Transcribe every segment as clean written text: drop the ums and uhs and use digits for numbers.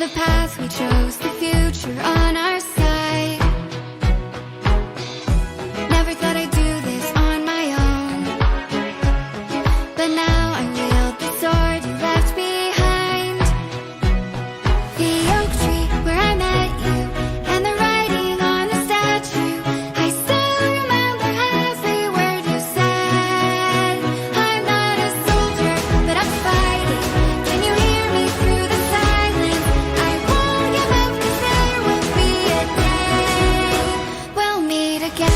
The path we chose, the future on our side. Never thought I'd do this on my own, but now I wield the sword you left behind. The oak tree where I met you, and the writing on the statue. I still remember every word you said. I'm not a soldier, but I'm fighting. Can you hear me through the silence? I won't give up, 'cause there will be a day we'll meet again.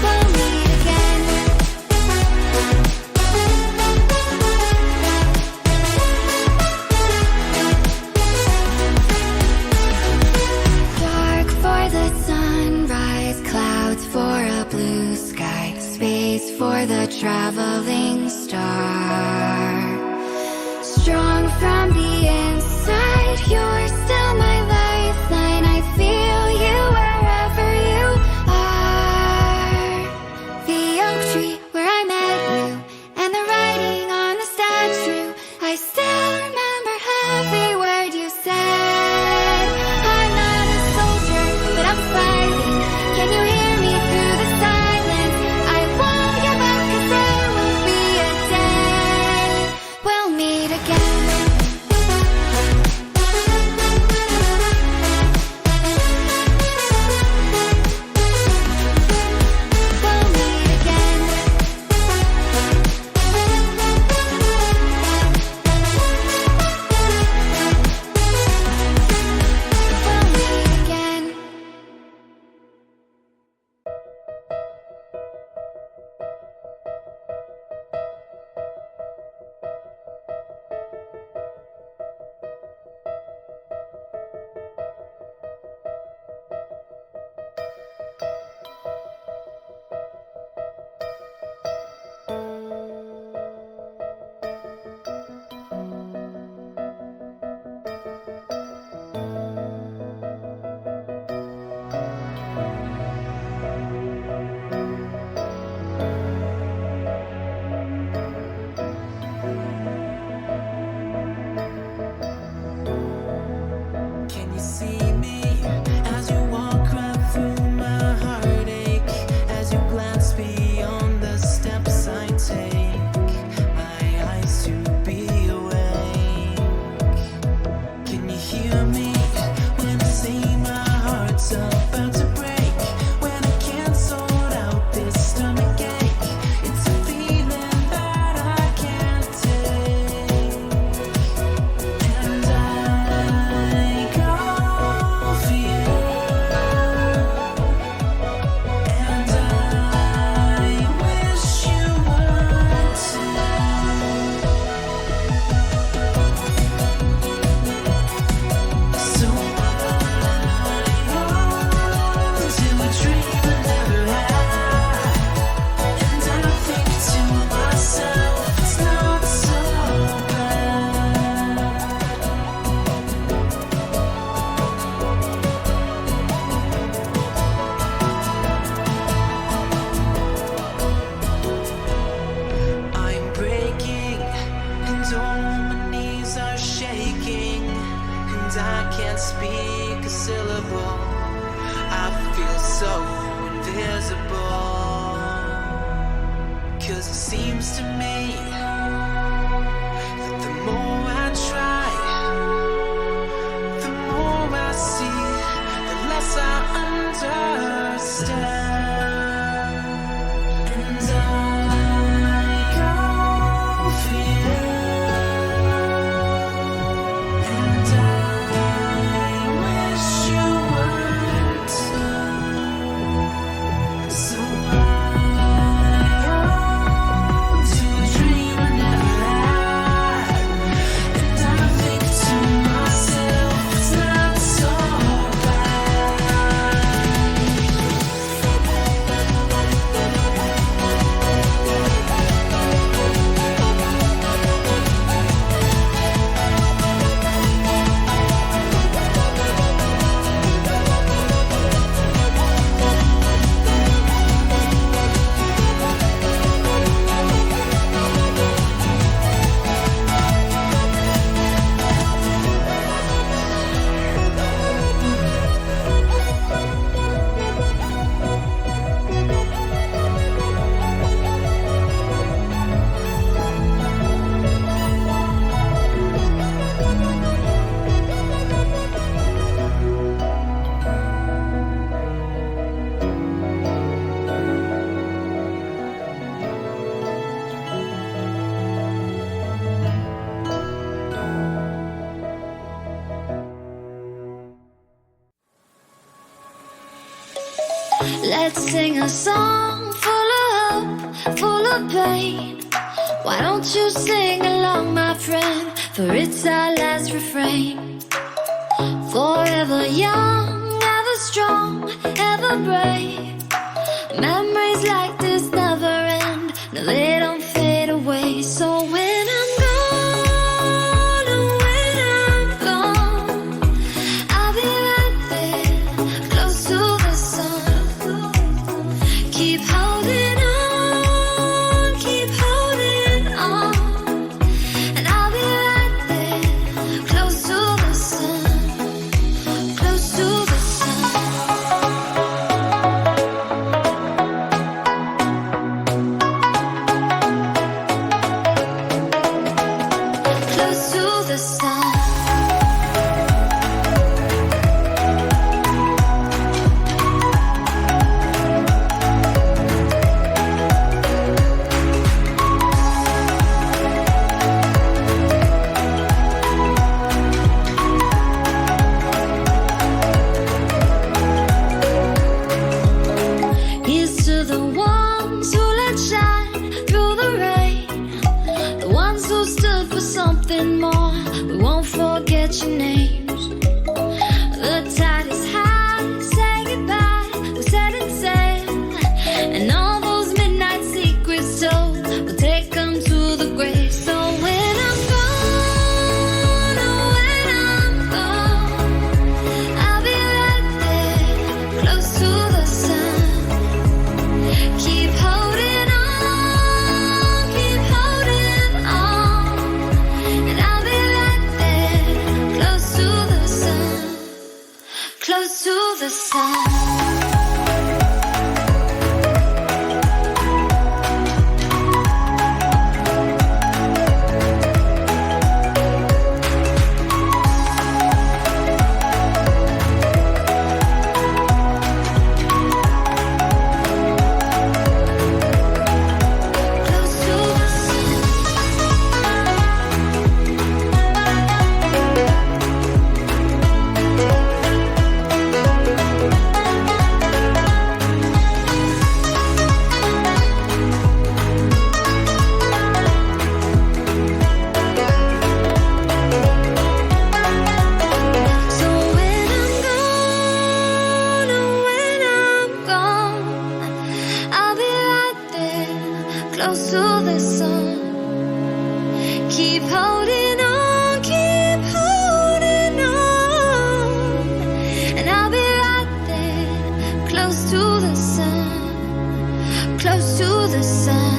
We'll meet again. Dark for the sunrise, clouds for a blue sky, space for the traveling star. Strong from the inside, you're still my lifeline. I feel you wherever you are. The oak tree where I met you, and the writing on the statue. I still remember every word you said. I'm not a soldier, but I'm fighting. Can you hear me through the silence? I won't give up, 'cause there will be a day we'll meet again. We'll meet again. We'll meet again. Can you see me as you walk right through my heartache? As you glance beyond the steps I take, my eyes to be awake. Can you hear me when I say my heart's about to break? When I can't sort out this stomach ache, it's a feeling that I can't take. And I go for you, and I wish you would too. So I hold to a dream I never had, and I think to myself, it's not so bad. I'm breaking, and all my knees are shaking, and I can't speak a syllable. I feel so invisible, 'cause it seems to me that the more I try, the more I see, the less I understand. And I go for you, and I wish you would too. So I hold to a dream Let's sing a song full of hope, full of pain. Why don't you sing along, my friend? For it's our last refrain. Forever young, ever strong, ever brave. Memories like this never end. No, they don't fade away. So when I'm gone, oh, when I'm gone, I'll be right there, close to the sun. Keep holding on, keep holding on. And I'll be right there, close to the sun, close to the sun. Close to the sun. Here's to the ones who let shine through the rain, the ones who stood for something more. We won't forget your names. The tide is high, say goodbye, we're setting sail, and all those midnight secrets told, we'll take them to the grave. So when I'm gone, oh, when I'm gone, I'll be right there, close to the sun. Keep holding on, keep holding on. And I'll be right there, close to the sun, close to the sun. Close to the sun. So when I'm gone, oh, when I'm gone, I'll be right there, close to the sun. Keep holding on, keep holding on. And I'll be right there, close to the sun, close to the sun.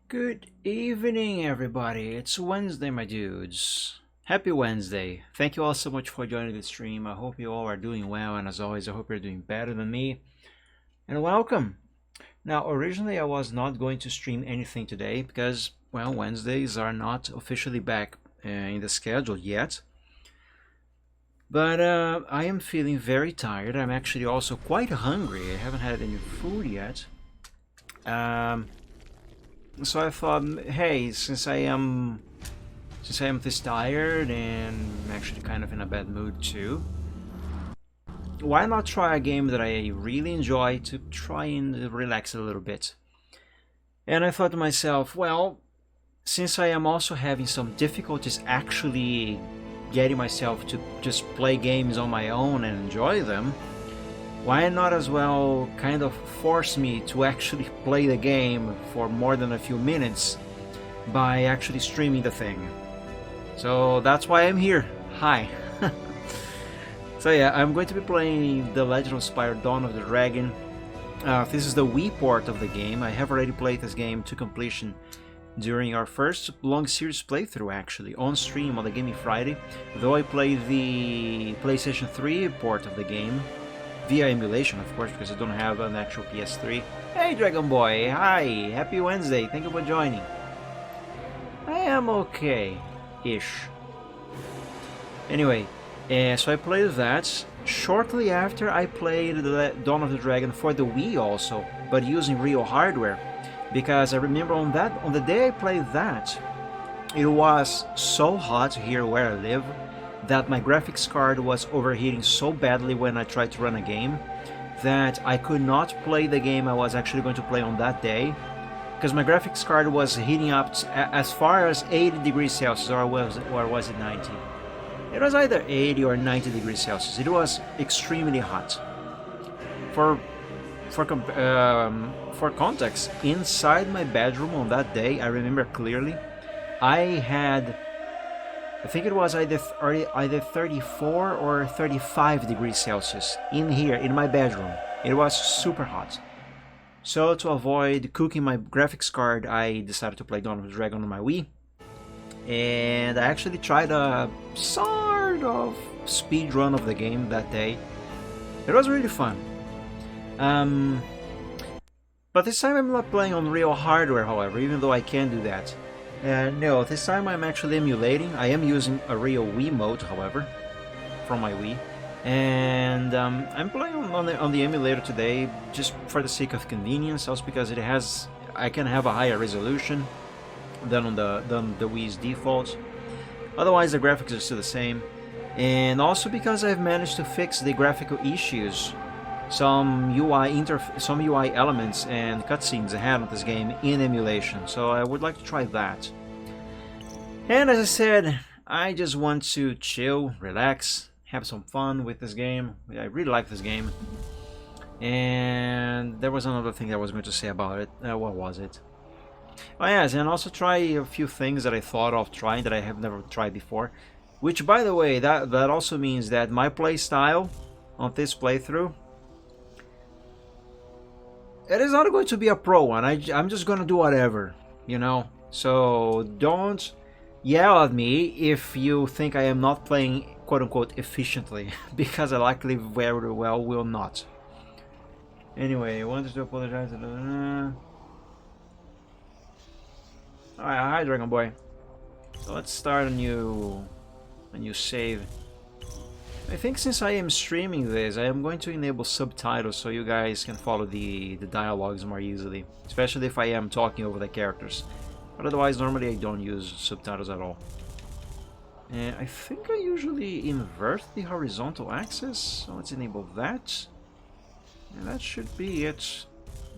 Good evening, everybody. It's Wednesday, my dudes. Happy Wednesday. Thank you all so much for joining the stream. I hope you all are doing well, and as always, I hope you're doing better than me. And welcome. Now, originally, I was not going to stream anything today because, well, Wednesdays are not officially back in the schedule yet. But I am feeling very tired. I'm actually also quite hungry. I haven't had any food yet. So I thought, hey, since I am this tired and I'm actually kind of in a bad mood too, why not try a game that I really enjoy to try and relax a little bit? And I thought to myself, well, since I am also having some difficulties actually getting myself to just play games on my own and enjoy them, why not as well kind of force me to actually play the game for more than a few minutes by actually streaming the thing? So that's why I'm here. Hi. So yeah, I'm going to be playing The Legend of Spyro Dawn of the Dragon. This is the Wii port of the game. I have already played this game to completion during our first long series playthrough, actually, on stream on the Gaming Friday, though I played the PlayStation 3 port of the game, via emulation, of course, because I don't have an actual PS3. Hey Dragon Boy, hi, happy Wednesday, thank you for joining. I am okay-ish. Anyway, so I played that. Shortly after, I played the Dawn of the Dragon for the Wii also, but using real hardware. Because I remember on the day I played that, it was so hot here where I live that my graphics card was overheating so badly when I tried to run a game that I could not play the game I was actually going to play on that day, because my graphics card was heating up as far as 80 degrees Celsius, or was it 90? It was either 80 or 90 degrees Celsius. It was extremely hot. For context, inside my bedroom on that day, I remember clearly, I think it was either 34 or 35 degrees Celsius in here, in my bedroom. It was super hot. So to avoid cooking my graphics card, I decided to play Dawn of the Dragon on my Wii. And I actually tried a sort of speed run of the game that day. It was really fun. But this time I'm not playing on real hardware, however, even though I can do that. No, this time I'm actually emulating. I am using a real Wii mode, however, from my Wii. And I'm playing on the emulator today just for the sake of convenience, also because I can have a higher resolution than on the Wii's default. Otherwise the graphics are still the same. And also because I've managed to fix the graphical issues, some UI elements and cutscenes I had on this game in emulation, so I would like to try that. And as I said, I just want to chill, relax, have some fun with this game. I really like this game. And there was another thing I was going to say about it. What was it? Oh yes, and also try a few things that I thought of trying that I have never tried before. Which, by the way, that also means that my play style on this playthrough, it is not going to be a pro one. I'm just going to do whatever, you know? So don't yell at me if you think I am not playing quote-unquote efficiently, because I likely very well will not. Anyway, I wanted to apologize. Alright, hi Dragon Boy. So let's start a new save. I think since I am streaming this, I am going to enable subtitles so you guys can follow the dialogues more easily, especially if I am talking over the characters. But otherwise, normally I don't use subtitles at all. And I think I usually invert the horizontal axis, so let's enable that. And that should be it.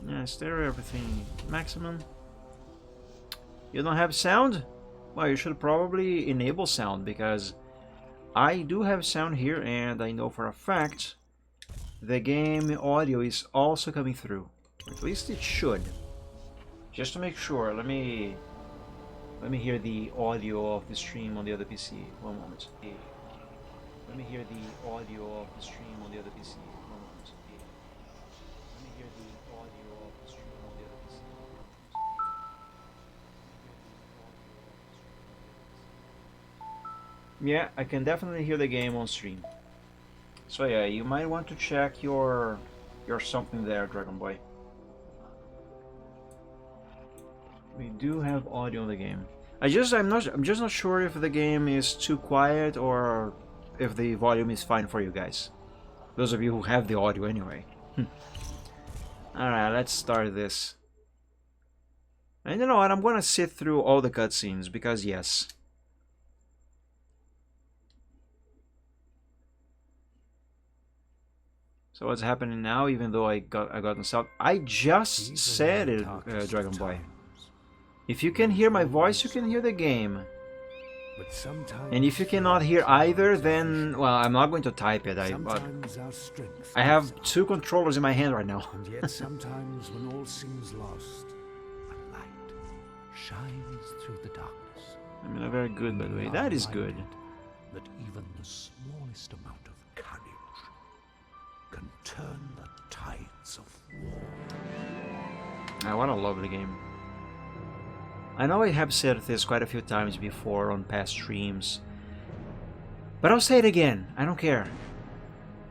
Yeah, stereo, everything maximum. You don't have sound? Well, you should probably enable sound, because I do have sound here, and I know for a fact the game audio is also coming through. At least it should. Just to make sure, let me hear the audio of the stream on the other PC. One moment. Let me hear the audio of the stream on the other PC. One moment. Let me hear the audio of the stream on the other PC. Yeah, I can definitely hear the game on stream. So yeah, you might want to check your something there, Dragon Boy. We do have audio in the game. I'm just not sure if the game is too quiet or if the volume is fine for you guys. Those of you who have the audio anyway. Alright, let's start this. And you know what, I'm gonna sit through all the cutscenes because yes. So what's happening now, even though I got myself... I just said it, Dragon Boy. If you can hear my voice, you can hear the game. And if you cannot hear either, then... Well, I'm not going to type it. I have two controllers in my hand right now. And yet sometimes when all seems lost, a light shines through the darkness. I mean, a very good, by the way. That is good. That even the smallest amount of courage can turn the tides of war. Ah, what a lovely game. I know I have said this quite a few times before on past streams, but I'll say it again. I don't care.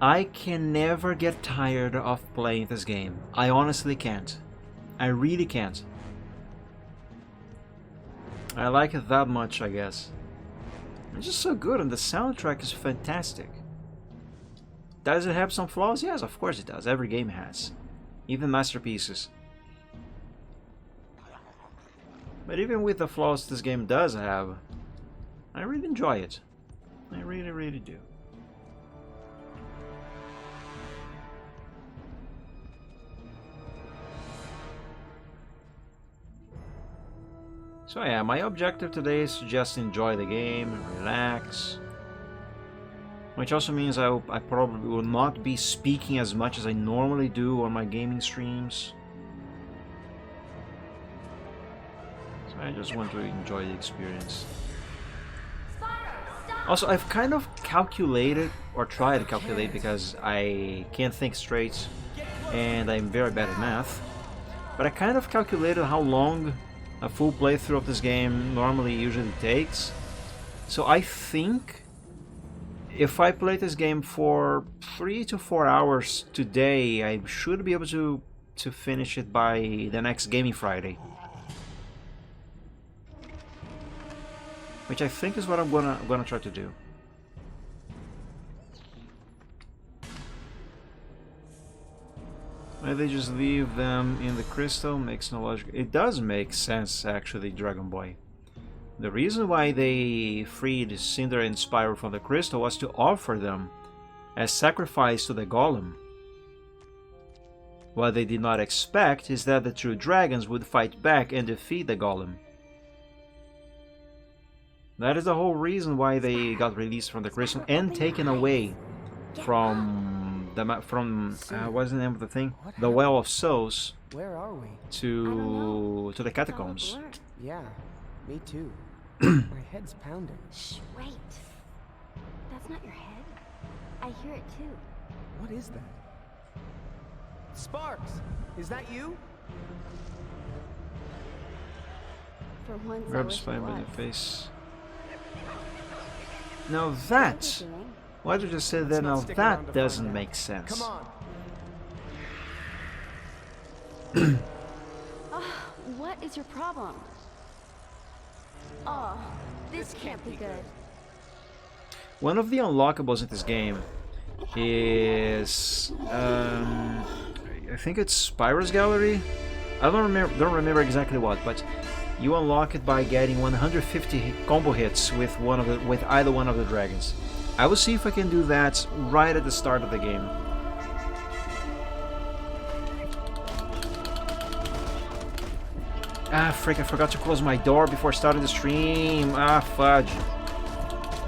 I can never get tired of playing this game. I honestly can't. I really can't. I like it that much, I guess. It's just so good, and the soundtrack is fantastic. Does it have some flaws? Yes, of course it does. Every game has. Even masterpieces. But even with the flaws this game does have, I really enjoy it. I really, really do. So yeah, my objective today is to just enjoy the game and relax. Which also means I probably will not be speaking as much as I normally do on my gaming streams. So I just want to enjoy the experience. Also, I've kind of calculated, or tried to calculate, because I can't think straight and I'm very bad at math. But I kind of calculated how long a full playthrough of this game normally usually takes. So I think if I play this game for 3 to 4 hours today, I should be able to finish it by the next Gaming Friday. Which I think is what I'm gonna try to do. Why they just leave them in the crystal makes no logic. It does make sense, actually, Dragon Boy. The reason why they freed Cinder and Spyro from the crystal was to offer them as sacrifice to the golem. What they did not expect is that the true dragons would fight back and defeat the golem. That is the whole reason why they got released from the crystal and taken away from what's the name of the thing? The Well of Souls. Where are we? To the catacombs. Yeah, me too. My head's pounding. Shh, wait. That's not your head. I hear it too. What is that? Sparks! Is that you? For once, I Grab wish it Spyro by the was. face. Now that, What are you doing? what you just said there, now that doesn't make sense. Come on. What is your problem? Oh, this can't be good. One of the unlockables in this game is I think it's Spyro's Gallery. I don't remember exactly what, but you unlock it by getting 150 combo hits with either one of the dragons. I will see if I can do that right at the start of the game. Ah, frick, I forgot to close my door before starting the stream. Ah, fudge.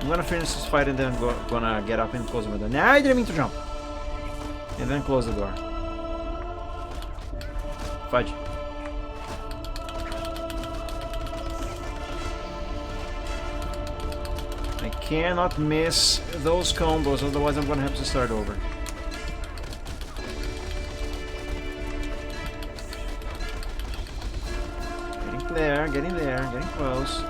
I'm gonna finish this fight and then I'm gonna get up and close my door. Nah, I didn't mean to jump. And then close the door. Fudge. I cannot miss those combos, otherwise I'm gonna have to start over. Getting there, getting close.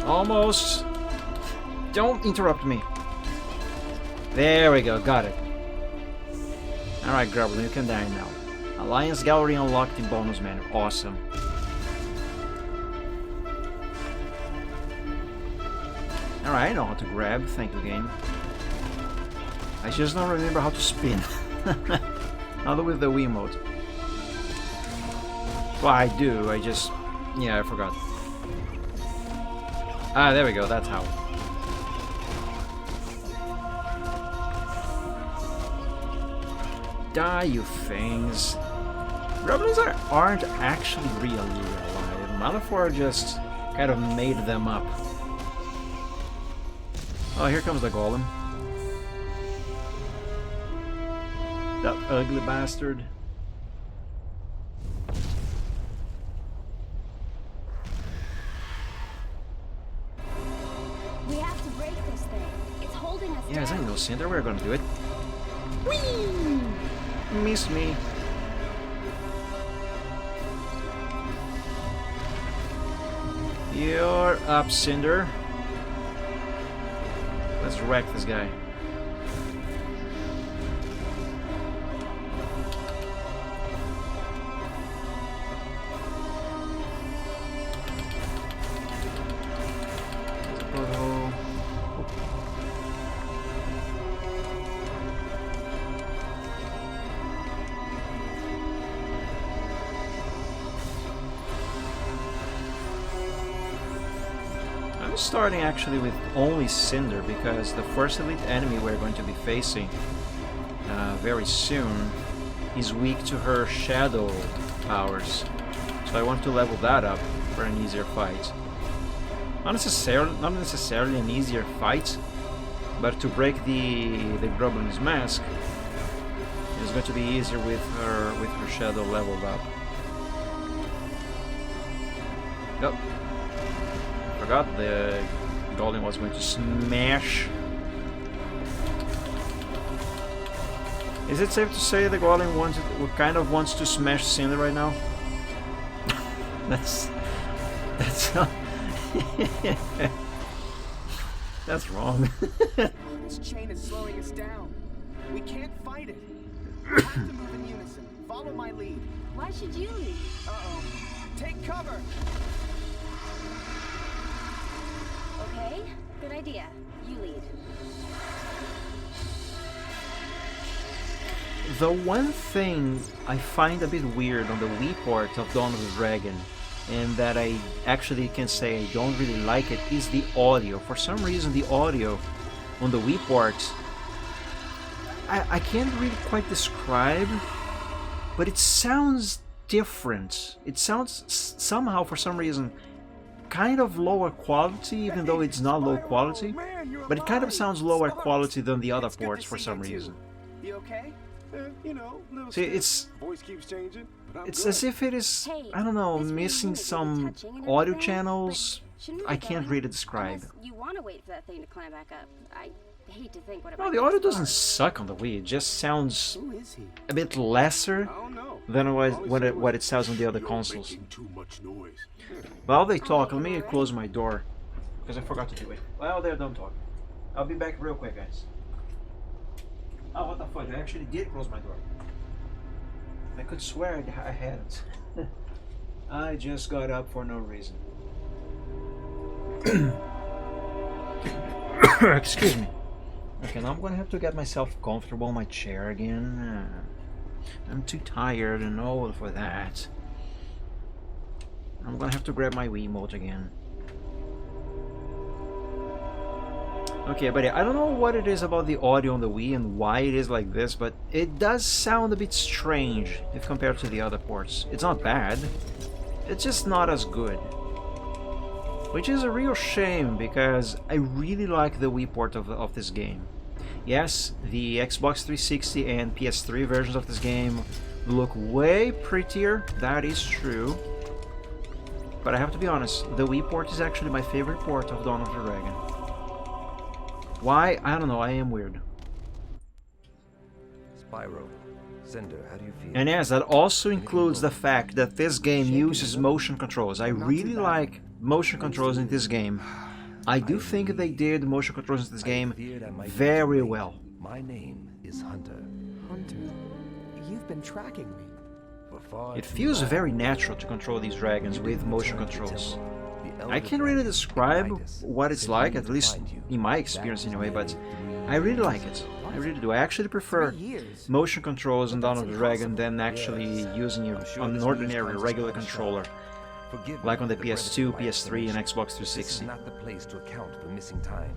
Almost. Don't interrupt me. There we go, got it. Alright, Grublin, you can die now. Alliance Gallery unlocked in bonus menu. Awesome. Alright, I know how to grab. Thank you, game. I just don't remember how to spin. Not with the Wiimote. Well, I do, I just... yeah, I forgot. Ah, there we go, that's how. Die, you things. Gremlins aren't actually really alive. Malefor just kind of made them up. Oh, here comes the golem. That ugly bastard. Yes, I know, Cinder. We're gonna do it. Whee! Missed me. You're up, Cinder. Let's wreck this guy. I'm starting actually with only Cinder because the first elite enemy we're going to be facing very soon is weak to her shadow powers. So I want to level that up for an easier fight. Not necessarily an easier fight, but to break the Groblin's mask is going to be easier with her shadow leveled up. Yep. Forgot the Golem was going to smash. Is it safe to say the Golem kind of wants to smash Cinder right now? that's that's wrong. This chain is slowing us down. We can't fight it. We have to move in unison. Follow my lead. Why should you leave? Uh-oh. Take cover. Okay, good idea. You lead. The one thing I find a bit weird on the Wii port of Dawn of the Dragon, and that I actually can say I don't really like it, is the audio. For some reason the audio on the Wii port, I can't really quite describe, but it sounds different. It sounds somehow, for some reason, kind of lower quality, even though it's not low quality, but it kind of sounds lower quality than the other ports for some reason. You okay? You know, little See, steps. Voice keeps changing, but I'm it's good. as if it is, Hey, I don't know, this way missing unit isn't some touching and audio everything, channels. but shouldn't we I be can't going? really describe. Unless you want to wait for that thing to climb back up. I hate to think what it No, might the do audio to doesn't Spyro. suck on the Wii, it just sounds Who is he? a bit lesser I don't know. than All he what said it was, sounds on the other "You're consoles. making too much noise." While they talk, let me close my door, because I forgot to do it. Well, they're done talking. I'll be back real quick, guys. Oh, what the fuck, I actually did close my door. I could swear I hadn't. I just got up for no reason. Excuse me. Okay, now I'm gonna have to get myself comfortable in my chair again. I'm too tired and old for that. I'm gonna have to grab my Wiimote again. Okay, but I don't know what it is about the audio on the Wii and why it is like this, but it does sound a bit strange if compared to the other ports. It's not bad, it's just not as good. Which is a real shame, because I really like the Wii port of this game. Yes, the Xbox 360 and PS3 versions of this game look way prettier, that is true. But I have to be honest, the Wii port is actually my favorite port of Dawn of the Dragon. Why? I don't know, I am weird. Spyro, Cinder, how do you feel? And yes, that also includes the fact that this game uses motion controls. I really like motion controls in this game. I do think they did motion controls in this game very well. My name is Hunter. Hunter, you've been tracking me. For far It too feels long, very natural to control these dragons you with didn't motion return to the controls. temple. The I elder can't really dragons describe ignite us, what it's sent like, me at to least find you. in my That experience was anyway, but nearly 3 I really like years it. ago. I really do. I actually prefer 3 years. motion controls in Dawn of the Dragon than Yes. actually using I'm sure an this ordinary news comes regular as a controller, Forgive me like on the for brevity PS2, of my PS3, and explanation. Xbox This is 360. not the place to account for missing time.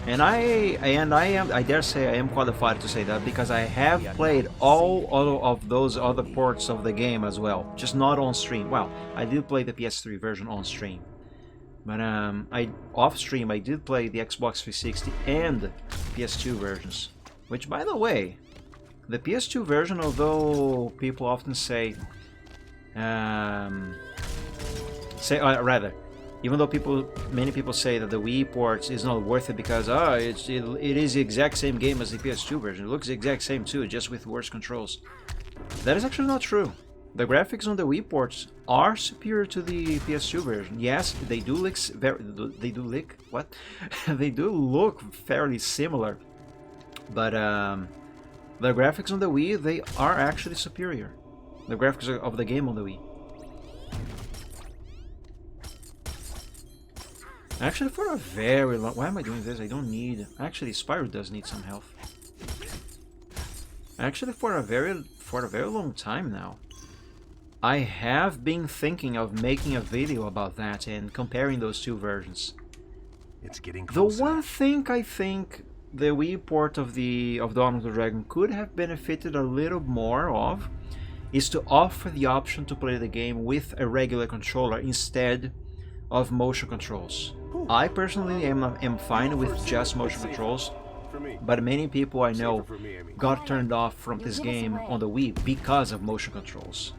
And I dare say I am qualified to say that because I have played all of those other ports of the game as well, just not on stream. Well, I did play the PS3 version on stream, but off stream I did play the Xbox 360 and PS2 versions. Which, by the way, the PS2 version, although people often say, Even though many people say that the Wii port is not worth it because it is the exact same game as the PS2 version. It looks the exact same too, just with worse controls. That is actually not true. The graphics on the Wii ports are superior to the PS2 version. Yes, they do look they do look fairly similar, but the graphics on the Wii, they are actually superior. The graphics of the game on the Wii. Actually, for a very long... Why am I doing this? I don't need... Actually, Spyro does need some health. Actually, for a very long time now, I have been thinking of making a video about that and comparing those two versions. It's getting The closer. one thing I think the Wii port of Dawn of the Dragon could have benefited a little more of is to offer the option to play the game with a regular controller instead of motion controls. I personally am fine with just motion controls, For me. but many people I know For me, I mean. got turned off from this game on the Wii because of motion controls.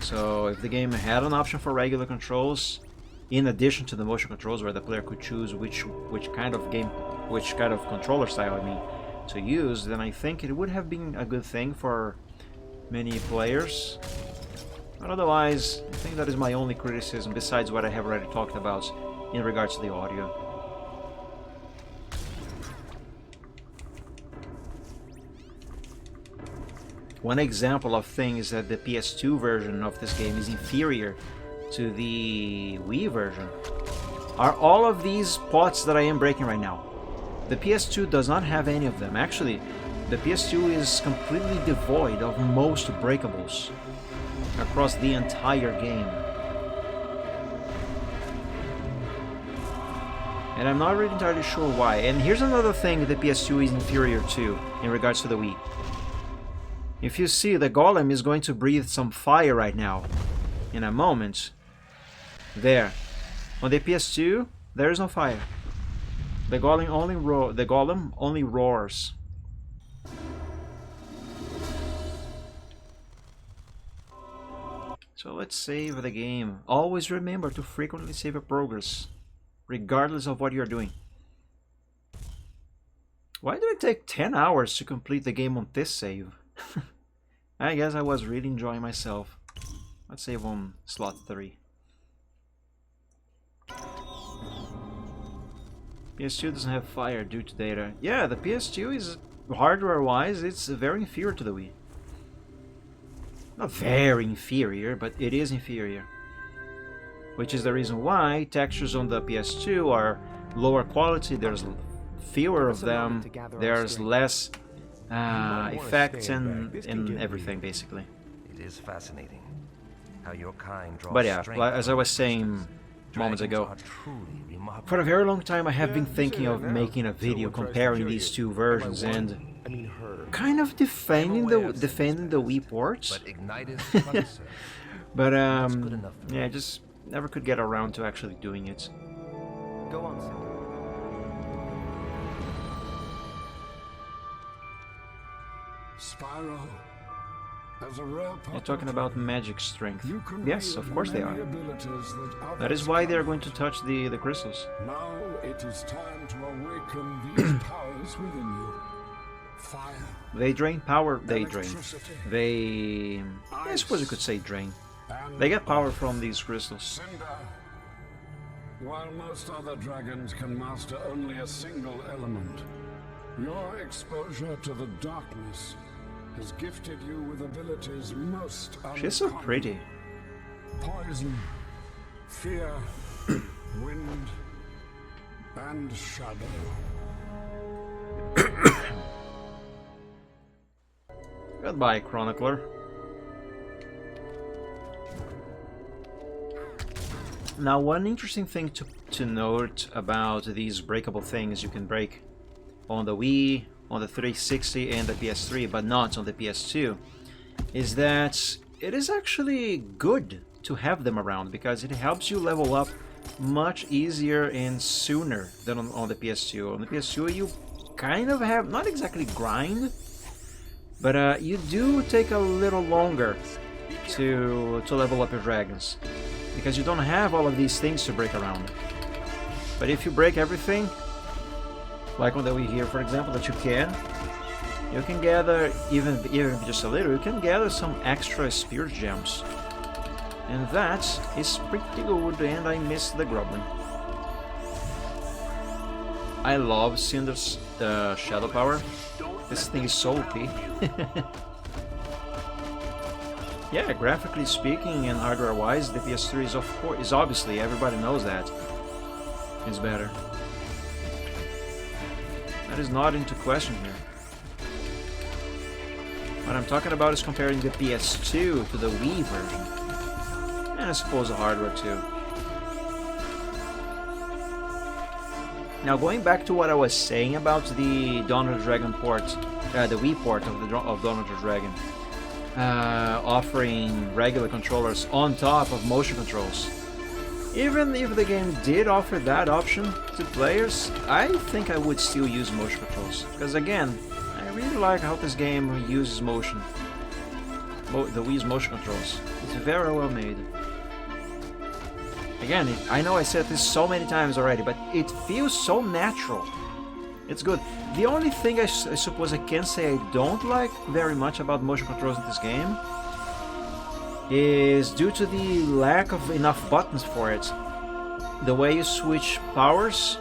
So if the game had an option for regular controls, in addition to the motion controls where the player could choose which kind of controller style to use, then I think it would have been a good thing for many players. But otherwise, I think that is my only criticism besides what I have already talked about in regards to the audio. One example of things that the PS2 version of this game is inferior to the Wii version are all of these pots that I am breaking right now. The PS2 does not have any of them. Actually, the PS2 is completely devoid of most breakables across the entire game. And I'm not really entirely sure why. And here's another thing the PS2 is inferior to in regards to the Wii. If you see, the golem is going to breathe some fire right now, in a moment. There. On the PS2, there is no fire. The golem only roars. So let's save the game. Always remember to frequently save your progress, regardless of what you're doing. Why did it take 10 hours to complete the game on this save? I guess I was really enjoying myself. Let's save on slot 3. PS2 doesn't have fire due to data. Yeah, the PS2 is, hardware-wise, it's very inferior to the Wii. Not very inferior, but it is inferior. Which is the reason why textures on the PS2 are lower quality, there's fewer of them, there's less effects and everything, basically. It is fascinating how your kind draws But yeah, strength as I was from saying moments Dragons ago, are truly remarkable. for a very long time I have been thinking of making a video comparing these two versions and kind of defending the Wii ports. But Ignitus Hunter, But good enough for yeah, I just never could get around to actually doing it. Go on, Sam. Spyro, as a rare You're talking about magic strength. you can Yes, of course they many are. abilities that That is others why they are cannot. going to touch the crystals. Now it is time to awaken these powers within you. Fire, They drain power. They drain. electricity, They. I suppose you could say drain. and They get power from these crystals. Cinder. While most other dragons can master only a single element, your exposure to the darkness has gifted you with abilities most She's so uncommon. pretty. Poison, fear, wind, and shadow. Goodbye, Chronicler. Now, one interesting thing to note about these breakable things you can break on the Wii, on the 360 and the PS3, but not on the PS2, is that it is actually good to have them around because it helps you level up much easier and sooner than on the PS2. On the PS2 you kind of have, not exactly grind, but you do take a little longer to level up your dragons. because you don't have all of these things to break around. But if you break everything, like on the way here, for example, that you can gather even just a little. You can gather some extra spirit gems, and that is pretty good. And I missed the Goblin. I love Cinder's shadow power. This thing is so OP. Yeah, graphically speaking and hardware-wise, the PS3 is obviously, everybody knows that, is better. That is not into question here. What I'm talking about is comparing the PS2 to the Wii version, and I suppose the hardware too. Now, going back to what I was saying about the Dawn of the Dragon port, the Wii port of Dawn of the Dragon, offering regular controllers on top of motion controls. Even if the game did offer that option to players, I think I would still use motion controls. Because again, I really like how this game uses motion. The Wii's motion controls. It's very well made. Again, I know I said this so many times already, but it feels so natural. It's good. The only thing I suppose I can say I don't like very much about motion controls in this game is due to the lack of enough buttons for it. The way you switch powers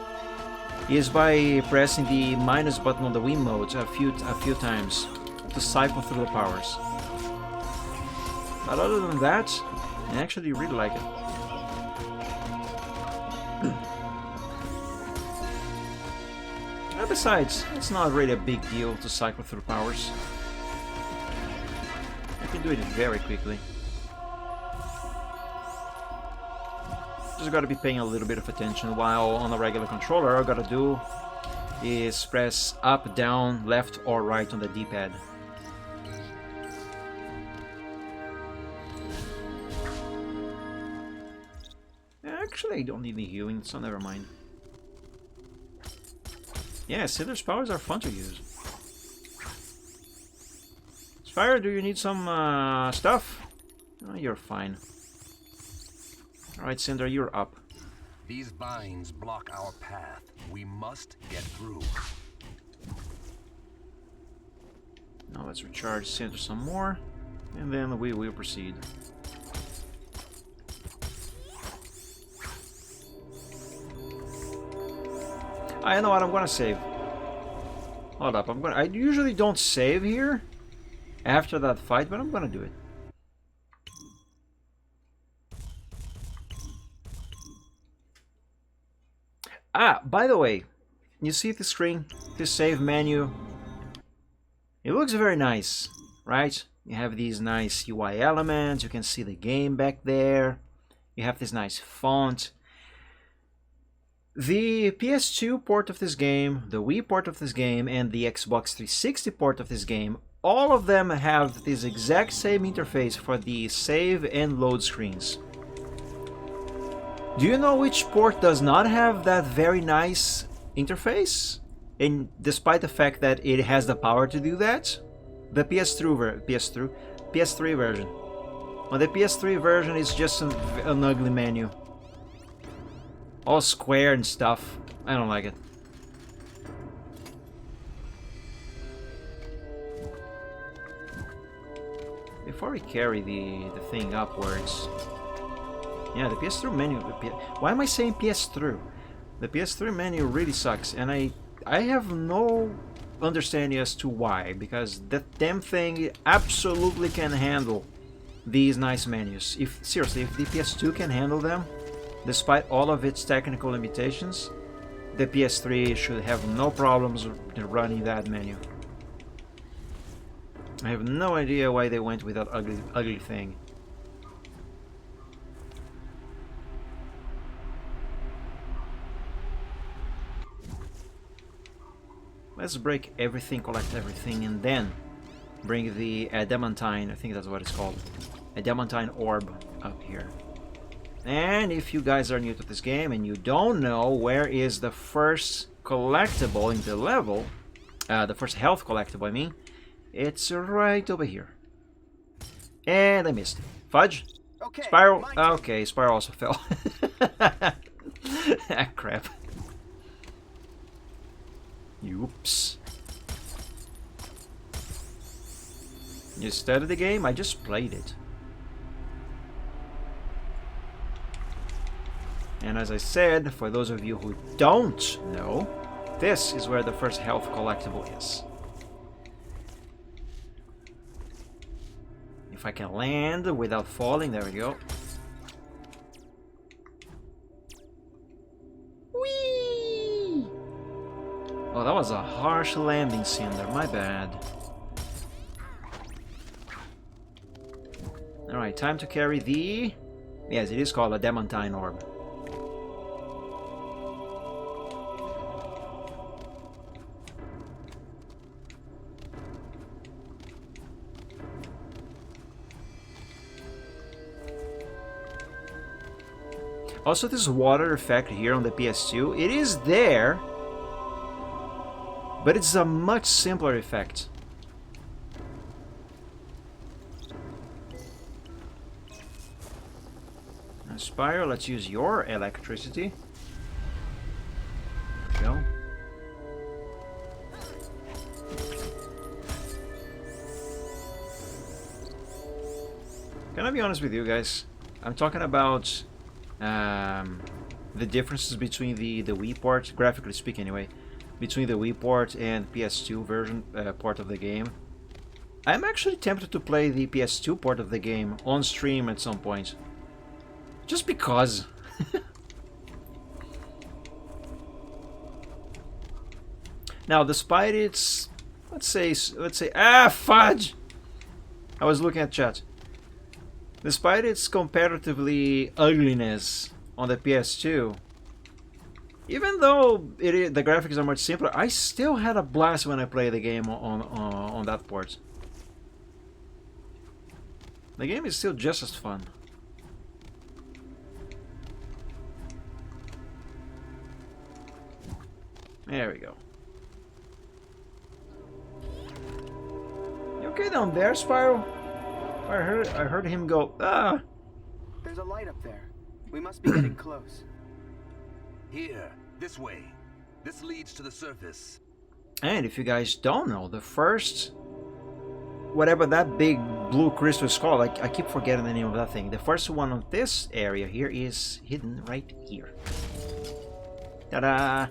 is by pressing the minus button on the Wii mode a few times to cycle through the powers. But other than that, I actually really like it. Besides, it's not really a big deal to cycle through powers. I can do it very quickly. Just gotta be paying a little bit of attention, while on a regular controller all I gotta do is press up, down, left or right on the D-pad. Actually, I don't need any healing, so never mind. Yeah, Cinder's powers are fun to use. Spyro, do you need some stuff? Oh, you're fine. Alright, Cinder, you're up. These vines block our path. We must get through. Now let's recharge Cinder some more, and then we will proceed. I know what I'm gonna save. Hold up, I usually don't save here after that fight, but I'm gonna do it. Ah, by the way, you see the screen, this save menu. It looks very nice, right? You have these nice UI elements, you can see the game back there. You have this nice font. The PS2 port of this game, the Wii port of this game, and the Xbox 360 port of this game, all of them have this exact same interface for the save and load screens. Do you know which port does not have that very nice interface? And despite the fact that it has the power to do that? The PS3 version. Well, the PS3 version is just an ugly menu. All square and stuff. I don't like it. Before we carry the thing upwards... Yeah, the PS3 menu... Why am I saying PS3? The PS3 menu really sucks, and I have no understanding as to why, because that damn thing absolutely can handle these nice menus. Seriously, if the PS2 can handle them, despite all of its technical limitations, the PS3 should have no problems running that menu. I have no idea why they went with that ugly thing. Let's break everything, collect everything, and then bring the adamantine, I think that's what it's called, adamantine orb up here. And if you guys are new to this game and you don't know where is the first collectible in the level, the first health collectible I mean, it's right over here. And I missed. Fudge, Okay. Spyro. my turn. Okay, Spyro also fell. Ah, crap. Oops. You started the game? I just played it. And as I said, for those of you who don't know, this is where the first health collectible is. If I can land without falling, there we go. Whee! Oh, that was a harsh landing scene there, my bad. Alright, time to carry the... Yes, it is called a Demantine Orb. Also, this water effect here on the PS2, it is there, but it's a much simpler effect. Now, Spyro, let's use your electricity. There we go. Can I be honest with you guys? I'm talking about the differences between the Wii port, graphically speaking anyway, between the Wii port and PS2 version port of the game. I'm actually tempted to play the PS2 port of the game on stream at some point. Just because. Now, despite its, let's say, ah, fudge! I was looking at chat. Despite its comparatively ugliness on the PS2, even though the graphics are much simpler, I still had a blast when I played the game on that port. The game is still just as fun. There we go. You okay down there, Spyro? I heard him go, ah! There's a light up there. We must be getting close. Here, this way. This leads to the surface. And if you guys don't know, the first... whatever that big blue crystal is called, I keep forgetting the name of that thing. The first one on this area here is hidden right here. Ta-da!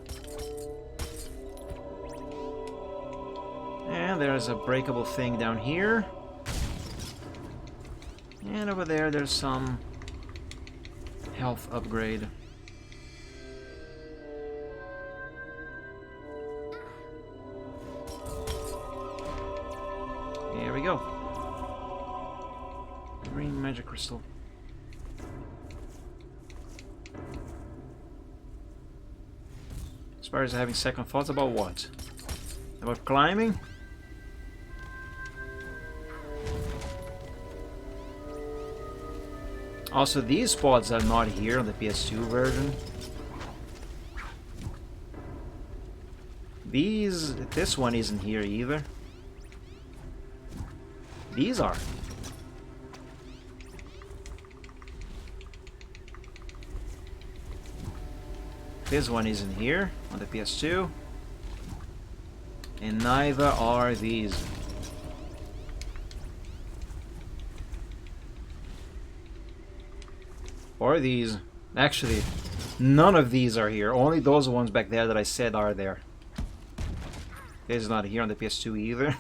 And there's a breakable thing down here. And over there, there's some health upgrade. There we go. Green magic crystal. Spyro's having second thoughts about what? About climbing? Also, these spots are not here on the PS2 version. This one isn't here either. These are. This one isn't here on the PS2. And neither are these. Or these. Actually, none of these are here. Only those ones back there that I said are there. This is not here on the PS2 either.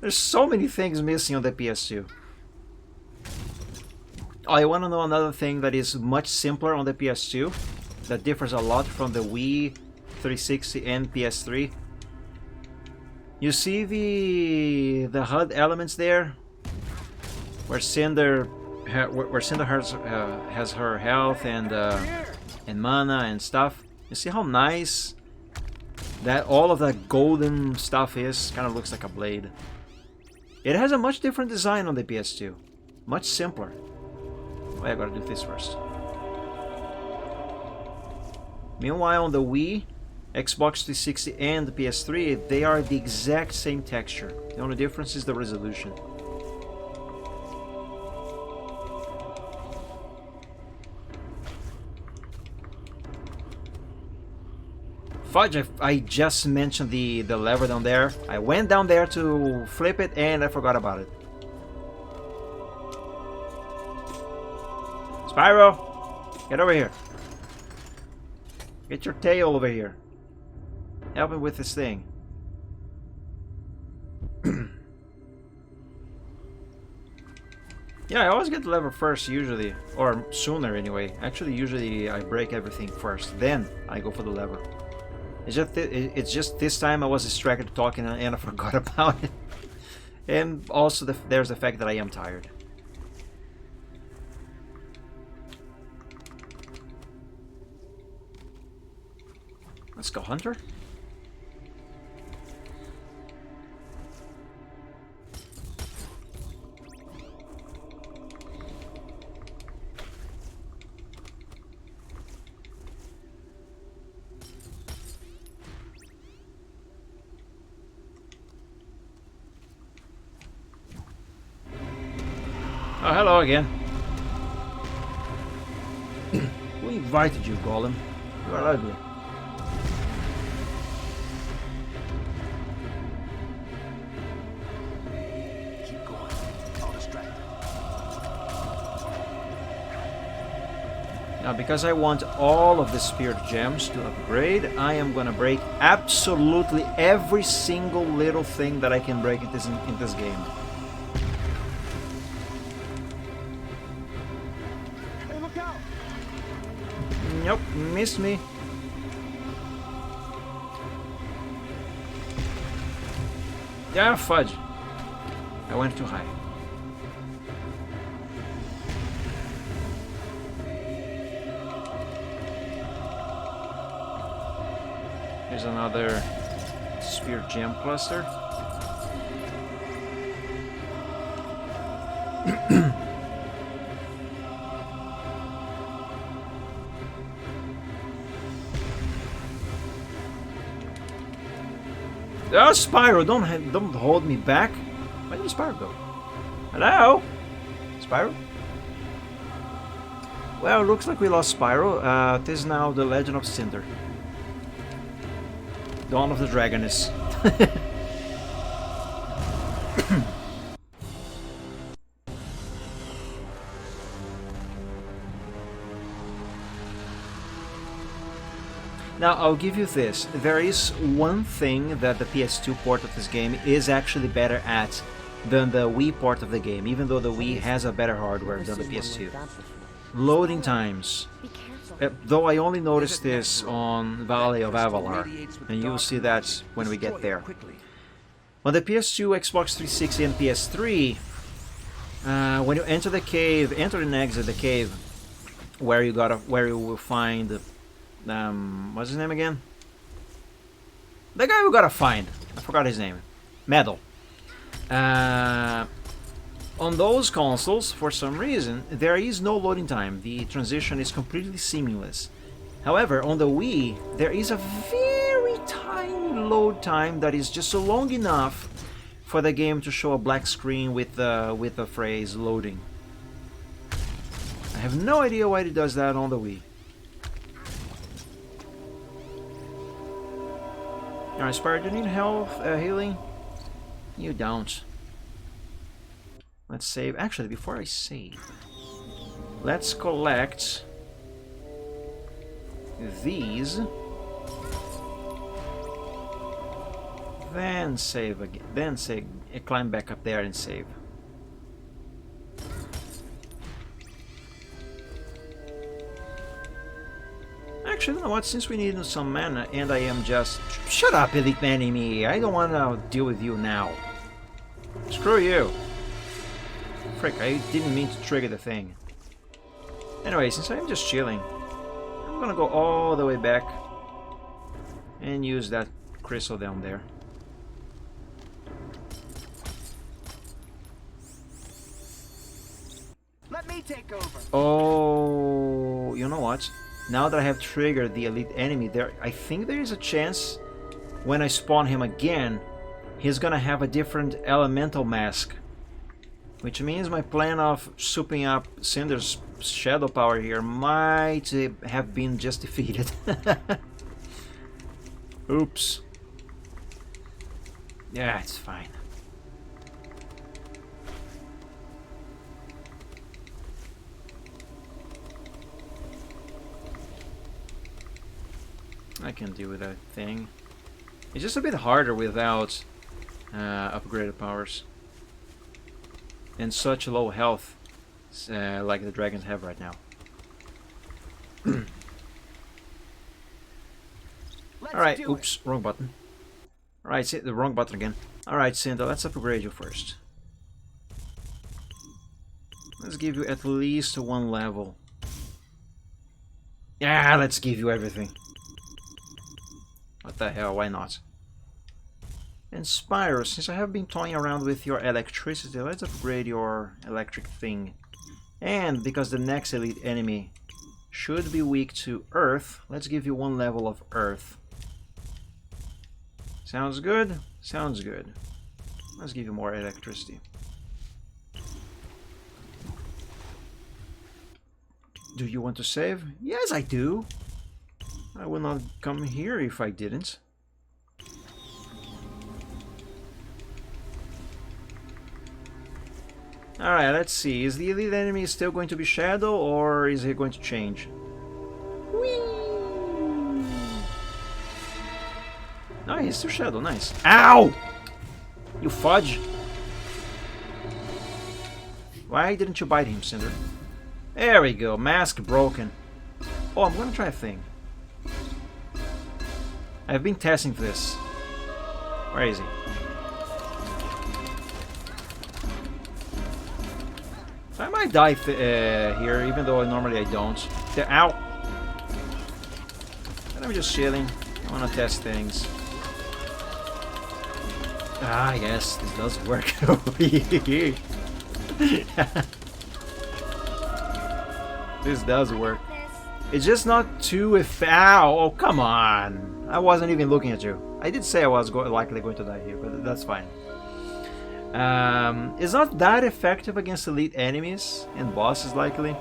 There's so many things missing on the PS2. Oh, you want to know another thing that is much simpler on the PS2? That differs a lot from the Wii, 360 and PS3? You see the HUD elements there? Where Cinder has her health and mana and stuff. You see how nice that all of that golden stuff is? Kind of looks like a blade. It has a much different design on the PS2. Much simpler. Wait, I gotta do this first. Meanwhile, on the Wii, Xbox 360 and the PS3, they are the exact same texture. The only difference is the resolution. Fudge, I just mentioned the lever down there. I went down there to flip it and I forgot about it. Spyro, get over here. Get your tail over here. Help me with this thing. Yeah, I always get the lever first usually, or sooner anyway. Actually, usually I break everything first, then I go for the lever. It's just this time I was distracted talking and I forgot about it. And also there's the fact that I am tired. Let's go, Hunter. Oh, hello again. Who invited you, Golem? You are ugly. Keep going. I'll distract them. Now, because I want all of the spirit gems to upgrade, I am gonna break absolutely every single little thing that I can break in this game. Hey, look out! Nope, missed me. Yeah, fudge. I went too high. Here's another sphere gem cluster. Oh, Spyro, don't hold me back. Where did Spyro go? Hello? Spyro? Well, looks like we lost Spyro. This is now the Legend of Cinder. Dawn of the Dragoness. Now, I'll give you this. There is one thing that the PS2 port of this game is actually better at than the Wii port of the game, even though the Wii has a better hardware than the PS2. Loading times. Though I only noticed this on Valley of Avalar, and you'll see that when we get there. On the PS2, Xbox 360, and PS3, when you enter the cave, enter and exit the cave, where you will find, what's his name again? The guy we gotta find. I forgot his name. Medal. On those consoles, for some reason, there is no loading time. The transition is completely seamless. However, on the Wii, there is a very tiny load time that is just long enough for the game to show a black screen with the phrase loading. I have no idea why it does that on the Wii. Alright, Spyro, do you need health, healing? You don't. Let's save. Actually, before I save, let's collect these. Then save again. Then climb back up there and save. Actually, you know what? Since we need some mana, and I am just... Shut up, elite enemy! I don't want to deal with you now. Screw you! Frick, I didn't mean to trigger the thing. Anyway, since I'm just chilling, I'm gonna go all the way back and use that crystal down there. Let me take over. Oh, you know what? Now that I have triggered the elite enemy there, I think there is a chance when I spawn him again, he's gonna have a different elemental mask. Which means my plan of souping up Cinder's shadow power here might have been just defeated. Oops. Yeah, it's fine. I can deal with that thing. It's just a bit harder without upgraded powers. And such low health like the dragons have right now. Alright, oops, wrong button. Alright, the wrong button again. Alright, Cinder, let's upgrade you first. Let's give you at least 1 level. Yeah, let's give you everything. What the hell, why not? And Spyro, since I have been toying around with your electricity, let's upgrade your electric thing. And because the next elite enemy should be weak to Earth, let's give you 1 level of Earth. Sounds good? Sounds good. Let's give you more electricity. Do you want to save? Yes, I do. I would not come here if I didn't. Alright, let's see. Is the elite enemy still going to be Shadow, or is he going to change? Whee! No, he's still Shadow. Nice. Ow! You fudge! Why didn't you bite him, Cinder? There we go. Mask broken. Oh, I'm gonna try a thing. I've been testing for this. Where is he? I might die here, even though normally I don't. Ow! But I'm just chilling. I want to test things. Ah, yes, this does work. This does work. It's just not too Ow! Oh, come on! I wasn't even looking at you. I did say I was likely going to die here, but that's fine. It's not that effective against elite enemies and bosses, likely.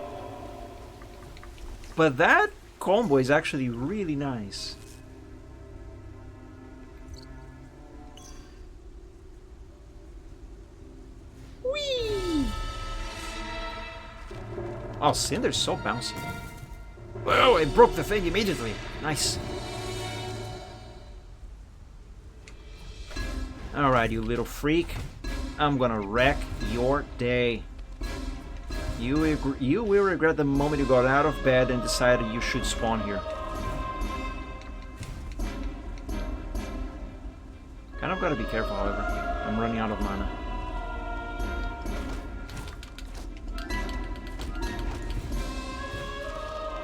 But that combo is actually really nice. Whee! Oh, Cinder's so bouncy. Whoa, it broke the thing immediately. Nice. Alright, you little freak. I'm gonna wreck your day. You will regret the moment you got out of bed and decided you should spawn here. Kind of gotta be careful, however. I'm running out of mana.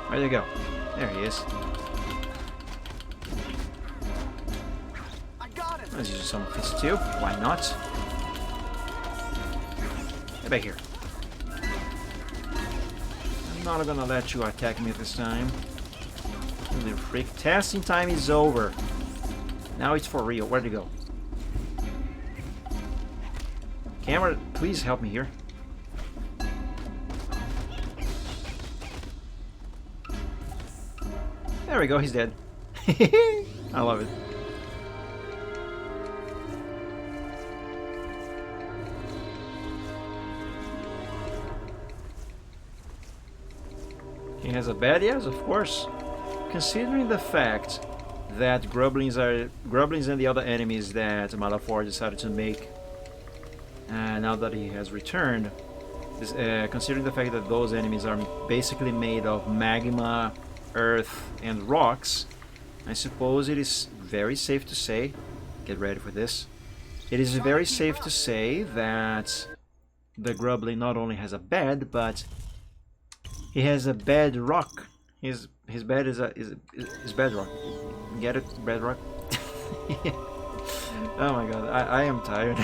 Where'd he go? There he is. Let's use some of this too. Why not? Get back here. I'm not gonna let you attack me this time. You little freak. Testing time is over. Now it's for real. Where'd he go? Camera, please help me here. There we go, he's dead. I love it. He has a bad, yes, of course. Considering the fact that Grublins and the other enemies that Malafor decided to make now that he has returned, considering the fact that those enemies are basically made of magma, earth, and rocks, I suppose it is very safe to say, get ready for this, it is very safe to say that the Grublin not only has a bed, but he has a bedrock. His bed is bedrock. Get it? Bedrock? Oh my god, I am tired.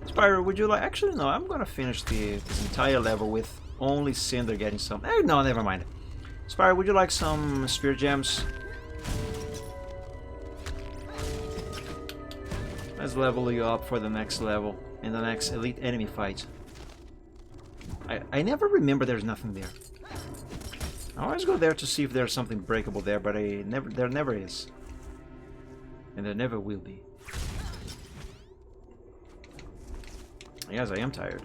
Spyro, would you like... Actually, no, I'm gonna finish this entire level with only Cinder getting some... no, never mind. Spyro, would you like some Spirit Gems? Let's level you up for the next level, in the next elite enemy fight. I never remember there's nothing there. I always go there to see if there's something breakable there, but there never is. And there never will be. Yes, I am tired.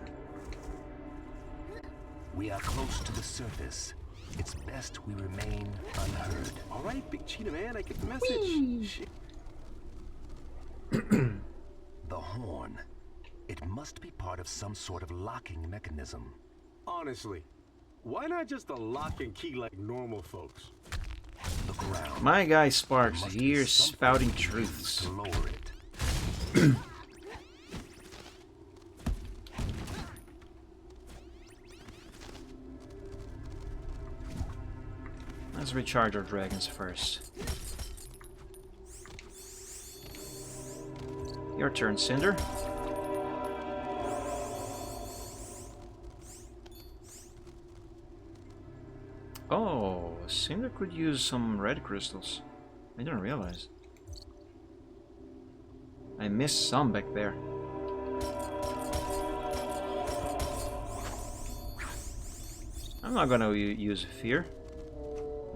We are close to the surface. It's best we remain unheard. All right, Big Cheetah Man, I get the message. Shit. The horn. It must be part of some sort of locking mechanism. Honestly, why not just a lock and key like normal folks? Look around. My guy Sparks Must be here something spouting we can use truths. to lower it. Let's recharge our dragons first. Your turn, Cinder. Oh, Cinder could use some red crystals. I didn't realize. I missed some back there. I'm not gonna use Fear.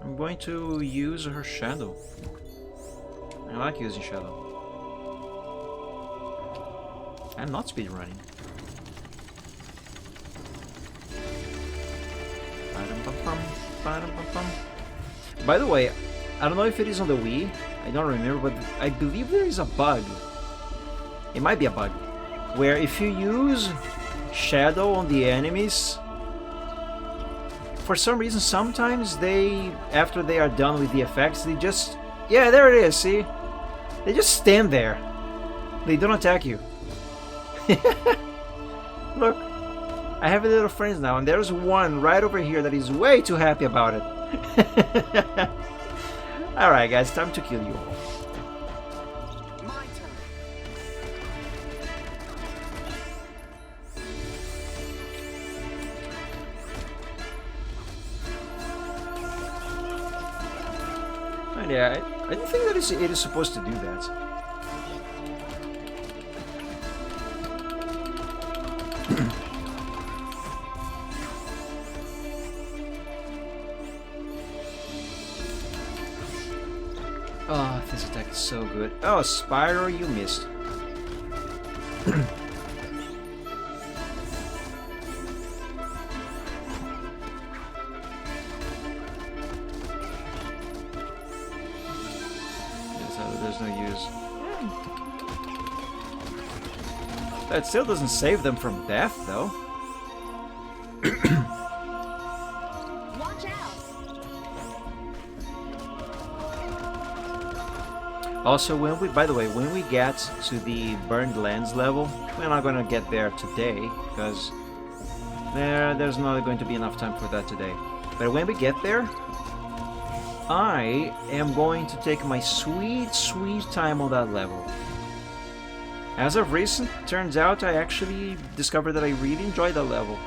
I'm going to use her Shadow. I like using Shadow. I'm not speedrunning. By the way, I don't know if it is on the Wii, I don't remember, but I believe there is a bug. It might be a bug. Where if you use Shadow on the enemies, for some reason sometimes they, after they are done with the effects, they just... Yeah, there it is, see? They just stand there. They don't attack you. Look, I have little friends now, and there's one right over here that is way too happy about it. Alright guys, time to kill you all. My turn. And yeah, I don't think that it is supposed to do that. Oh, this attack is so good. Oh, Spyro, you missed. There's no use. That still doesn't save them from death, though. Watch out! Also, by the way, when we get to the Burned Lands level, we're not gonna get there today because there's not going to be enough time for that today. But when we get there, I am going to take my sweet, sweet time on that level. As of recent, turns out I actually discovered that I really enjoyed that level.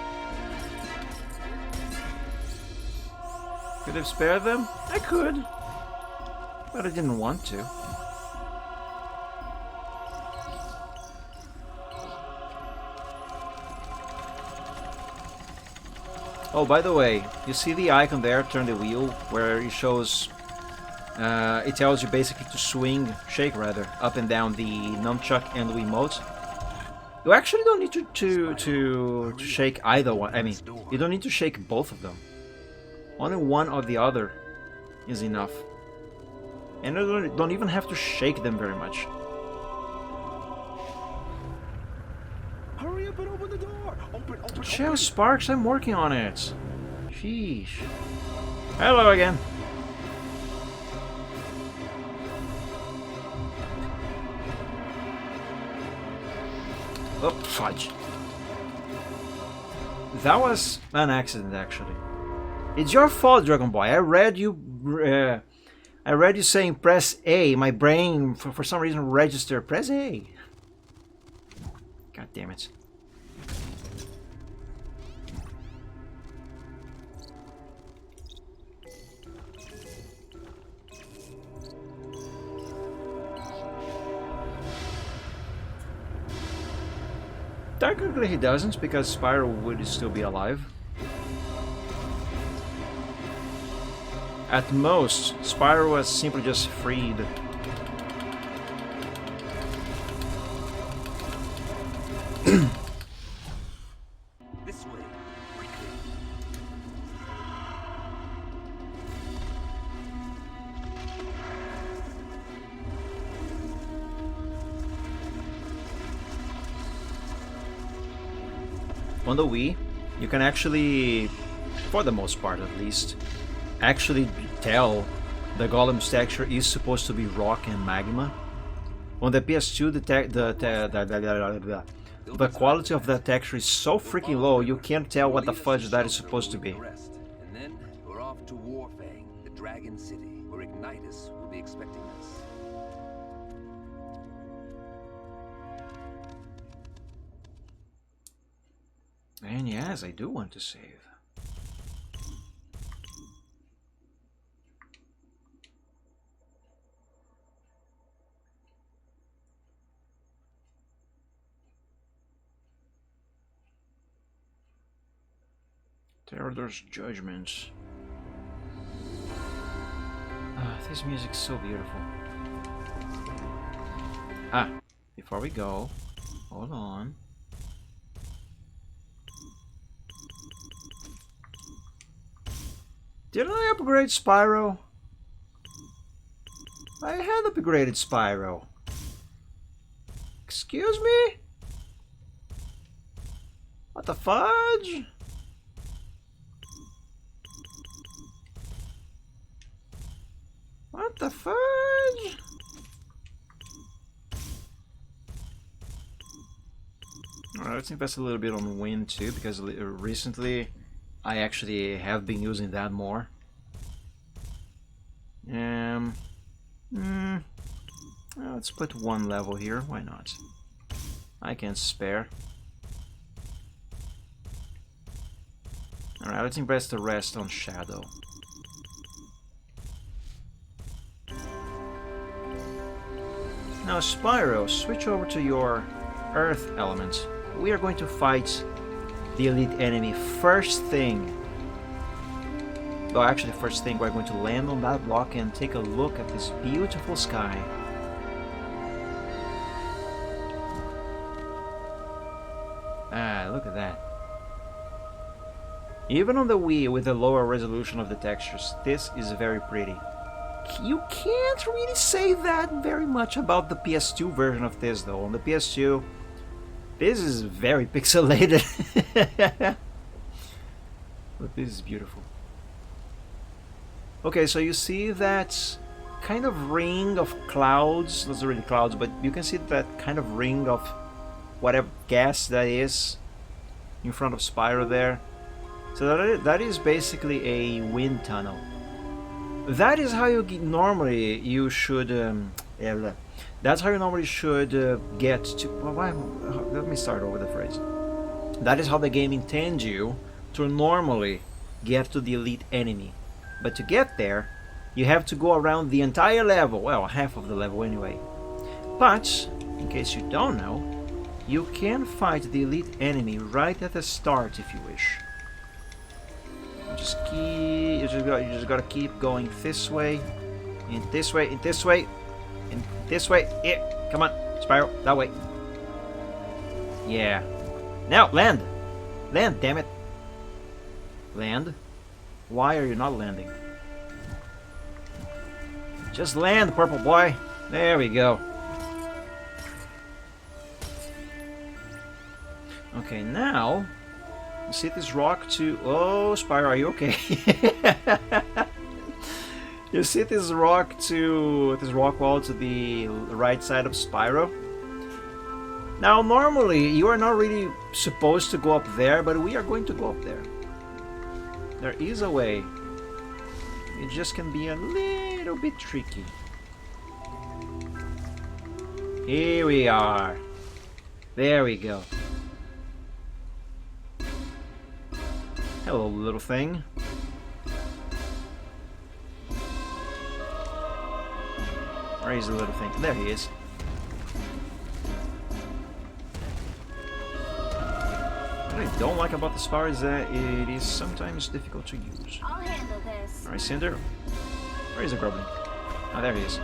Could have spared them? I could, but I didn't want to. Oh, by the way, you see the icon there, turn the wheel, where it shows, it tells you basically to shake rather, up and down the nunchuck and the Wiimote. You actually don't need to shake either one. I mean, you don't need to shake both of them. Only one or the other is enough. And you don't even have to shake them very much. Hurry up and open the door! Open, Chill, open. Sparks, I'm working on it. Sheesh. Hello again. Oh, fudge. That was an accident, actually. It's your fault, Dragon Boy. I read you saying press A. My brain, for some reason, registered press A. God damn it. Technically he doesn't, because Spyro would still be alive. At most, Spyro was simply just freed. This way, quickly. On the Wii, you can actually, for the most part at least, actually tell the golem's texture is supposed to be rock and magma. On the PS2, the quality of that texture is so freaking low, you can't tell what the fudge that is supposed to be. And then we're off to Warfang, the Dragon City, where Ignitus will be expecting us. And yes, I do want to save. Theodor's Judgments. Ah, this music's so beautiful. Ah, before we go, hold on. Didn't I upgrade Spyro? I had upgraded Spyro. Excuse me? What the fudge? What the fudge? Alright, let's invest a little bit on wind too, because recently I actually have been using that more. Let's put one level here, why not? I can spare. Alright, let's invest the rest on Shadow. Now Spyro, switch over to your Earth element. We are going to fight the elite enemy first thing. Well, actually first thing, we're going to land on that block and take a look at this beautiful sky. Ah, look at that. Even on the Wii with the lower resolution of the textures, this is very pretty. You can't really say that very much about the PS2 version of this though. On the PS2, this is very pixelated. But this is beautiful. Okay, so you see that kind of ring of clouds, not really clouds, but you can see that kind of ring of whatever gas that is in front of Spyro there. So that is basically a wind tunnel. That is how you normally you should. That's how you normally should get to. Well, let me start over the phrase. That is how the game intends you to normally get to the elite enemy. But to get there, you have to go around the entire level. Well, half of the level anyway. But in case you don't know, you can fight the elite enemy right at the start if you wish. You just gotta keep going this way, and this way, and this way, and this way. Yeah, come on, Spyro, that way. Yeah. Now land, land, damn it. Land. Why are you not landing? Just land, purple boy. There we go. Okay, now. You see this rock to... Oh, Spyro, are you okay? You see this rock to... This rock wall to the right side of Spyro? Now, normally, you are not really supposed to go up there, but we are going to go up there. There is a way. It just can be a little bit tricky. Here we are. There we go. Hello, little thing. Where is the little thing? There he is. What I don't like about the Spyro is that it is sometimes difficult to use. I'll handle this. Alright, Cinder. Where is the Grubbling? Ah, there he is.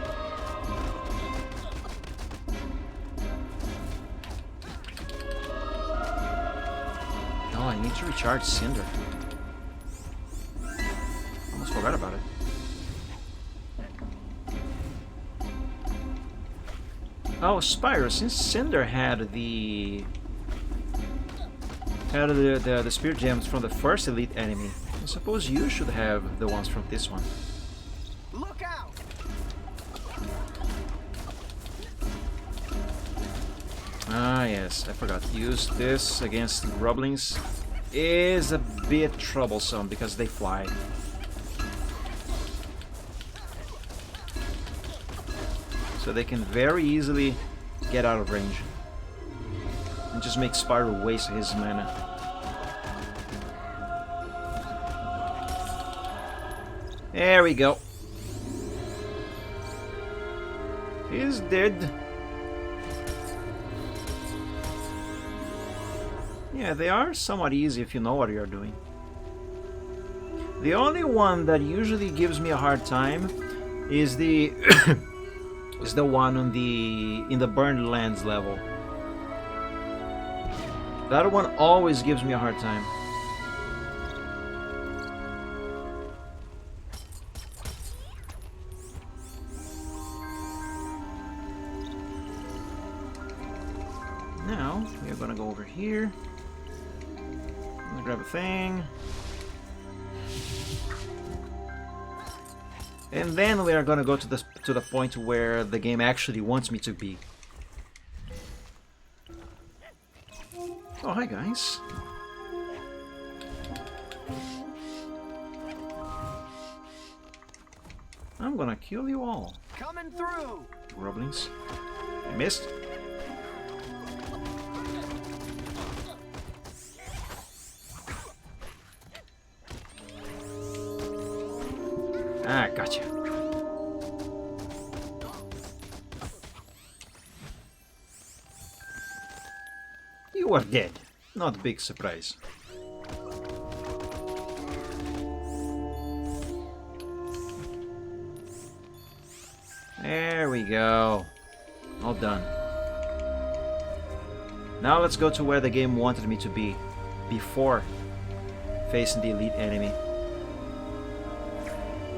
Oh, I need to recharge Cinder. Almost forgot about it. Oh, Spyro, since Cinder had the spirit gems from the first elite enemy, I suppose you should have the ones from this one. Look out! Ah, yes, I forgot. Use this against Grubblings is a bit troublesome because they fly. So they can very easily get out of range. And just make Spyro waste his mana. There we go. He's dead. Yeah, they are somewhat easy if you know what you're doing. The only one that usually gives me a hard time is the is the one on in the Burned Lands level. That one always gives me a hard time. Now we are gonna go over here. I'm gonna grab a thing. And then we are gonna go to the point where the game actually wants me to be. Oh, hi guys. I'm gonna kill you all. Coming through! Grubblings. I missed. Ah, gotcha. You are dead. Not a big surprise. There we go. All done. Now let's go to where the game wanted me to be before facing the elite enemy.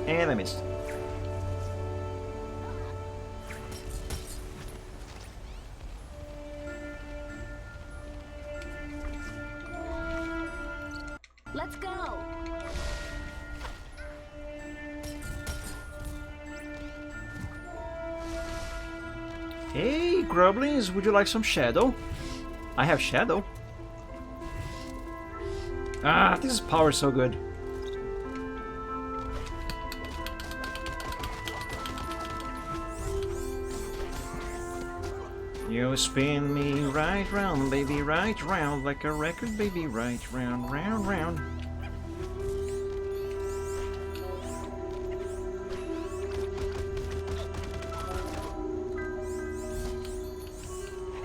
And I missed. Let's go. Hey, Grubblings, would you like some Shadow? I have Shadow. Ah, this is power so good. You spin me right round, baby, right round, like a record, baby, right round, round, round.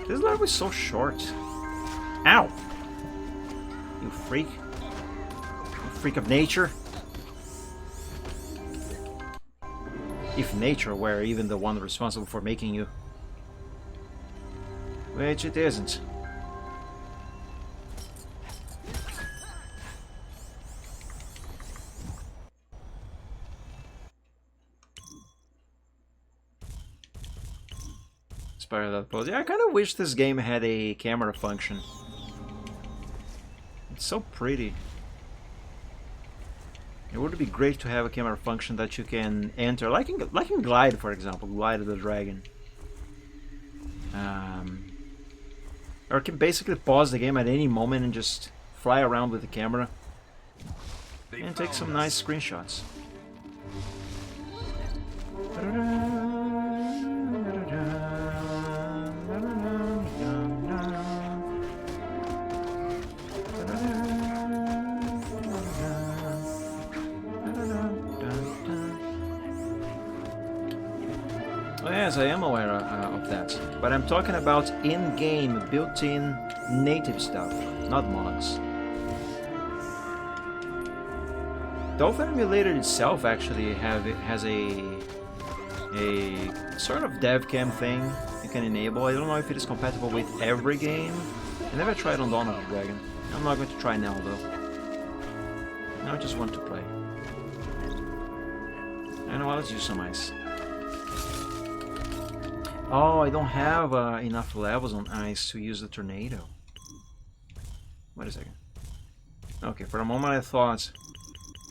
This life was so short. Ow! You freak. You freak of nature. If nature were even the one responsible for making you. Which it isn't. Spyro that pose. Yeah, I kind of wish this game had a camera function. It's so pretty. It would be great to have a camera function that you can enter, like in Glide, for example, Glide of the Dragon. Or can basically pause the game at any moment and just fly around with the camera and take some nice screenshots. Oh, yes, I am aware of that. But I'm talking about in-game, built-in, native stuff, not mods. Dolphin Emulator itself actually has a sort of dev cam thing you can enable. I don't know if it is compatible with every game. I never tried on Dawn of the Dragon. I'm not going to try now though. Now I just want to play. I know, let's use some ice. Oh, I don't have enough levels on ice to use the tornado. Wait a second. Okay, for a moment I thought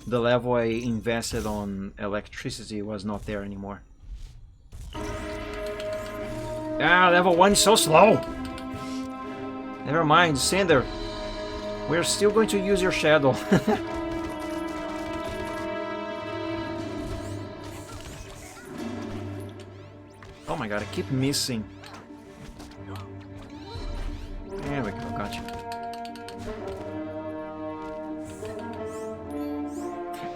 the level I invested on electricity was not there anymore. Ah, level 1 is so slow! Never mind, Cinder. We're still going to use your shadow. Oh my god, I keep missing. There we go, gotcha.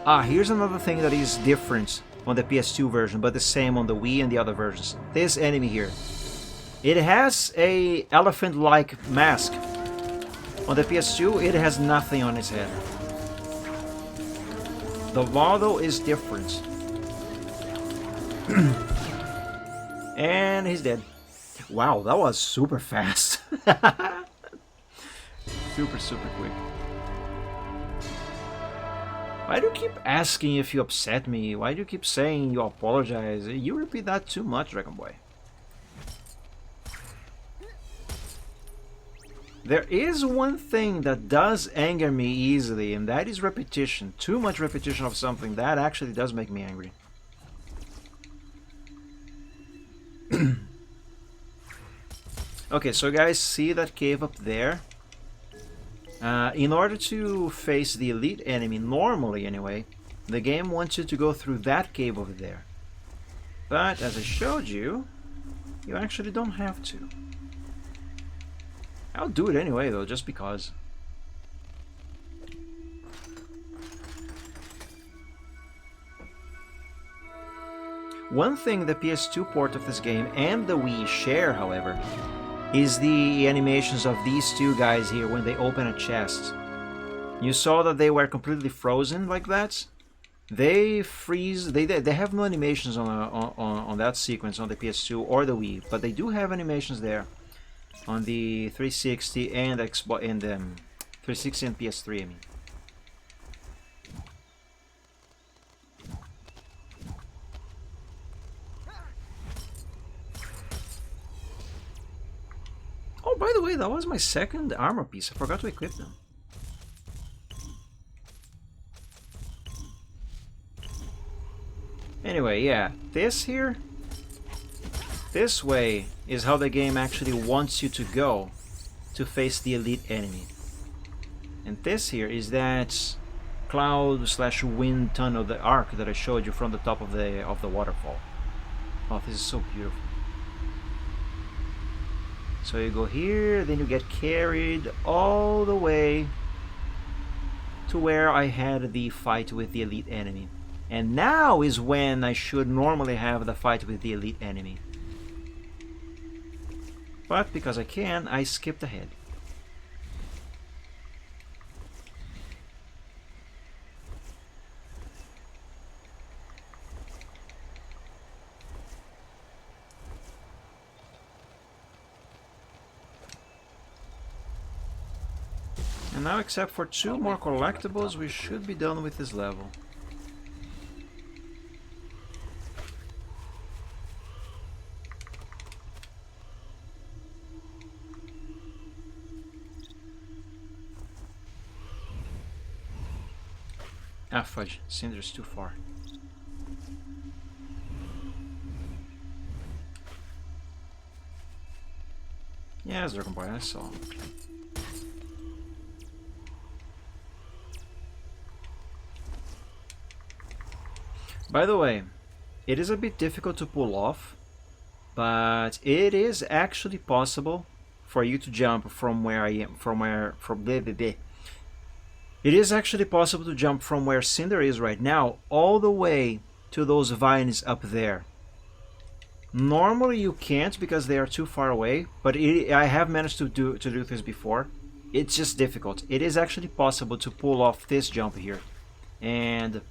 Ah, here's another thing that is different on the PS2 version, but the same on the Wii and the other versions. This enemy here. It has a elephant-like mask. On the PS2, it has nothing on its head. The model is different. And he's dead. Wow, that was super fast. Super quick. Why do you keep asking if you upset me? Why do you keep saying you apologize? You repeat that too much, Dragon Boy. There is one thing that does anger me easily, and that is repetition. Too much repetition of something, that actually does make me angry. Okay, so guys, see that cave up there? In order to face the elite enemy, normally anyway, the game wants you to go through that cave over there. But, as I showed you, you actually don't have to. I'll do it anyway though, just because. One thing the PS2 port of this game and the Wii share, however, is the animations of these two guys here when they open a chest. You saw that they were completely frozen like that? They freeze, they have no animations on that sequence on the PS2 or the Wii, but they do have animations there on the 360 and Xbox and 360 and PS3, I mean. Oh, by the way, that was my second armor piece. I forgot to equip them. Anyway, yeah, this here, this way is how the game actually wants you to go to face the elite enemy. And this here is that cloud/wind tunnel, the arc that I showed you from the top of the waterfall. Oh, this is so beautiful. So you go here, then you get carried all the way to where I had the fight with the elite enemy. And now is when I should normally have the fight with the elite enemy. But because I can, I skipped ahead. And now, except for 2 more collectibles, we should be done with this level. Ah, fudge. Cinder's too far. Yes, Dragon Boy, I saw. By the way, it is a bit difficult to pull off, but it is actually possible for you to jump from where I am, It is actually possible to jump from where Cinder is right now all the way to those vines up there. Normally you can't because they are too far away, but I have managed to do this before. It's just difficult. It is actually possible to pull off this jump here and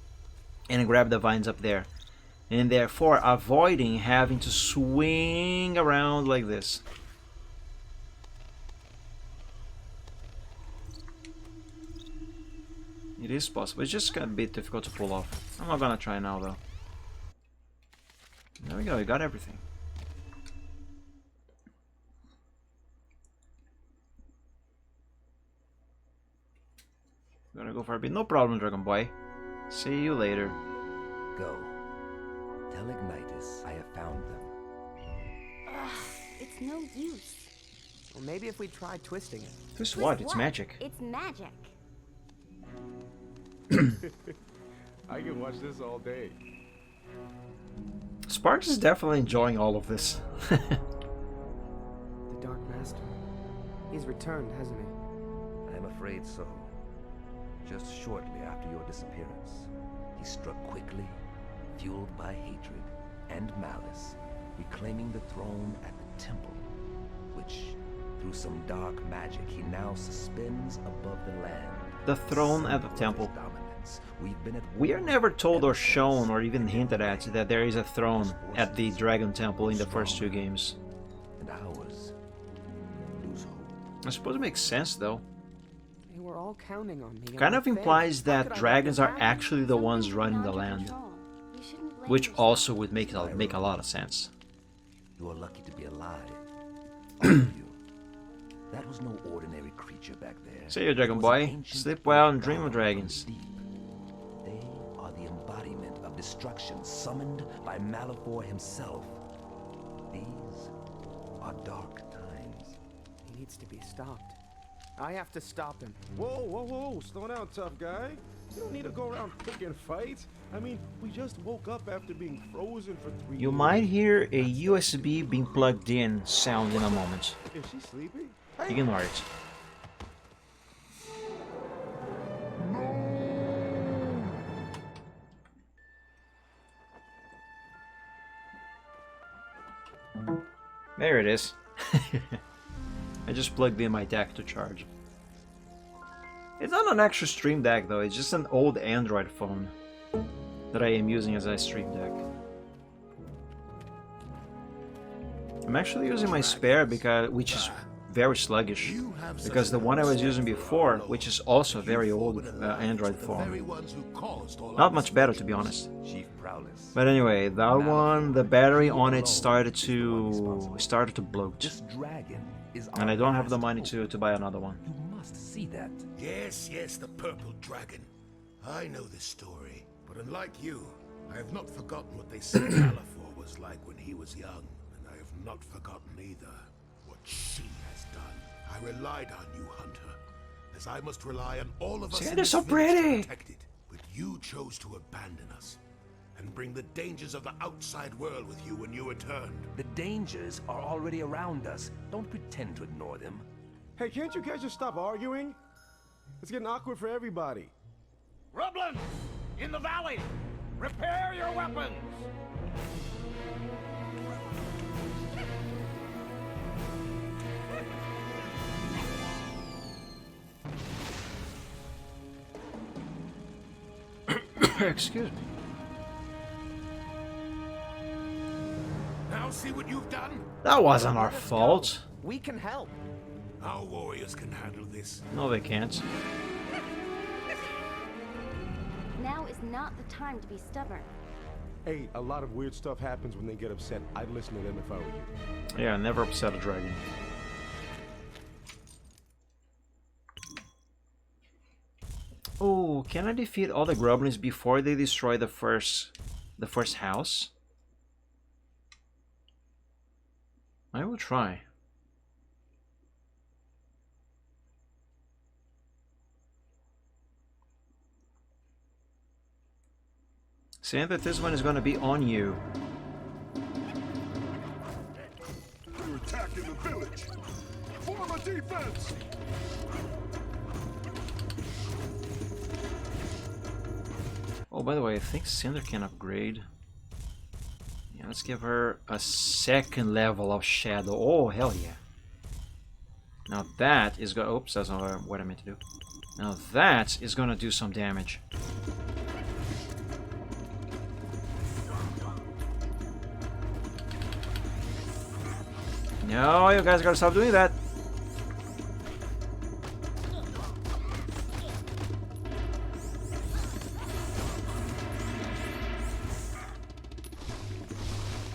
grab the vines up there, and therefore avoiding having to swing around like this. It is possible. It's just gonna be difficult to pull off. I'm not gonna try now though. There we go, we got everything. Gonna go for a bit. No problem, Dragon Boy. See you later. Go. Tell Ignitus I have found them. Ugh, it's no use. Well, maybe if we try twisting it. Twist what? It's magic. It's magic. I can watch this all day. Sparks is definitely enjoying all of this. The Dark Master. He's returned, hasn't he? I'm afraid so. Just shortly after your disappearance, he struck quickly, fueled by hatred and malice, reclaiming the throne at the temple, which, through some dark magic, he now suspends above the land. The throne at the temple. Dominance. We've been at We are never told or shown or even hinted at that there is a throne at the Dragon Temple in the first two games. and ours lose hope. I suppose it makes sense though. They were all counting on me. Kind of and I implies failed. How that could I let dragons this are happen? actually the ones Something running the beyond your land, control. You shouldn't blame which yourself. also would make a lot of sense. You are lucky to be alive. All of you. That was no ordinary creature back there. See you, Dragon It was an Boy. ancient Sleep well and god dream of from dragons. deep. They are the embodiment of destruction summoned by Malefor himself. These are dark times. He needs to be stopped. I have to stop him. Whoa, whoa, whoa, slow down, tough guy. You don't need to go around picking fights. I mean, we just woke up after being frozen for 3 You years. might hear a USB being plugged in sound in a moment. Is she sleeping? Ignore it. There it is. I just plugged in my deck to charge. It's not an extra Stream Deck though, it's just an old Android phone that I am using as a Stream Deck. I'm actually using my spare which is very sluggish, because the one I was using before, which is also a very old Android phone, not much better to be honest. Chief Prowess. But anyway, that one, the battery on it started to bloat, This dragon is and I our don't have the last money hope. to buy another one. You must see that. Yes, yes, the purple dragon. I know this story, but unlike you, I have not forgotten what they said Malefor was like when he was young, and I have not forgotten either what she has done. I relied on you, Hunter, as I must rely on all of us See, in they're this so village to pretty. protect it. But you chose to abandon us and bring the dangers of the outside world with you when you returned. The dangers are already around us. Don't pretend to ignore them. Hey, can't you guys just stop arguing? It's getting awkward for everybody. Rublin! In the valley! Repair your weapons! Excuse me. Now see what you've done? That wasn't our fault. We can help. Our warriors can handle this. No, they can't. Now is not the time to be stubborn. Hey, a lot of weird stuff happens when they get upset. I'd listen to them if I were you. Yeah, never upset a dragon. Oh, can I defeat all the goblins before they destroy the first house? I will try. Saying that this one is gonna be on you. They're attacking the village. Form a defense. Oh, by the way, I think Cinder can upgrade. Yeah, let's give her a second level of shadow. Oh, hell yeah. Now that is gonna... Oops, that's not what I meant to do. Now that is gonna do some damage. No, you guys gotta stop doing that.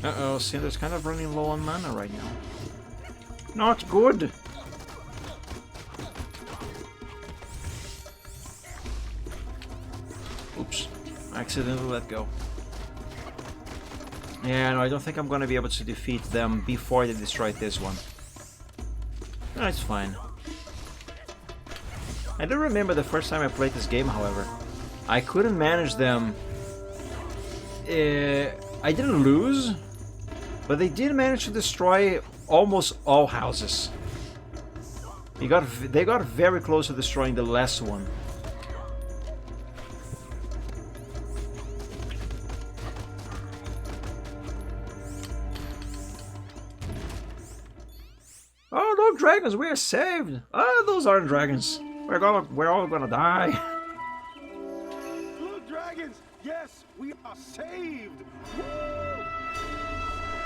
Uh-oh, Cinder's kind of running low on mana right now. Not good! Oops, I accidentally let go. Yeah, no, I don't think I'm gonna be able to defeat them before they destroy this one. That's fine. I do remember the first time I played this game, however. I couldn't manage them. I didn't lose, but they did manage to destroy almost all houses. They got very close to destroying the last one. Oh, no dragons! We are saved! Ah, those aren't dragons. We're all gonna die. Look, dragons! Yes, we are saved! Woo!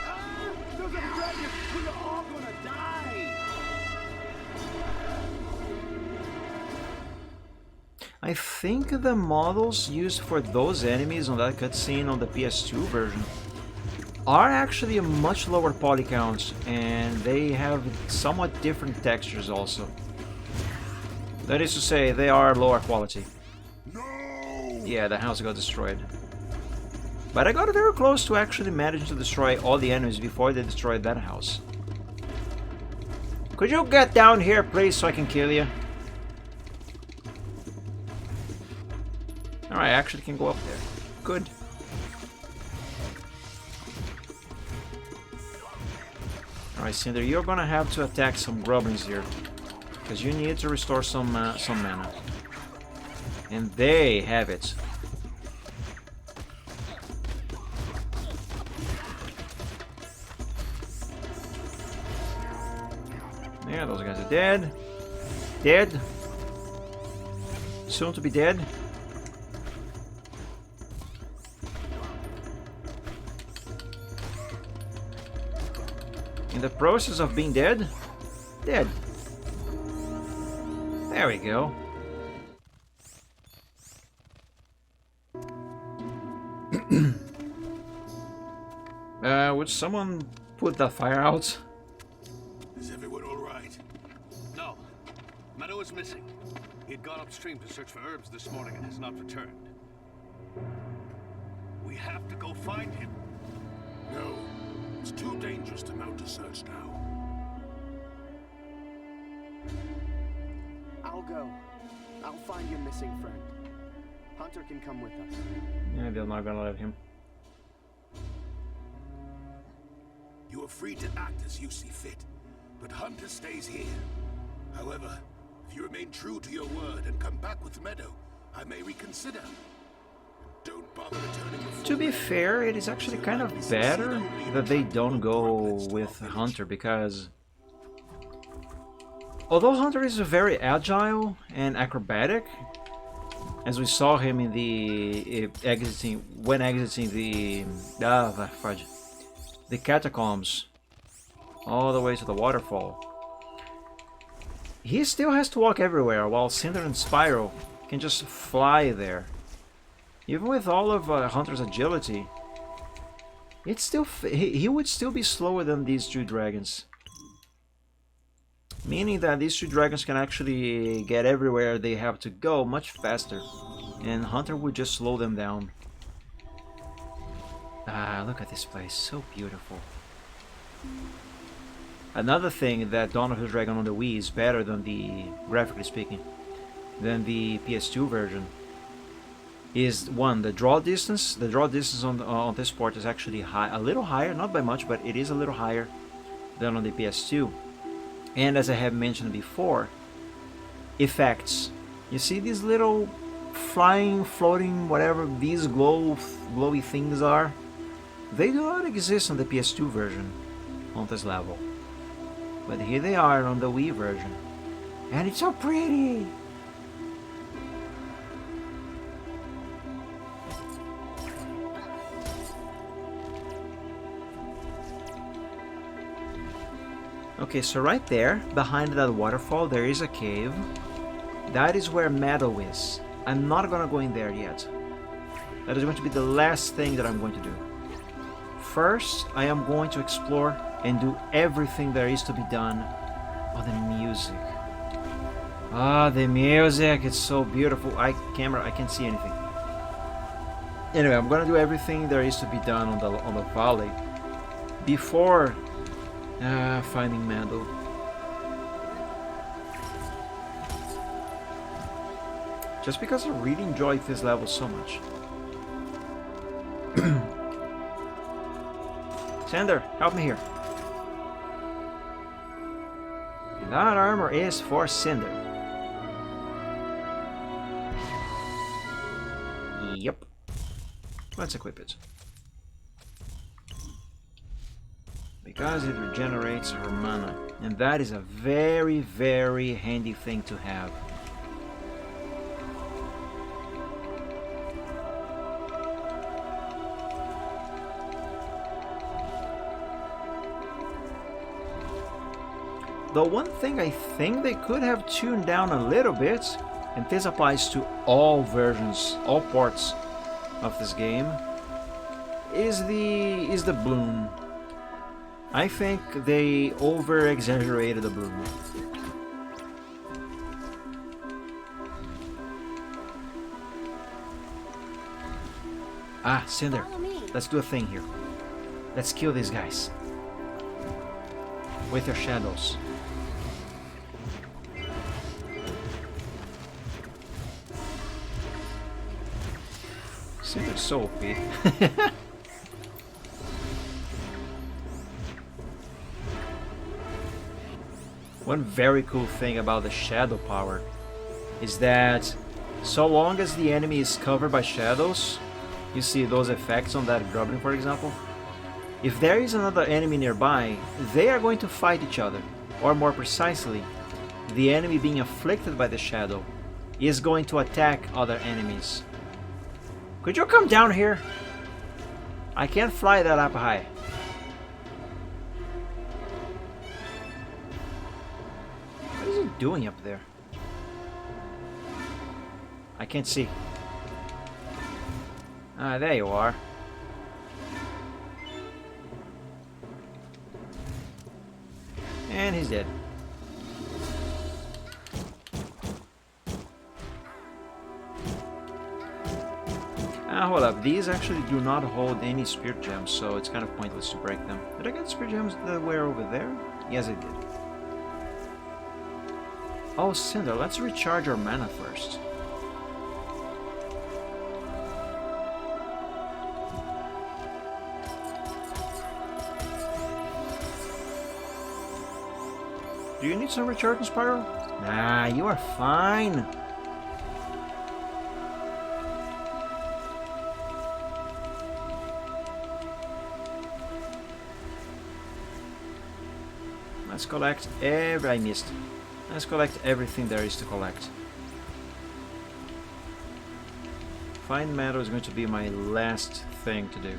Ah, those are the dragons! We are all gonna die! I think the models used for those enemies on that cutscene on the PS2 version are actually a much lower poly count, and they have somewhat different textures also. That is to say, they are lower quality. No! Yeah, the house got destroyed. But I got very close to actually managing to destroy all the enemies before they destroyed that house. Could you get down here, please, so I can kill you? Alright, I actually can go up there. Good. Alright, Cinder, you're gonna have to attack some grublins here. Because you need to restore some mana. And they have it. Yeah, those guys are dead. Dead. Soon to be dead. In the process of being dead. Dead. There we go. Would someone put that fire out? Is everyone all right? No. Meadow is missing. He had gone upstream to search for herbs this morning and has not returned. We have to go find him. No. It's too dangerous to mount a search now. I'll go. I'll find your missing friend. Hunter can come with us. Yeah, they're not gonna let him. You are free to act as you see fit, but Hunter stays here. However, if you remain true to your word and come back with Meadow, I may reconsider. Don't bother returning before To be then. fair, it is actually kind of better that they don't go with Hunter, because although Hunter is very agile and acrobatic, as we saw him in the exiting the fudge, the catacombs all the way to the waterfall, he still has to walk everywhere, while Cinder and Spyro can just fly there. Even with all of Hunter's agility, it's still he would still be slower than these two dragons. Meaning that these two dragons can actually get everywhere they have to go much faster, and Hunter would just slow them down. Ah, look at this place, so beautiful. Another thing that Dawn of the Dragon on the Wii is better than the, graphically speaking, than the PS2 version is, one, the draw distance. The draw distance on this port is actually high, a little higher, not by much, but it is a little higher than on the PS2. And as I have mentioned before, effects. You see these little flying, floating, whatever these glowy things are? They do not exist on the PS2 version on this level. But here they are on the Wii version. And it's so pretty! Okay, so right there, behind that waterfall, there is a cave. That is where Meadow is. I'm not gonna go in there yet. That is going to be the last thing that I'm going to do. First, I am going to explore and do everything there is to be done. Oh, the music. Ah, the music, it's so beautiful. I can't see anything. Anyway, I'm gonna do everything there is to be done on the valley before finding Meadow. Just because I really enjoyed this level so much. Sander, help me here. That armor is for Cinder. Yep. Let's equip it. Because it regenerates her mana. And that is a very, very handy thing to have. The one thing I think they could have tuned down a little bit, and this applies to all versions, all ports of this game, is the bloom. I think they over-exaggerated the bloom. Ah, Cinder, let's do a thing here. Let's kill these guys. With your shadows. Cinder's so OP. One very cool thing about the shadow power is that so long as the enemy is covered by shadows, you see those effects on that goblin, for example. If there is another enemy nearby, they are going to fight each other. Or more precisely, the enemy being afflicted by the shadow is going to attack other enemies. Could you come down here? I can't fly that up high. What is he doing up there? I can't see. Ah, there you are. And he's dead. Ah, hold up. These actually do not hold any spirit gems, so it's kind of pointless to break them. Did I get spirit gems that were over there? Yes, I did. Oh, Cinder, let's recharge our mana first. Do you need some recharging, Spyro? Nah, you are fine. Let's collect I missed. Let's collect everything there is to collect. Find Meadow is going to be my last thing to do.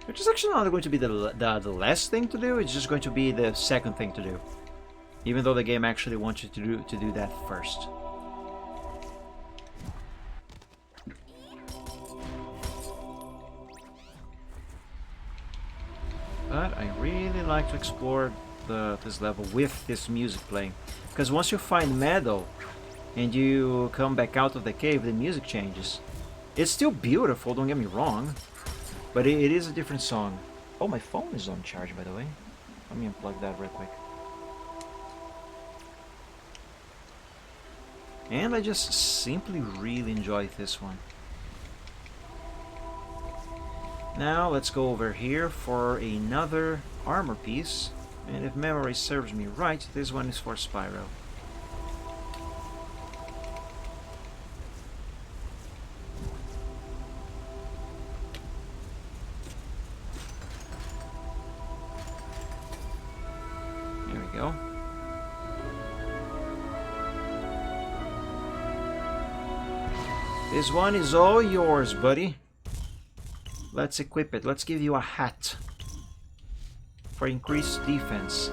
Which is actually not going to be the last thing to do, it's just going to be the second thing to do. Even though the game actually wants you to do that first. But I really like to explore this level with this music playing. Because once you find Meadow and you come back out of the cave, the music changes. It's still beautiful, don't get me wrong. But it is a different song. Oh, my phone is on charge, by the way. Let me unplug that real quick. And I just simply really enjoy this one. Now let's go over here for another armor piece. And if memory serves me right, this one is for Spyro. we go. This one is all yours, buddy. Let's equip it. Let's give you a hat for increased defense.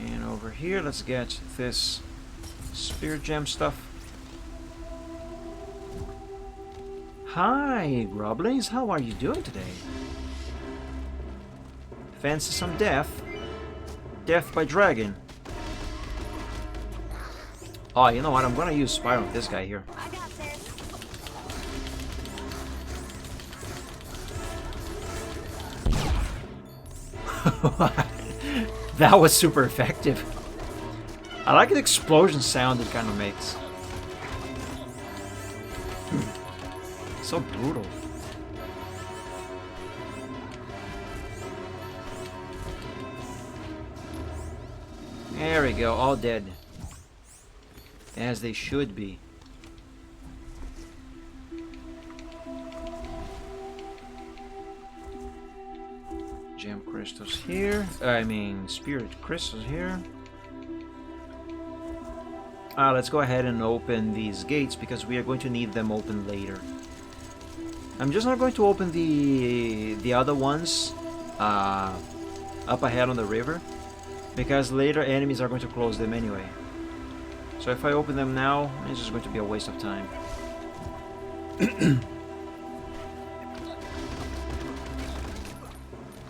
And over here, let's get this spirit gem stuff. Hi, Groblins. How are you doing today? Fancy some death? Death by dragon. Oh, you know what? I'm gonna use Spyro with this guy here. I got this. That was super effective. I like the explosion sound it kind of makes. So brutal. There we go, all dead. As they should be. Gem crystals here. I mean, spirit crystals here. Let's go ahead and open these gates because we are going to need them open later. I'm just not going to open the other ones up ahead on the river because later enemies are going to close them anyway. So if I open them now, it's just going to be a waste of time.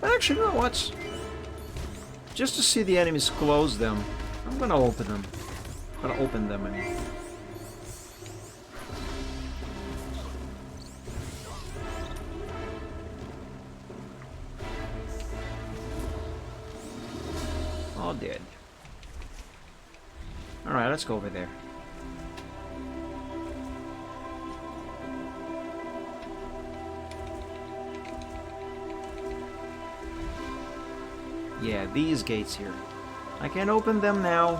Actually, you know what? Just to see the enemies close them, I'm gonna open them. I'm gonna open them, I mean. All dead. Alright, let's go over there. Yeah, these gates here. I can open them now,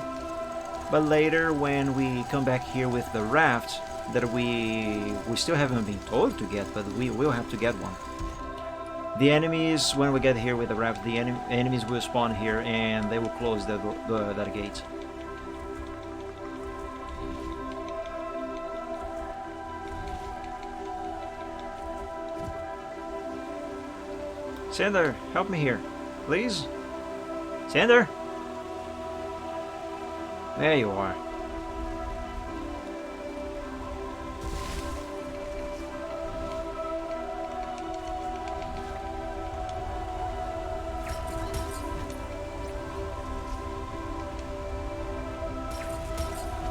but later when we come back here with the raft that we still haven't been told to get, but we will have to get one. The enemies, when we get here with the raft, the enemies will spawn here and they will close that gate. Sander, help me here, please. Sander? There you are.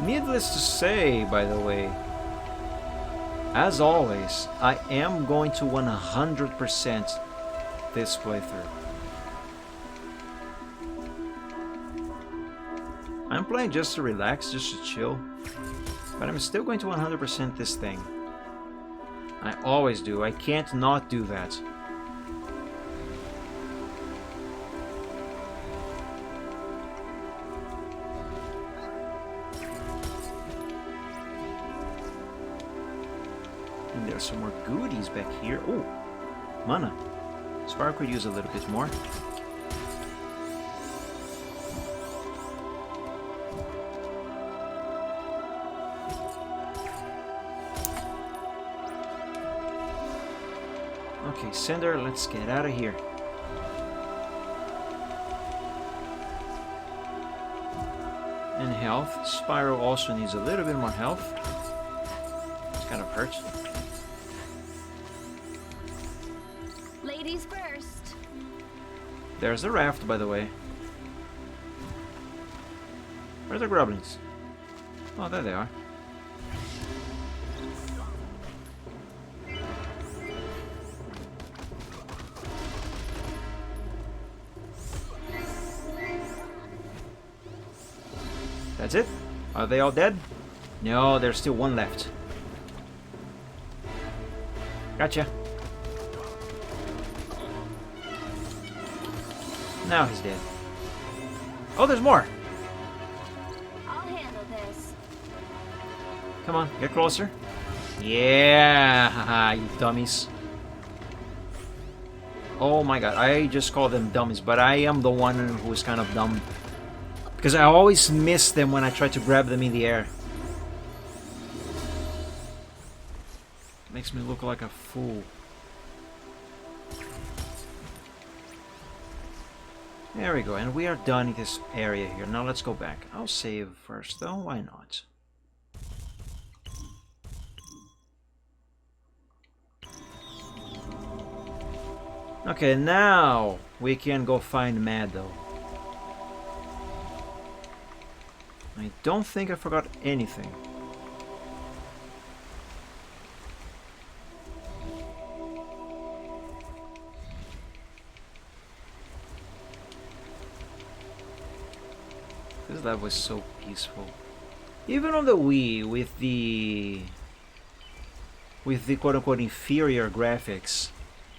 Needless to say, by the way, as always, I am going to 100% this playthrough. I'm playing just to relax, just to chill, but I'm still going to 100% this thing. I always do. I can't not do that. And there's some more goodies back here. Oh, mana. Spyro could use a little bit more. Okay, Cinder, let's get out of here. And health. Spyro also needs a little bit more health. It's kind of hurts. Ladies first. There's the raft, by the way. Where's the Groblins? Oh, there they are. That's it? Are they all dead? No, there's still one left. Gotcha. Now he's dead. Oh, there's more! I'll handle this. Come on, get closer. Yeah, haha, you dummies. Oh my god, I just call them dummies, but I am the one who is kind of dumb. Because I always miss them when I try to grab them in the air. Makes me look like a fool. There we go, and we are done in this area here. Now let's go back. I'll save first though, why not? Okay, now we can go find Mado. I don't think I forgot anything. Because that was so peaceful. Even on the Wii, with the quote-unquote inferior graphics,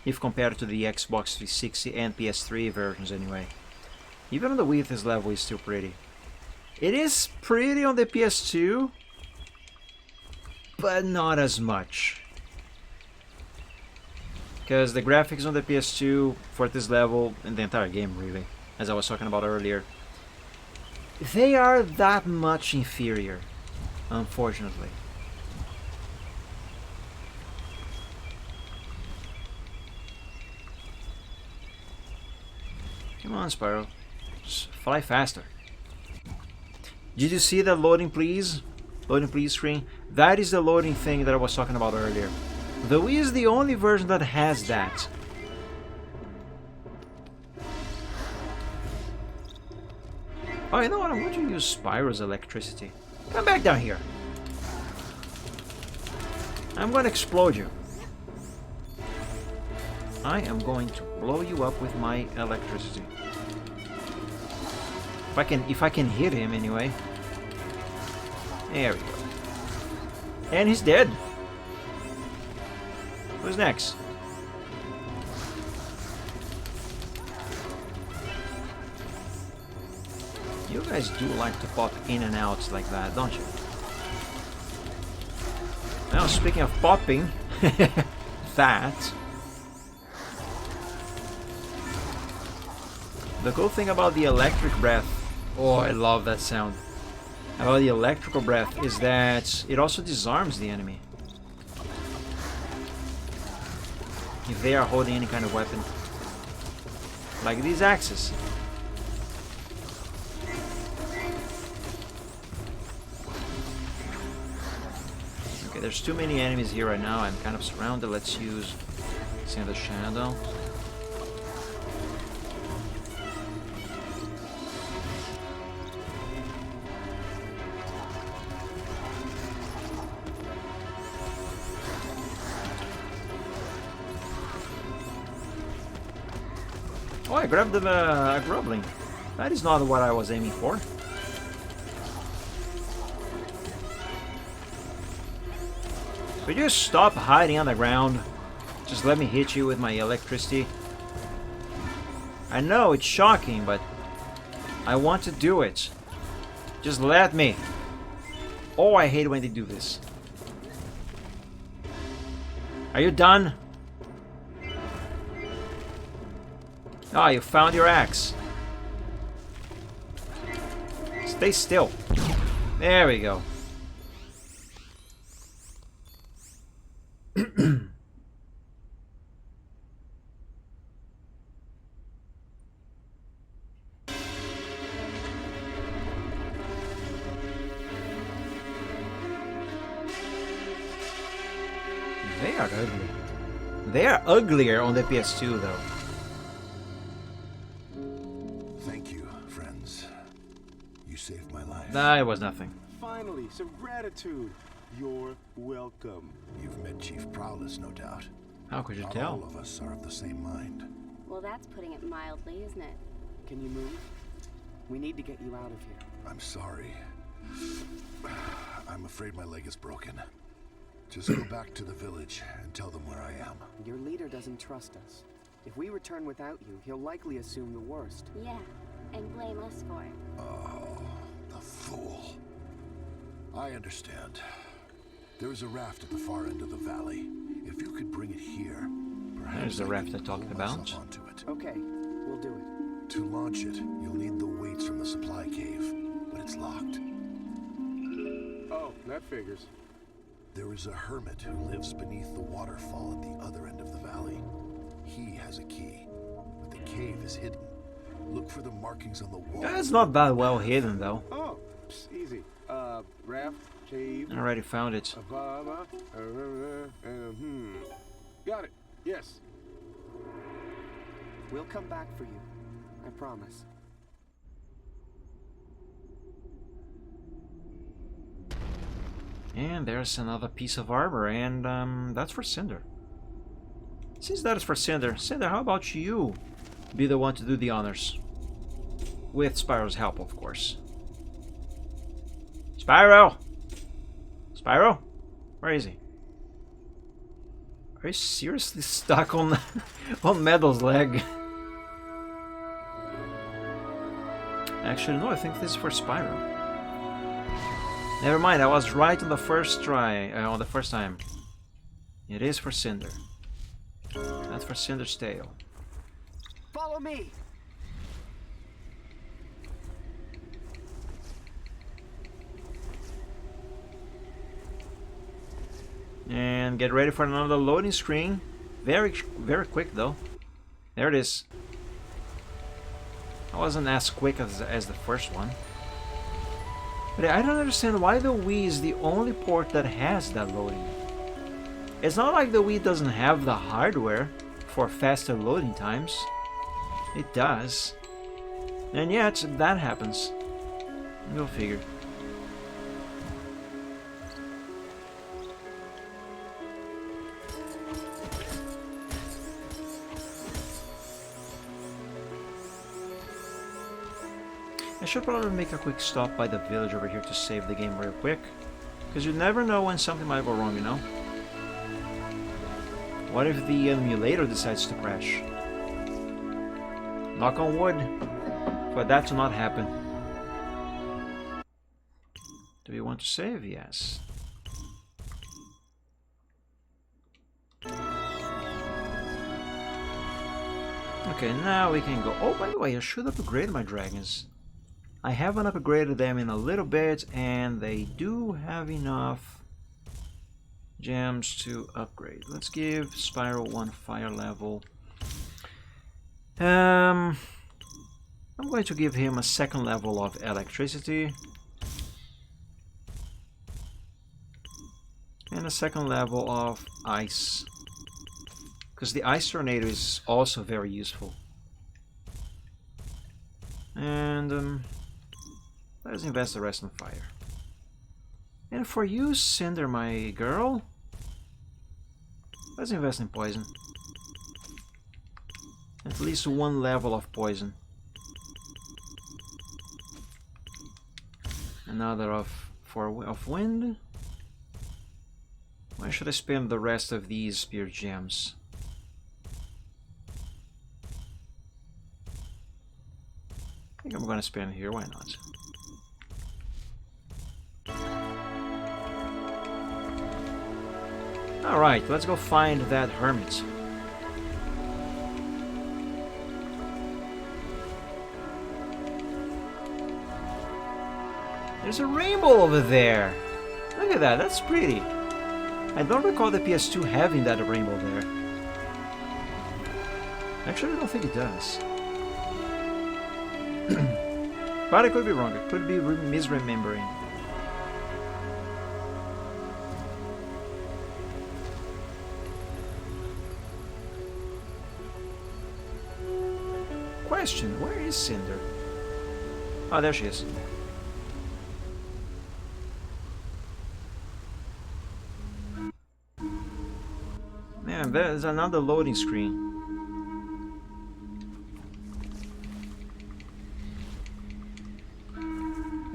if compared to the Xbox 360 and PS3 versions anyway. Even on the Wii, this level is still pretty. It is pretty on the PS2, but not as much. Because the graphics on the PS2 for this level, and the entire game really, as I was talking about earlier, they are that much inferior, unfortunately. Come on, Spyro. Just fly faster. Did you see that loading please? Loading please screen? That is the loading thing that I was talking about earlier. The Wii is the only version that has that. Oh, you know what? I'm going to use Spyro's electricity. Come back down here. I'm going to explode you. I am going to blow you up with my electricity. If I can hit him anyway. There we go. And he's dead. Who's next? You guys do like to pop in and out like that, don't you? Now, speaking of popping, that. The cool thing about the electric breath, oh, I love that sound, about the electrical breath is that it also disarms the enemy. If they are holding any kind of weapon. Like these axes. Okay, there's too many enemies here right now. I'm kind of surrounded. Let's use Sand of Shadow. Oh, I grabbed the Grubbling. That is not what I was aiming for. Could you stop hiding on the ground? Just let me hit you with my electricity. I know it's shocking, but I want to do it. Just let me. Oh, I hate when they do this. Are you done? Ah, you found your axe. Stay still. There we go. They are ugly. They are uglier on the PS2 though. Saved my life. Nah, it was nothing. Finally, some gratitude. You're welcome. You've met Chief Prowless, no doubt. How could you Not tell? all of us are of the same mind. Well, that's putting it mildly, isn't it? Can you move? We need to get you out of here. I'm sorry. I'm afraid my leg is broken. Just go back to the village and tell them where I am. Your leader doesn't trust us. If we return without you, he'll likely assume the worst. Yeah, and blame us for it. Oh, the fool. I understand. There is a raft at the far end of the valley. If you could bring it here, perhaps there's the I raft could I talked pull about. myself onto Okay, we'll do it. To launch it, you'll need the weights from the supply cave, but it's locked. Oh, that figures. There is a hermit who lives beneath the waterfall at the other end of the valley. He has a key, but the cave is hidden. Look for the markings on the wall. Yeah, it's not that well hidden though. Oh, easy. Raft, cave. I already found it. Got it. Yes. We'll come back for you. I promise. And there's another piece of armor, and that's for Cinder. Since that is for Cinder, Cinder, how about you be the one to do the honors? With Spyro's help, of course. Spyro! Spyro? Where is he? Are you seriously stuck on on Meadow's leg? Actually, no, I think this is for Spyro. Never mind, I was right on the first try, on the first time. It is for Cinder. That's for Cinder's tail. Follow me. And get ready for another loading screen. Very quick though. There it is. I wasn't as quick as the first one. But I don't understand why the Wii is the only port that has that loading. It's not like the Wii doesn't have the hardware for faster loading times. It does. And yet, that happens. Go figure. I should probably make a quick stop by the village over here to save the game real quick. Because you never know when something might go wrong, you know? What if the emulator decides to crash? Knock on wood for that to not happen. Do we want to save? Yes. Okay, now we can go. Oh, by the way, I should upgrade my dragons. I haven't upgraded them in a little bit, and they do have enough gems to upgrade. Let's give Spyro 1 fire level. I'm going to give him a second level of electricity. And a second level of ice. Because the ice tornado is also very useful. And let's invest the rest in fire. And for you, Cinder, my girl, let's invest in poison. At least one level of poison. Another of wind. Where should I spend the rest of these spear gems? I think I'm gonna spend here, why not? Alright, let's go find that hermit. There's a rainbow over there! Look at that, that's pretty! I don't recall the PS2 having that rainbow there. Actually, I don't think it does. But I could be wrong, I could be misremembering. Question, where is Cinder? Oh, there she is. Man, there's another loading screen.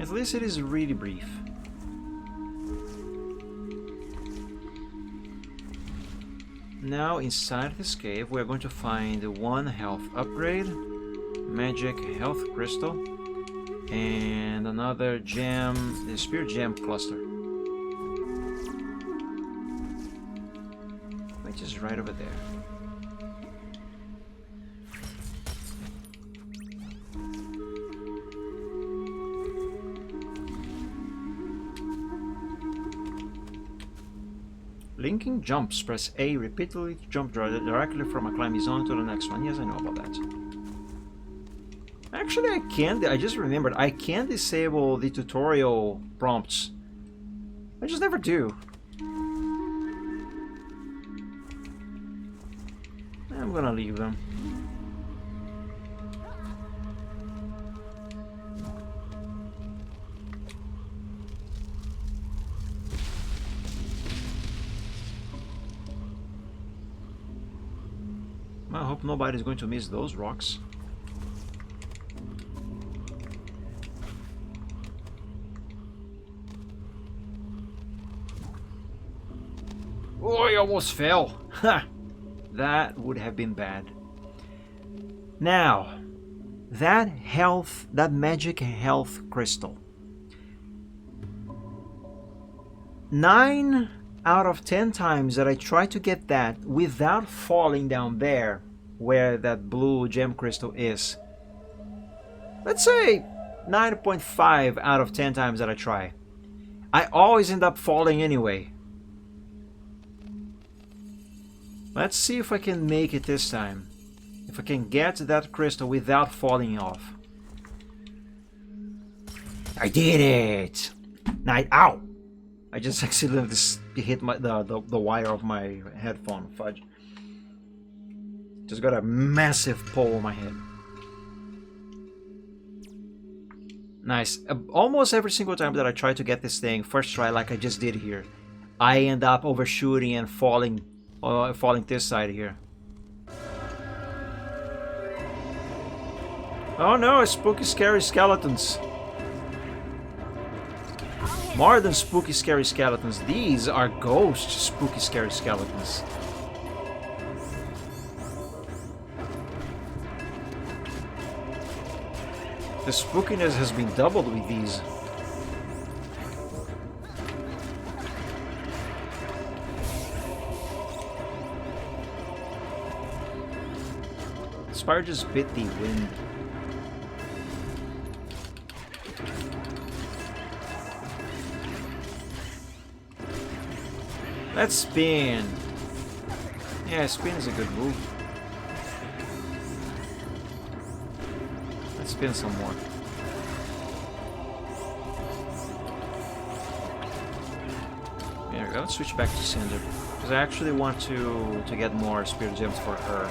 At least it is really brief. Now inside this cave we are going to find one health upgrade, magic health crystal, and another gem, the spirit gem cluster. Which is right over there. Linking jumps. Press A repeatedly to jump directly from a climbing zone to the next one. Yes, I know about that. Actually, I can. I just remembered. I can disable the tutorial prompts. I just never do. I'm gonna leave them. I hope nobody's going to miss those rocks. Oh, I almost fell. Ha! That would have been bad. Now, that magic health crystal. 9 out of 10 times that I try to get that without falling down there where that blue gem crystal is. Let's say 9.5 out of 10 times that I try. I always end up falling anyway. Let's see if I can make it this time. If I can get that crystal without falling off. I did it! Ow! I just accidentally hit the wire of my headphone. Fudge. Just got a massive pole on my head. Nice. Almost every single time that I try to get this thing, first try like I just did here, I end up overshooting and falling this side here. Oh no, spooky scary skeletons. More than spooky scary skeletons, these are ghost spooky scary skeletons. The spookiness has been doubled with these. Spyro just bit the wind. Let's spin. Yeah, spin is a good move. Let's spin some more. There we go. Let's switch back to Cinder, because I actually want to get more spirit gems for her.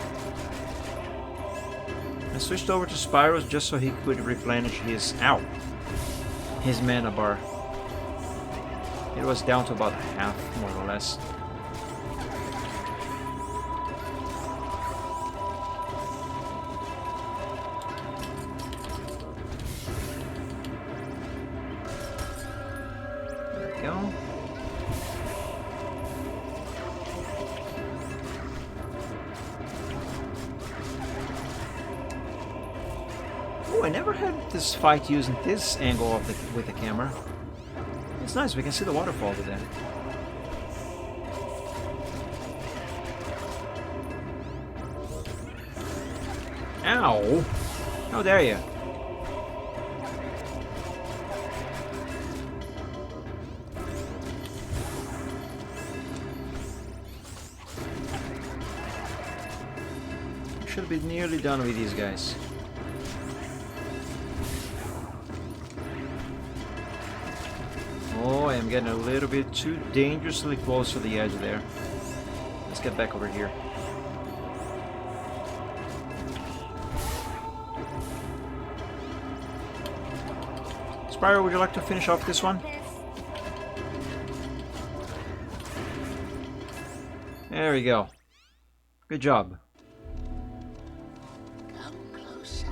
I switched over to Spyro's just so he could replenish his his mana bar. It was down to about half, more or less. There we go. Oh, I never had this fight using this angle of with the camera. It's nice, we can see the waterfall over there. Ow! How dare you? Should be nearly done with these guys. Oh, I am getting a little bit too dangerously close to the edge there. Let's get back over here. Spyro, would you like to finish off this one? There we go. Good job. Come closer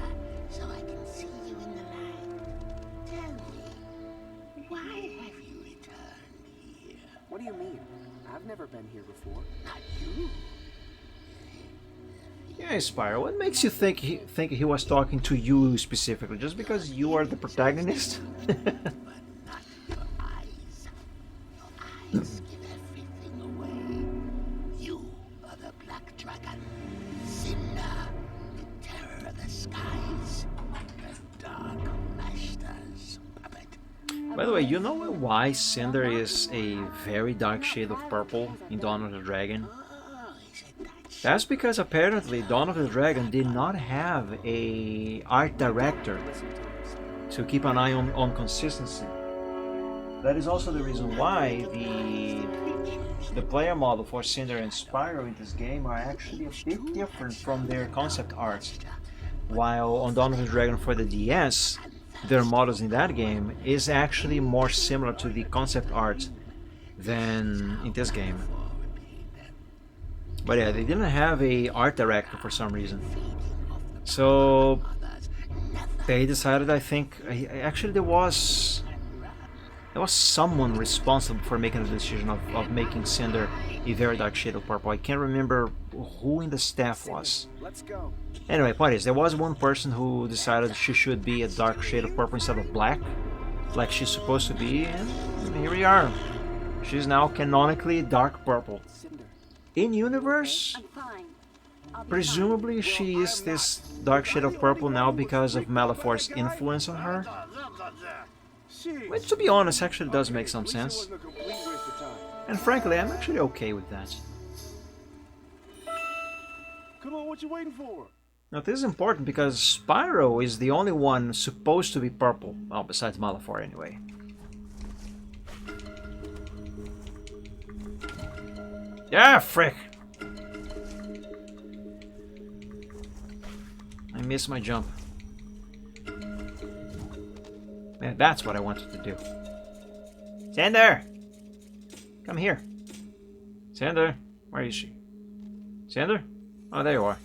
so I can see you in the light. Tell me, why have you returned here? What do you mean? I've never been here before. Not you. Yeah, Spyro, what makes you think he was talking to you specifically? Just because you are the protagonist? But not your eyes. Your eyes give everything away. You are the Black Dragon. Cinder, the terror of the skies. The Dark Master's puppet. By the way, you know why Cinder is a very dark shade of purple in Dawn of the Dragon? That's because apparently Dawn of the Dragon did not have a art director to keep an eye on consistency. That is also the reason why the player model for Cinder and Spyro in this game are actually a bit different from their concept arts. While on Dawn of the Dragon for the DS, their models in that game is actually more similar to the concept art than in this game. But yeah, they didn't have a art director for some reason. So they decided, I think, actually there was someone responsible for making the decision of making Cinder a very dark shade of purple. I can't remember who in the staff was. Let's go. Anyway, point is, there was one person who decided she should be a dark shade of purple instead of black, like she's supposed to be, and here we are. She's now canonically dark purple. In universe, presumably she is this dark shade of purple now because of Malefor's influence on her. Which, to be honest, actually does make some sense. And frankly, I'm actually okay with that. Come on, what you waiting for? Now this is important because Spyro is the only one supposed to be purple. Well, besides Malefor anyway. Yeah, frick! I missed my jump. Man, that's what I wanted to do. Cinder! Come here. Cinder, where is she? Cinder? Oh, there you are.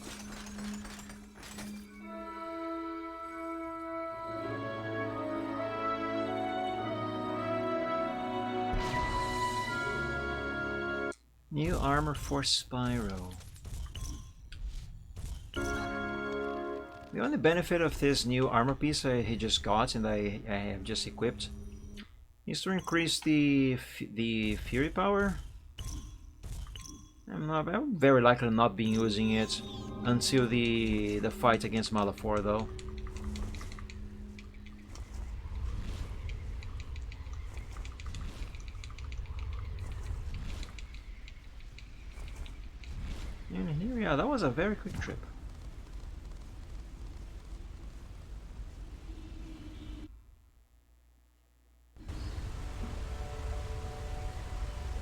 New armor for Spyro. The only benefit of this new armor piece he just got and I have just equipped is to increase the fury power. I'm very likely not being using it until the fight against Malefor though. And here we are. That was a very quick trip.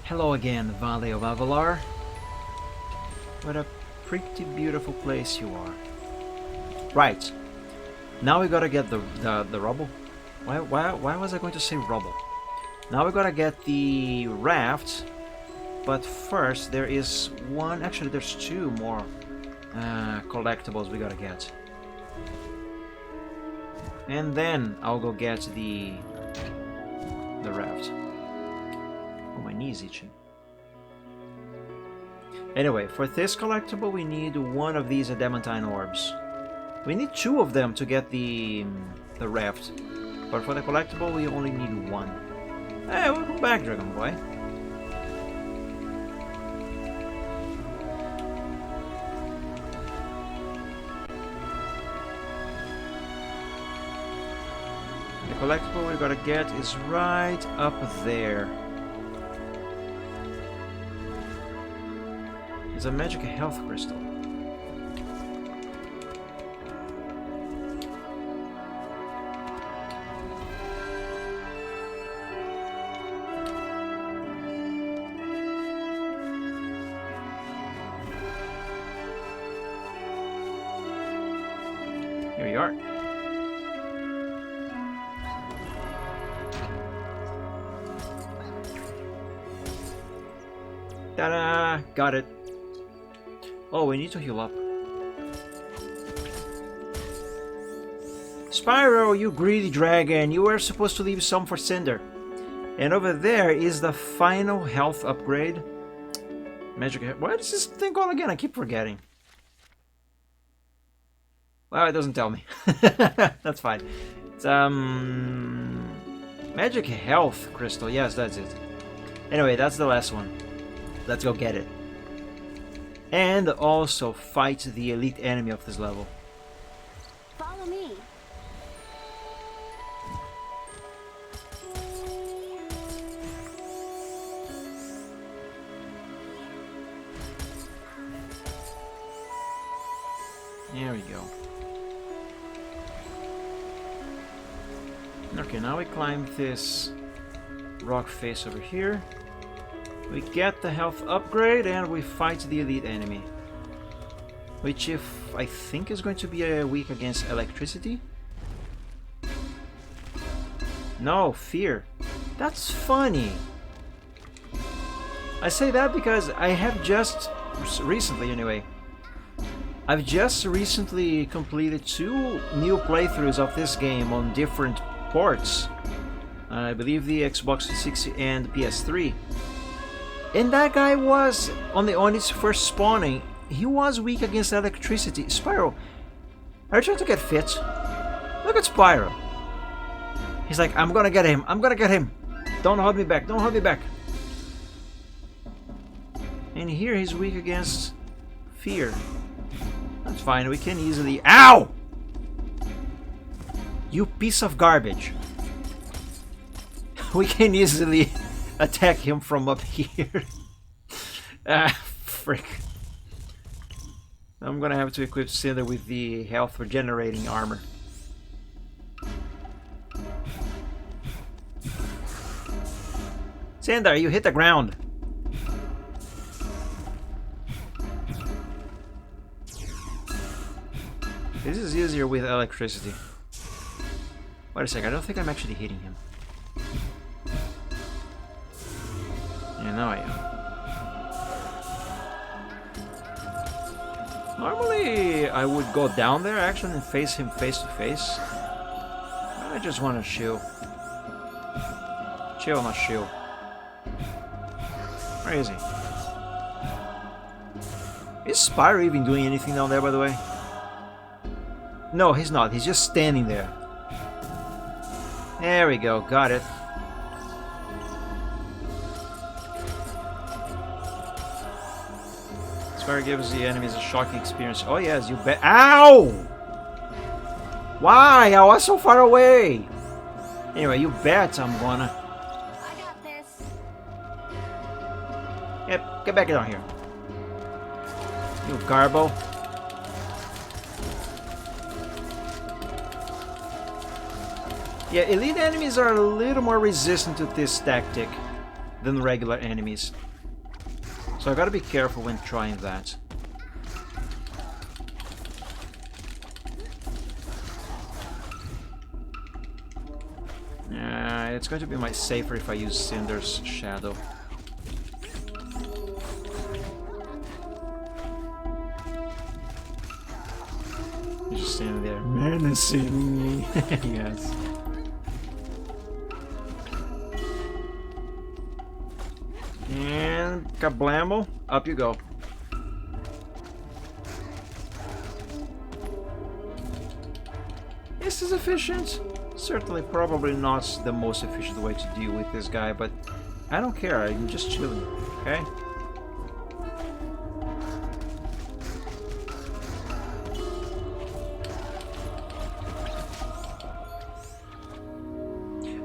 Hello again, Valley of Avalar. What a pretty beautiful place you are. Right. Now we gotta get the rubble. Why was I going to say rubble? Now we gotta get the raft. But first there is one, actually there's two more collectibles we gotta get. And then I'll go get the raft. Oh, my knee's itching. Anyway, for this collectible we need one of these adamantine orbs. We need two of them to get the raft. But for the collectible we only need one. Hey, welcome back, Dragon Boy. The collectible we gotta get is right up there. It's a magic health crystal. Here you are. Ta-da! Got it. Oh, we need to heal up. Spyro, you greedy dragon, you were supposed to leave some for Cinder. And over there is the final health upgrade. Magic. What is this thing called again? I keep forgetting. Well, it doesn't tell me. That's fine. It's magic health crystal. Yes, that's it. Anyway, that's the last one. Let's go get it. And also fight the elite enemy of this level. Follow me. There we go. Okay, now we climb this rock face over here. We get the health upgrade and we fight the elite enemy. Which I think is going to be weak against electricity. No, fear. That's funny. I say that because I have just recently anyway. I've just recently completed 2 new playthroughs of this game on different ports. I believe the Xbox 360 and PS3. And that guy was, on his first spawning, he was weak against electricity. Spyro, are you trying to get fit? Look at Spyro. He's like, I'm gonna get him, I'm gonna get him. Don't hold me back, don't hold me back. And here he's weak against fear. That's fine, we can easily... Ow! You piece of garbage. We can easily attack him from up here. Ah, frick. I'm gonna have to equip Cinder with the health regenerating armor. Cinder, you hit the ground. This is easier with electricity. Wait a sec, I don't think I'm actually hitting him. Yeah, now I am. Normally, I would go down there actually and face him face to face. I just want to chill. Chill, not chill. Where is he? Is Spyro even doing anything down there, by the way? No, he's not. He's just standing there. There we go. Got it. Spyro gives the enemies a shocking experience. Oh yes, you bet. Ow! Why? I was so far away. Anyway, you bet I'm gonna. I got this. Yep, get back down here. You garbo. Yeah, elite enemies are a little more resistant to this tactic than regular enemies. So I gotta be careful when trying that. It's going to be much safer if I use Cinder's shadow. He's just standing there menacing me. Yes. And kablammo, up you go. Is this efficient? Certainly probably not the most efficient way to deal with this guy, but I don't care, I'm just chilling, okay?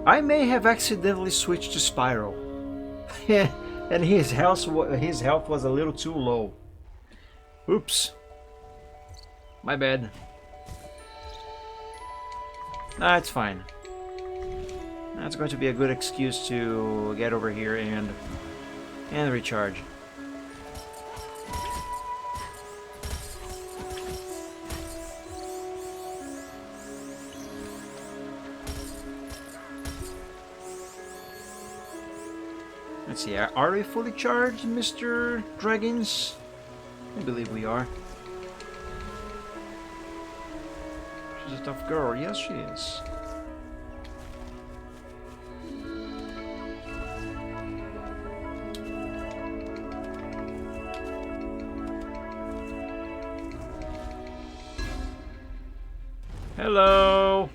I may have accidentally switched to Spyro. And his health was a little too low. Oops. My bad. Nah, it's fine. That's going to be a good excuse to get over here and recharge. Let's see, are we fully charged, Mr. Dragons? I believe we are. She's a tough girl. Yes, she is. Hello!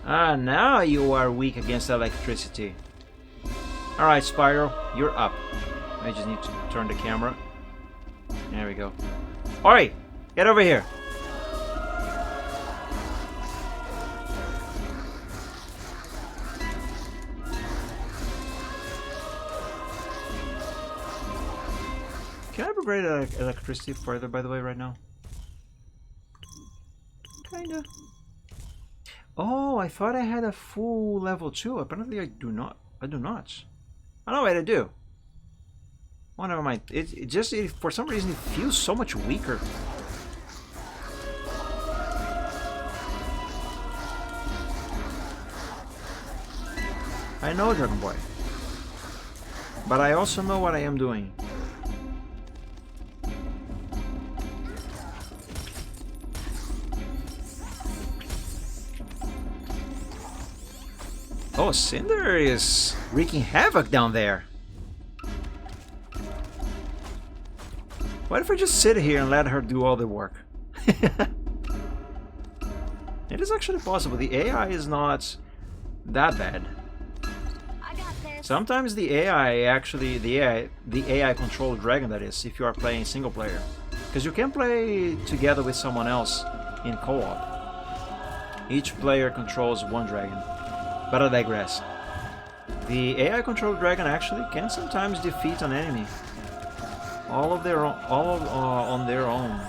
Ah, now you are weak against electricity. Alright, Spyro, you're up. I just need to turn the camera. There we go. Alright, get over here. Can I upgrade electricity further, by the way, right now? Kinda. Oh, I thought I had a full level 2. Apparently I do not. I do not. Oh no, wait, I do. Oh, never mind. It just, for some reason, it feels so much weaker. I know, Dragon Boy. But I also know what I am doing. Oh, Cinder is wreaking havoc down there. What if I just sit here and let her do all the work? It is actually possible. The AI is not that bad. Sometimes the AI actually, the AI controlled dragon, that is, if you are playing single player. Because you can play together with someone else in co-op. Each player controls one dragon. But I digress. The AI controlled dragon actually can sometimes defeat an enemy. All on their own.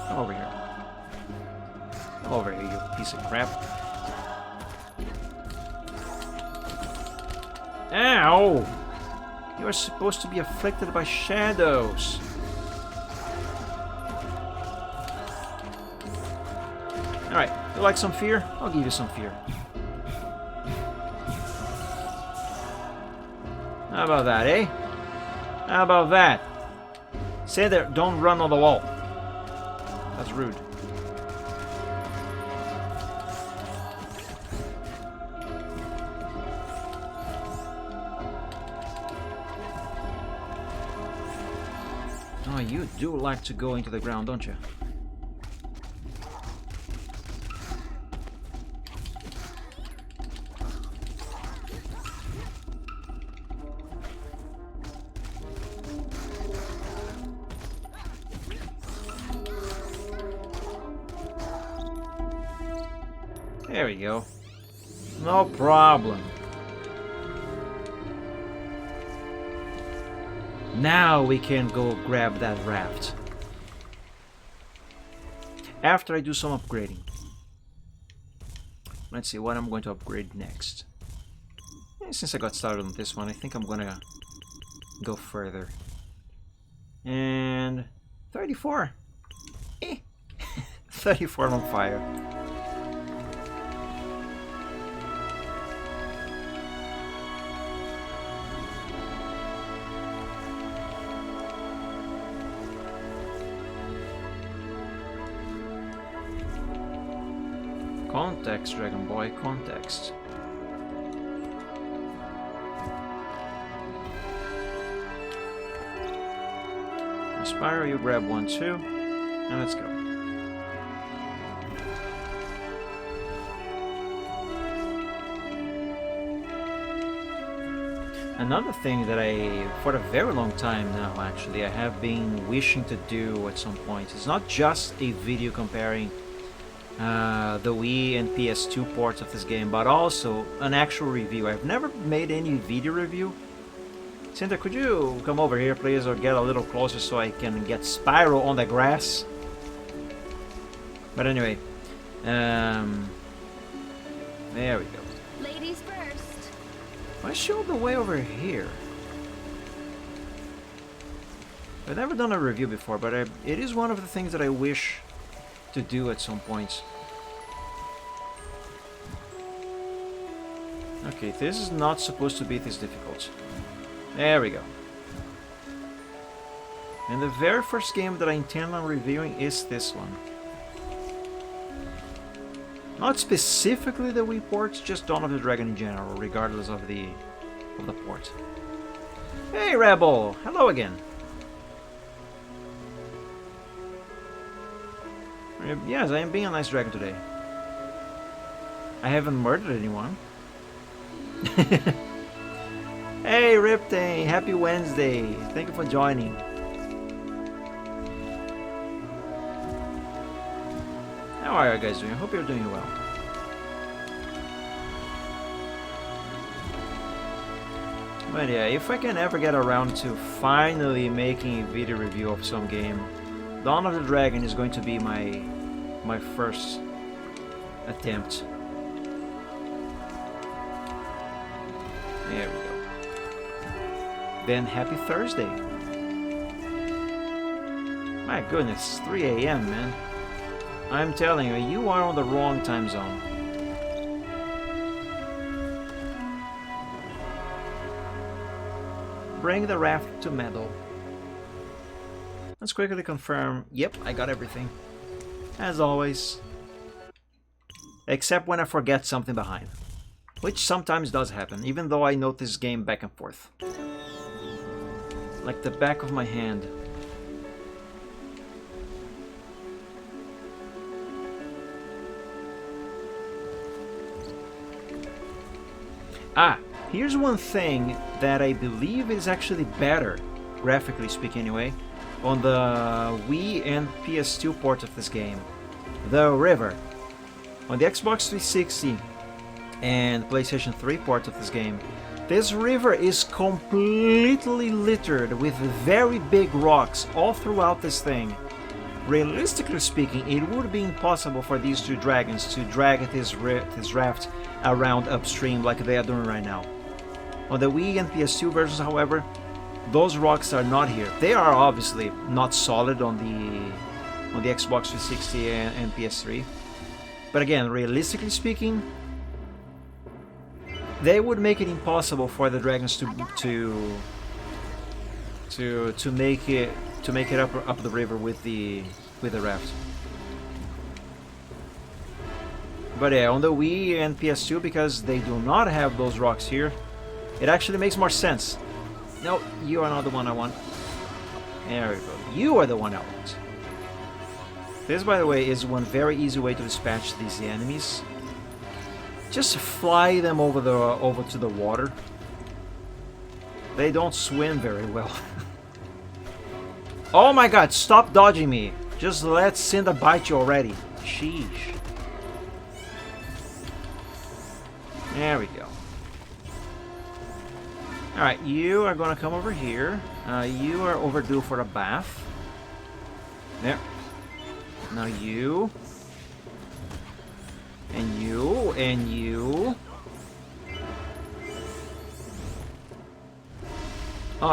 Come over here. Come over here, you piece of crap. Ow! You are supposed to be afflicted by shadows. Alright, you like some fear? I'll give you some fear. How about that, eh? How about that? Say there, don't run on the wall. That's rude. Oh, you do like to go into the ground, don't you? There we go. No problem. Now we can go grab that raft. After I do some upgrading. Let's see what I'm going to upgrade next. Since I got started on this one, I think I'm gonna go further. And 34. 34 on fire. Context, Dragon Boy, context. Spyro, you grab one too, and let's go. Another thing that I, for a very long time now actually, I have been wishing to do at some point is not just a video comparing the Wii and PS2 ports of this game, but also an actual review. I've never made any video review. Cinder, could you come over here please, or get a little closer so I can get Spyro on the grass? But anyway, there we go. Ladies first. Why show the way over here? I've never done a review before, but it is one of the things that I wish to do at some point. Okay, this is not supposed to be this difficult. There we go. And the very first game that I intend on reviewing is this one. Not specifically the Wii ports, just Dawn of the Dragon in general, regardless of the port. Hey Rebel! Hello again! Yes, I am being a nice dragon today. I haven't murdered anyone. Hey Riptane, happy Wednesday. Thank you for joining. How are you guys doing? I hope you're doing well. But yeah, if I can ever get around to finally making a video review of some game, Dawn of the Dragon is going to be my first attempt. There we go. Then happy Thursday. My goodness, 3 a.m. man. I'm telling you, you are on the wrong time zone. Bring the raft to Meadow. Let's quickly confirm. Yep, I got everything. As always. Except when I forget something behind. Which sometimes does happen, even though I note this game back and forth. Like the back of my hand. Ah, here's one thing that I believe is actually better, graphically speaking anyway, on the Wii and PS2 port of this game. The river. On the Xbox 360 and PlayStation 3 port of this game, this river is completely littered with very big rocks all throughout this thing. Realistically speaking, it would be impossible for these two dragons to drag this raft around upstream like they are doing right now. On the Wii and PS2 versions, however, those rocks are not here. They are obviously not solid on the Xbox 360 and PS3. But again, realistically speaking, they would make it impossible for the dragons to make it up the river with the raft. But yeah, on the Wii and PS2, because they do not have those rocks here, it actually makes more sense. No, you are not the one I want. There we go. You are the one I want. This, by the way, is one very easy way to dispatch these enemies. Just fly them over to the water. They don't swim very well. Oh my god, stop dodging me. Just let Cinda bite you already. Sheesh. There we go. Alright, you are gonna come over here. You are overdue for a bath. There. Now you. And you. And you.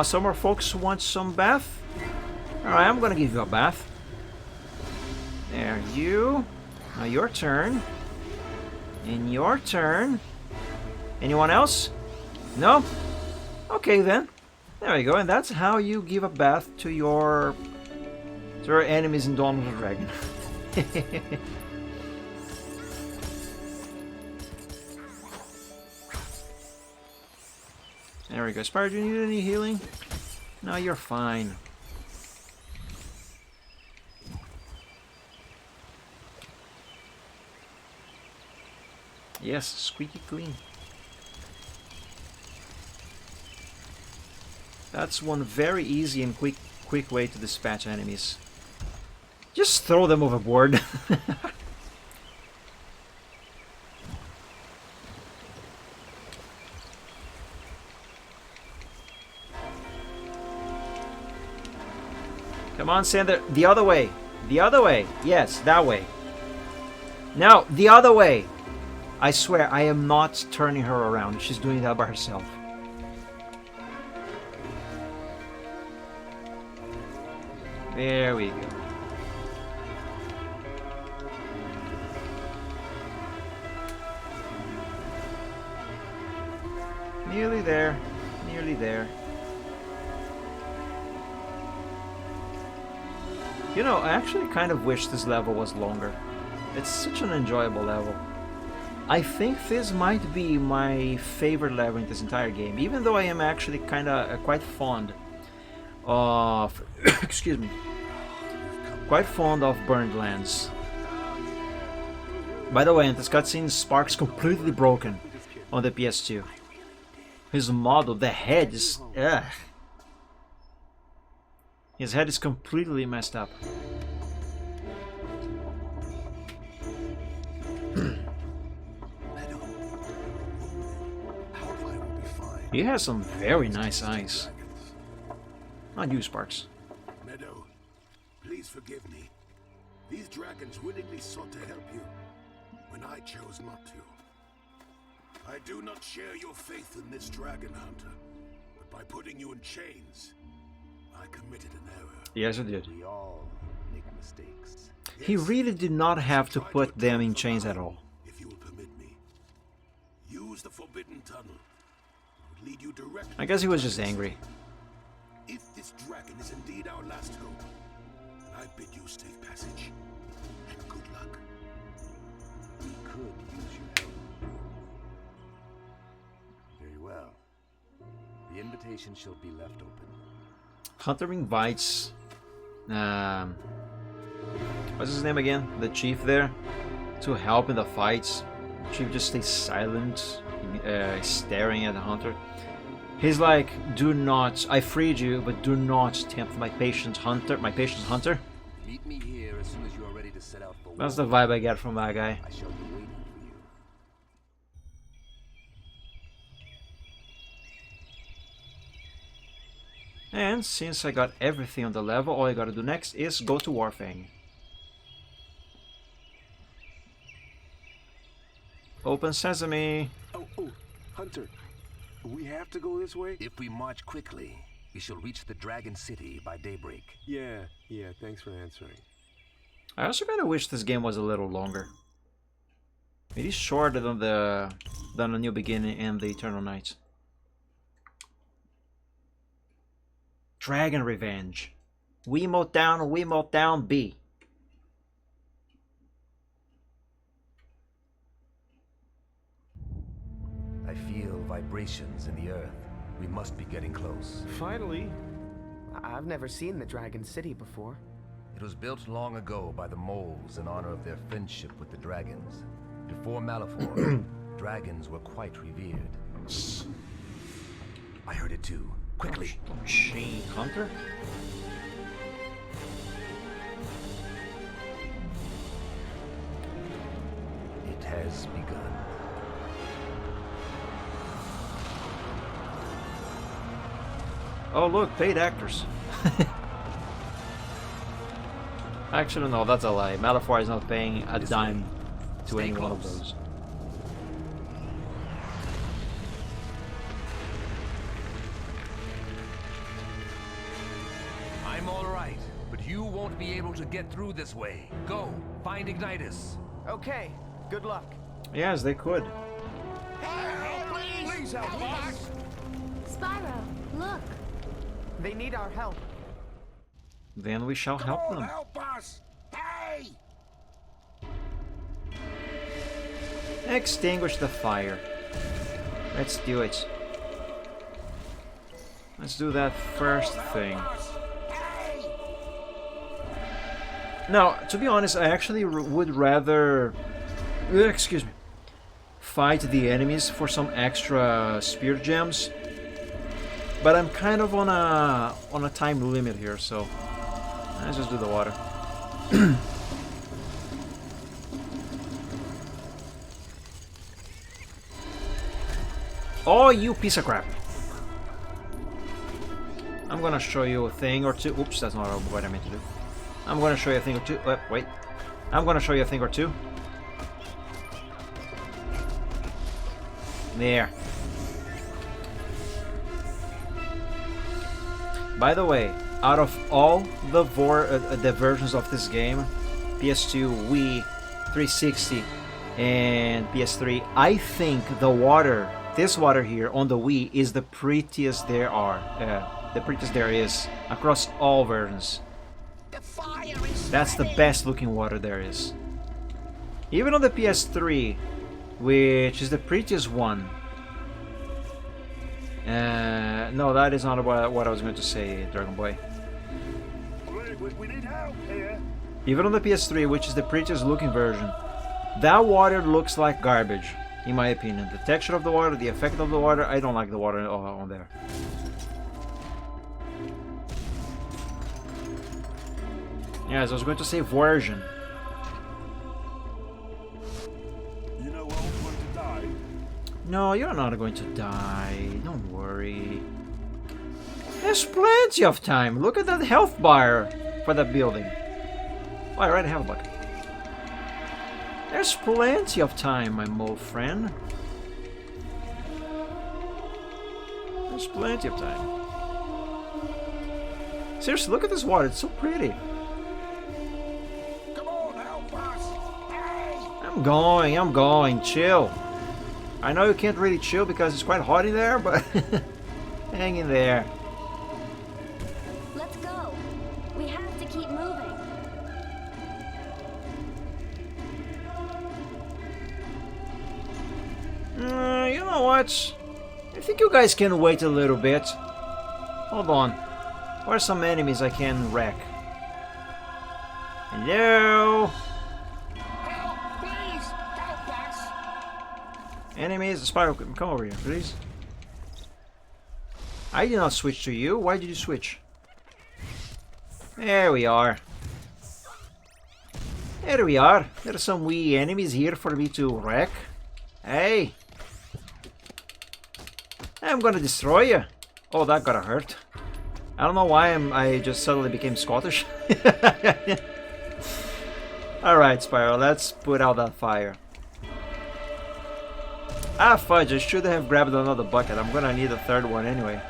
Some more folks want some bath? Alright, I'm gonna give you a bath. There, you. Now your turn. And your turn. Anyone else? No? Okay then. There we go, and that's how you give a bath to your enemies in Dawn of the Dragon. There we go. Spyro, do you need any healing? No, you're fine. Yes, squeaky clean. That's one very easy and quick way to dispatch enemies. Just throw them overboard. Come on, Sander. The other way. The other way. Yes, that way. No, the other way. I swear, I am not turning her around. She's doing that by herself. There we go. Nearly there. Nearly there. You know, I actually kind of wish this level was longer. It's such an enjoyable level. I think this might be my favorite level in this entire game, even though I am actually quite fond of excuse me, quite fond of Burned Lands. By the way, in this cutscene, Spark's completely broken on the PS2. His model, the head is his head is completely messed up. He has some very nice eyes. Not you, Sparks. Meadow, Please forgive me. These dragons willingly sought to help you, when I chose not to. I do not share your faith in this dragon hunter, but by putting you in chains, I committed an error. Yes, I did. We all make mistakes. He really did not have to put them in chains at all. If you will permit me, use the forbidden tunnel. It would lead you directly. I guess he was just angry. If this dragon is indeed our last hope, I bid you safe passage and good luck. We could use your help. Very well. The invitation shall be left open. Hunter invites what's his name again? The chief there, to help in the fights. Chief just stays silent, staring at the hunter. He's like, "Do not. I freed you, but do not tempt my patient hunter. Meet me here as soon as you are ready to set out for That's the vibe I get from that guy. I shall be waiting for you. And since I got everything on the level, all I gotta do next is go to Warfang. Open sesame. Oh, Hunter. We have to go this way? If we march quickly, we shall reach the Dragon City by daybreak. Yeah, thanks for answering. I also kind of wish this game was a little longer. It is shorter than the New Beginning and the Eternal Night. Dragon Revenge. Wiimote down, B. I feel vibrations in the earth. We must be getting close. Finally. I've never seen the Dragon City before. It was built long ago by the moles in honor of their friendship with the dragons. Before Malifaux, dragons were quite revered. I heard it too. Quickly. Machine Hunter? It has begun. Oh look, paid actors. Actually no, that's a lie. Malifaux is not paying a dime to any one of those. I'm alright, but you won't be able to get through this way. Go, find Ignitus. Okay, good luck. Yes, they could. Please help us! Spyro, look. They need our help. Then we shall help them. Help us! Hey! Extinguish the fire. Let's do it. Let's do that first thing. Now, to be honest, I actually would rather, excuse me, fight the enemies for some extra spirit gems. But I'm kind of on a time limit here, so let's just do the water. Oh, you piece of crap! I'm gonna show you a thing or two. Oops, that's not what I meant to do. I'm gonna show you a thing or two. Wait. I'm gonna show you a thing or two. There. By the way, out of all the versions of this game, PS2, Wii, 360, and PS3, I think the water, this water here on the Wii, is the prettiest there are. The prettiest there is across all versions. That's the best looking water there is. Even on the PS3, which is the prettiest one. No, that is not what I was going to say, Dragon Boy. We need help here. Even on the PS3, which is the prettiest looking version, that water looks like garbage, in my opinion. The texture of the water, the effect of the water, I don't like the water on there. Yes, I was going to say version. You know what I'm going to die? No, you're not going to die. Don't worry. There's plenty of time. Look at that health bar. for that building. Oh, I already have a bucket. There's plenty of time, my mole friend. There's plenty of time. Seriously, look at this water. It's so pretty. Come on, help us! Hey! I'm going. Chill. I know you can't really chill because it's quite hot in there, but hang in there. Let's go. We have to keep moving. You know what? I think you guys can wait a little bit. Hold on. What are some enemies I can wreck? Hello? Help! Please! Help us! Enemies? Spyro, come over here, please. I did not switch to you. Why did you switch? There we are. There we are. There are some wee enemies here for me to wreck. Hey! I'm gonna destroy you. Oh, that gotta hurt. I don't know why I just suddenly became Scottish. Alright, Spyro, let's put out that fire. Ah, fudge, I should have grabbed another bucket. I'm gonna need a third one anyway.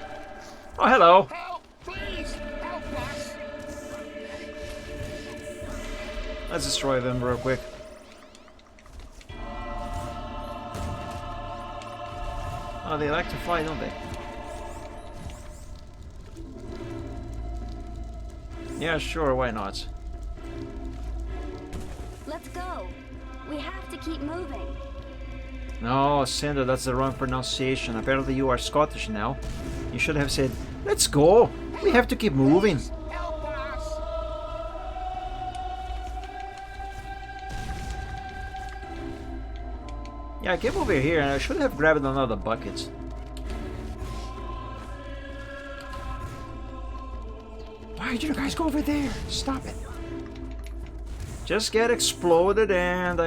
Oh, hello. Help! Please! Help us! Let's destroy them real quick. Oh, they like to fly, don't they? Yeah, sure, why not? Let's go. We have to keep moving. No, Cinder, that's the wrong pronunciation. Apparently you are Scottish now. You should have said, let's go. We have to keep moving. Help us! Yeah, I came over here and I should have grabbed another bucket. Why did you guys go over there? Stop it. Just get exploded and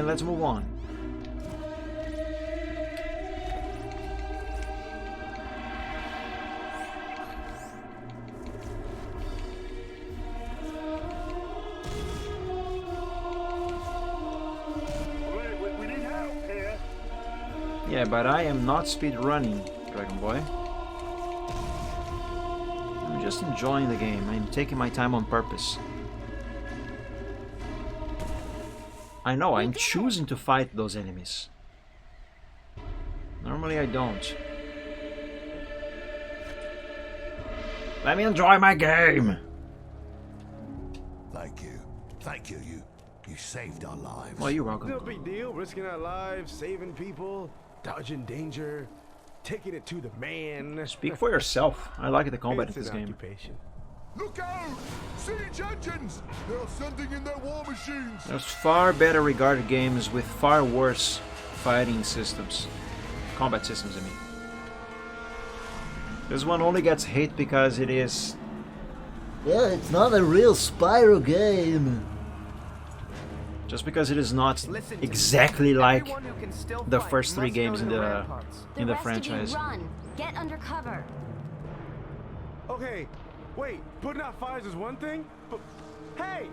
let's move on. We need help here. Yeah, but I am not speed running, Dragon Boy. I'm just enjoying the game. I'm taking my time on purpose. I know, I'm choosing to fight those enemies. Normally I don't. Let me enjoy my game! Thank you. Thank you. You saved our lives. Well, you're welcome. No big deal. Risking our lives, saving people, dodging danger, taking it to the man. Speak for yourself. I like the combat It's in this an game. occupation. Look out! Siege engines! They're sending in their war machines! There's far better regarded games with far worse fighting systems. Combat systems, I mean. This one only gets hate because it is... Yeah, it's not a real Spyro game. Just because it is not exactly like the first three games in the franchise. Run. Get under cover. Okay, wait. Putting out fires is one thing, but hey,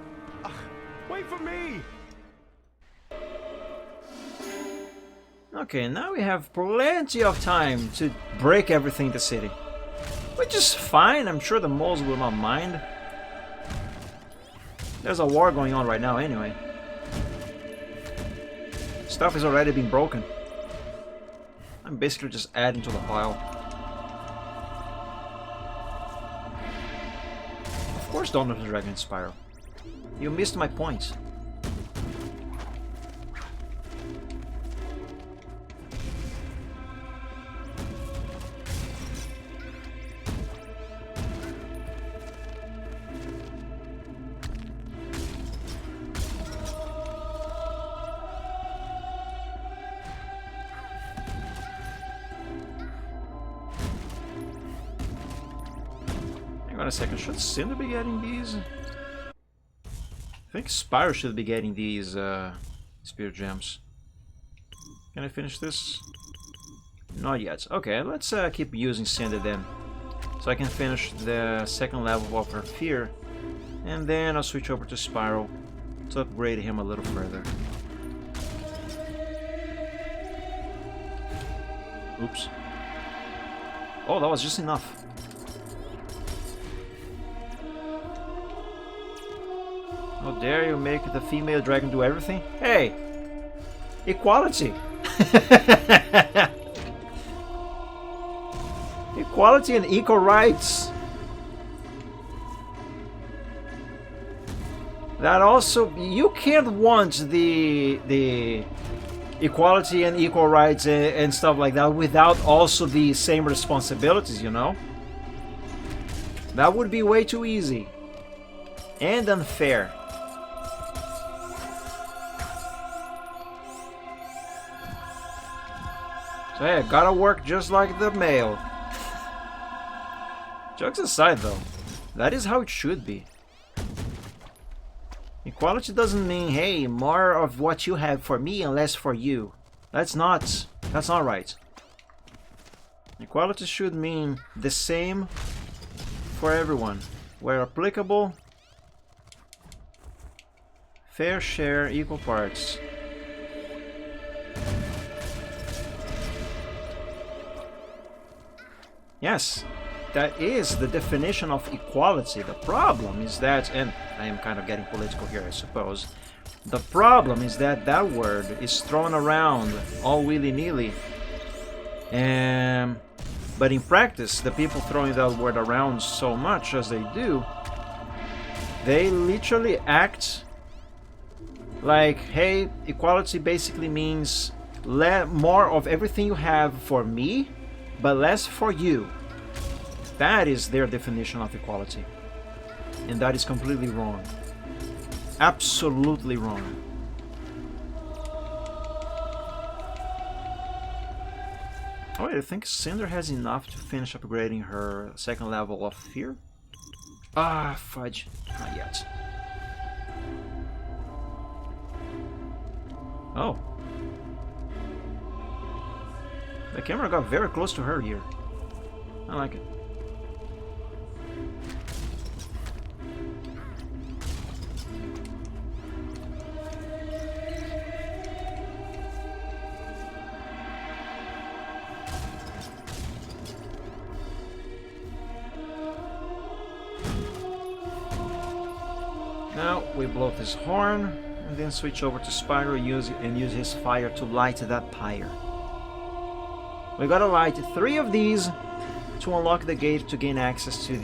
wait for me. Okay, now we have plenty of time to break everything in the city. Which is fine, I'm sure the moles will not mind. There's a war going on right now anyway. Stuff is already being broken. I'm basically just adding to the pile. Of course Dawn of the Dragon is Spyro. You missed my point. Hang on a second, should Cinder be getting these? I think Spyro should be getting these spirit gems. Can I finish this? Not yet. Okay, let's keep using Cinder then. So I can finish the second level of her fear And then I'll switch over to Spyro to upgrade him a little further. Oops. Oh, that was just enough. How dare you make the female dragon do everything? Hey! Equality! Equality and equal rights! That also, you can't want the equality and equal rights and stuff like that without also the same responsibilities, you know? That would be way too easy and unfair. So hey, gotta work just like the male. Jokes aside though, that is how it should be. Equality doesn't mean, hey, more of what you have for me and less for you. That's not right. Equality should mean the same for everyone. Where applicable, fair share, equal parts. Yes, that is the definition of equality. The problem is that, and I am kind of getting political here, I suppose. The problem is that that word is thrown around all willy-nilly. But in practice, the people throwing that word around so much as they do, they literally act like, hey, equality basically means more of everything you have for me, but less for you. That is their definition of equality. And that is completely wrong. Absolutely wrong. Oh wait, I think Cinder has enough to finish upgrading her second level of fear. Ah, fudge. Not yet. Oh. The camera got very close to her here. I like it. Now we blow this horn and then switch over to Spyro and use his fire to light that pyre. We gotta light 3 of these to unlock the gate to gain access to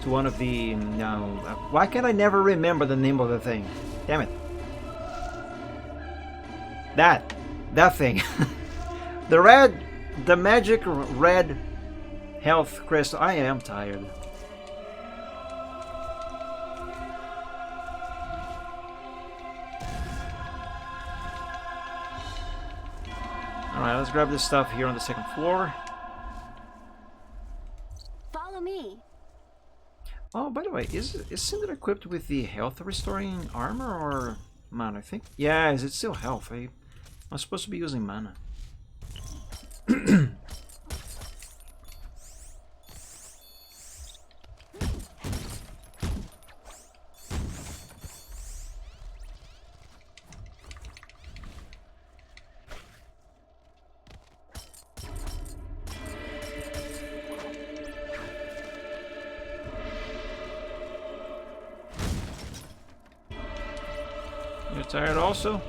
one of the... No, why can't I never remember the name of the thing? Damn it. That thing. The magic red health crystal. I am tired. Alright, let's grab this stuff here on the second floor. Follow me. Oh, by the way, is Cinder equipped with the health restoring armor or mana? I think. Yeah, is it still health? I'm supposed to be using mana. You're tired also?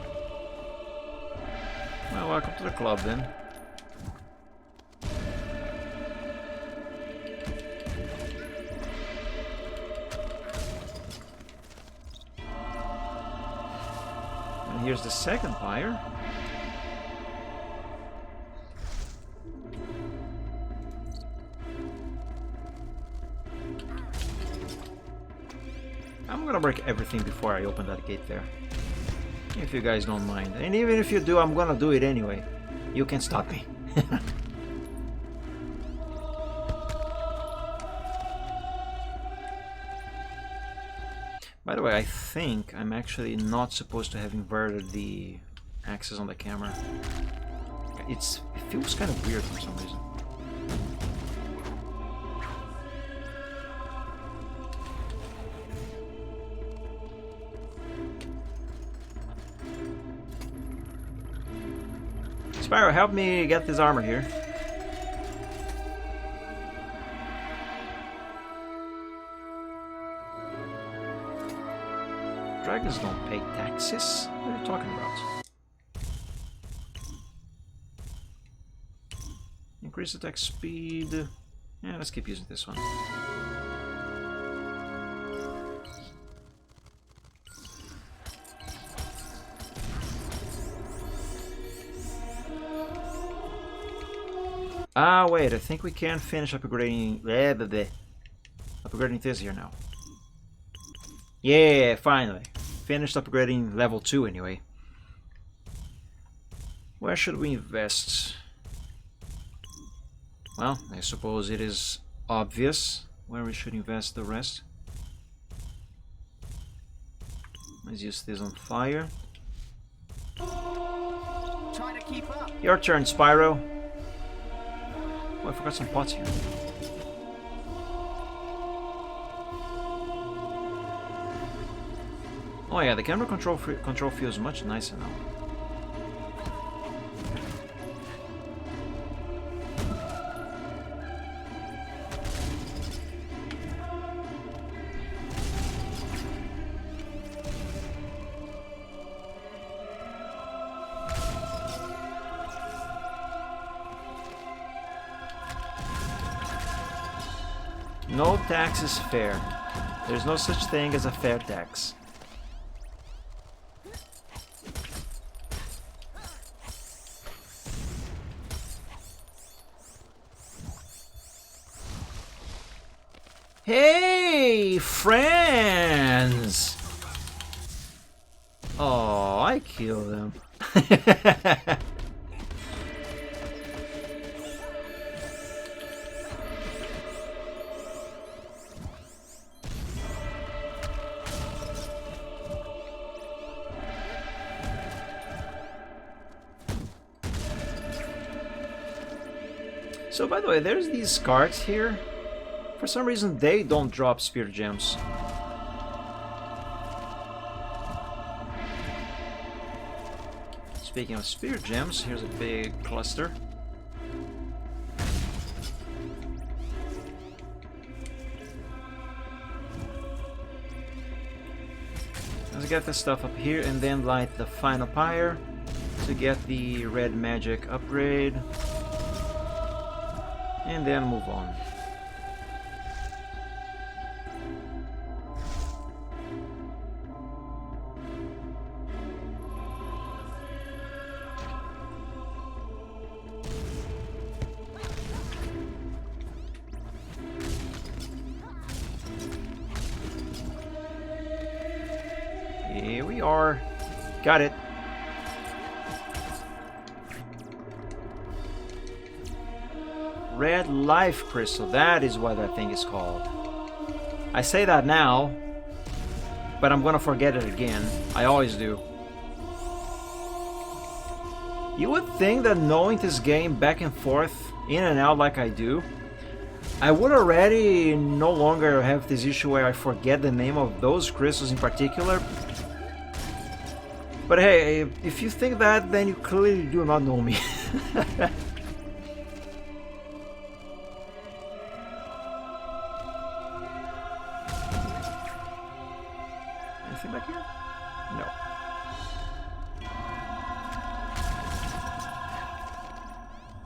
Well, welcome to the club then. And here's the second pyre. I'm gonna break everything before I open that gate there. If you guys don't mind. And even if you do, I'm gonna do it anyway. You can stop me. By the way, I think I'm actually not supposed to have inverted the axis on the camera. It feels kind of weird for some reason. Spyro, help me get this armor here. Dragons don't pay taxes? What are you talking about? Increase attack speed. Yeah, let's keep using this one. Ah, wait, I think we can finish upgrading... upgrading this here now. Yeah, finally. Finished upgrading level 2 anyway. Where should we invest? Well, I suppose it is obvious where we should invest the rest. Let's use this on fire. Try to keep up. Your turn, Spyro. Oh, I forgot some pots here. Oh yeah, the camera control feels much nicer now. No tax is fair. There's no such thing as a fair tax. Hey, friends! Oh, I killed them. So, by the way, there's these cards here. For some reason, they don't drop spirit gems. Speaking of spirit gems, here's a big cluster. Let's get this stuff up here and then light the final pyre to get the red magic upgrade. And then move on. Here we are. Got it. Red Life Crystal, that is what that thing is called. I say that now, but I'm gonna forget it again. I always do. You would think that knowing this game back and forth, in and out like I do, I would already no longer have this issue where I forget the name of those crystals in particular. But hey, if you think that, then you clearly do not know me. Anything back here? No.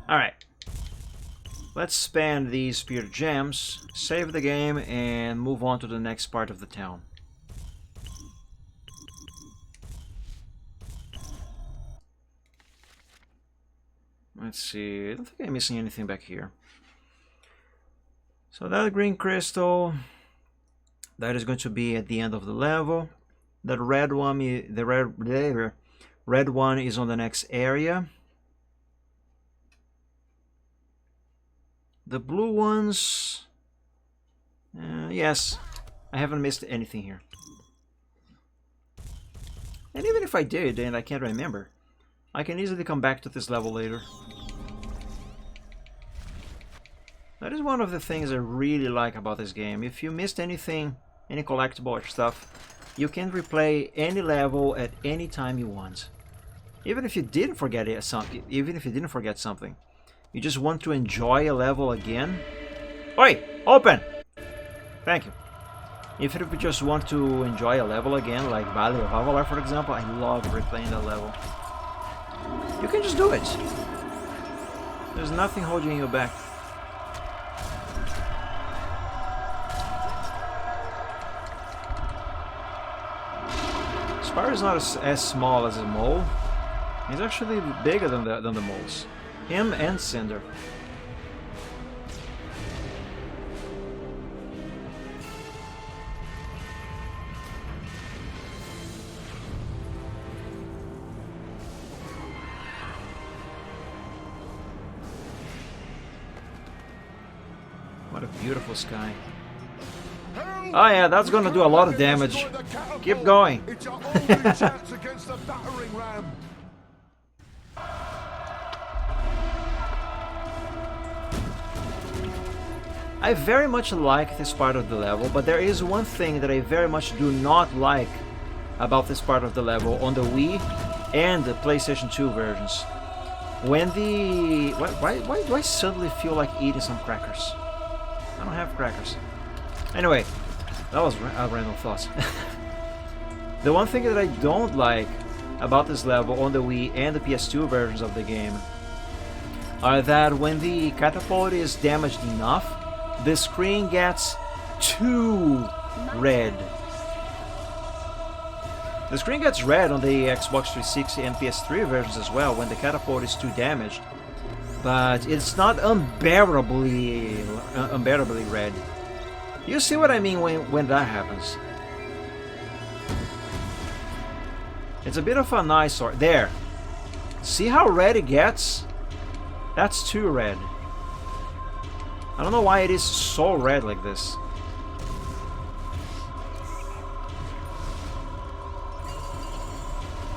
Alright. Let's spend these spirit gems, save the game, and move on to the next part of the town. Let's see, I don't think I'm missing anything back here. So that green crystal, that is going to be at the end of the level. The red one, red one is on the next area. The blue ones, yes, I haven't missed anything here. And even if I did and I can't remember, I can easily come back to this level later. That is one of the things I really like about this game. If you missed anything, any collectible or stuff, you can replay any level at any time you want. Even if you didn't forget even if you didn't forget something, you just want to enjoy a level again. Oi, open. Thank you. Even if you just want to enjoy a level again, like Valley of Avalar, for example, I love replaying that level. You can just do it. There's nothing holding you back. Spyro's not as small as a mole. He's actually bigger than the moles. Him and Cinder. What a beautiful sky. Oh yeah, that's gonna do a lot of damage. Keep going. It's your only chance against the battering ram. I very much like this part of the level, but there is one thing that I very much do not like about this part of the level on the Wii and the PlayStation 2 versions. When the... Why do I suddenly feel like eating some crackers? I don't have crackers. Anyway, that was a random thought. The one thing that I don't like about this level on the Wii and the PS2 versions of the game are that when the catapult is damaged enough, the screen gets too red. The screen gets red on the Xbox 360 and PS3 versions as well when the catapult is too damaged, but it's not unbearably red. You see what I mean when that happens. It's a bit of an eyesore. There. See how red it gets? That's too red. I don't know why it is so red like this.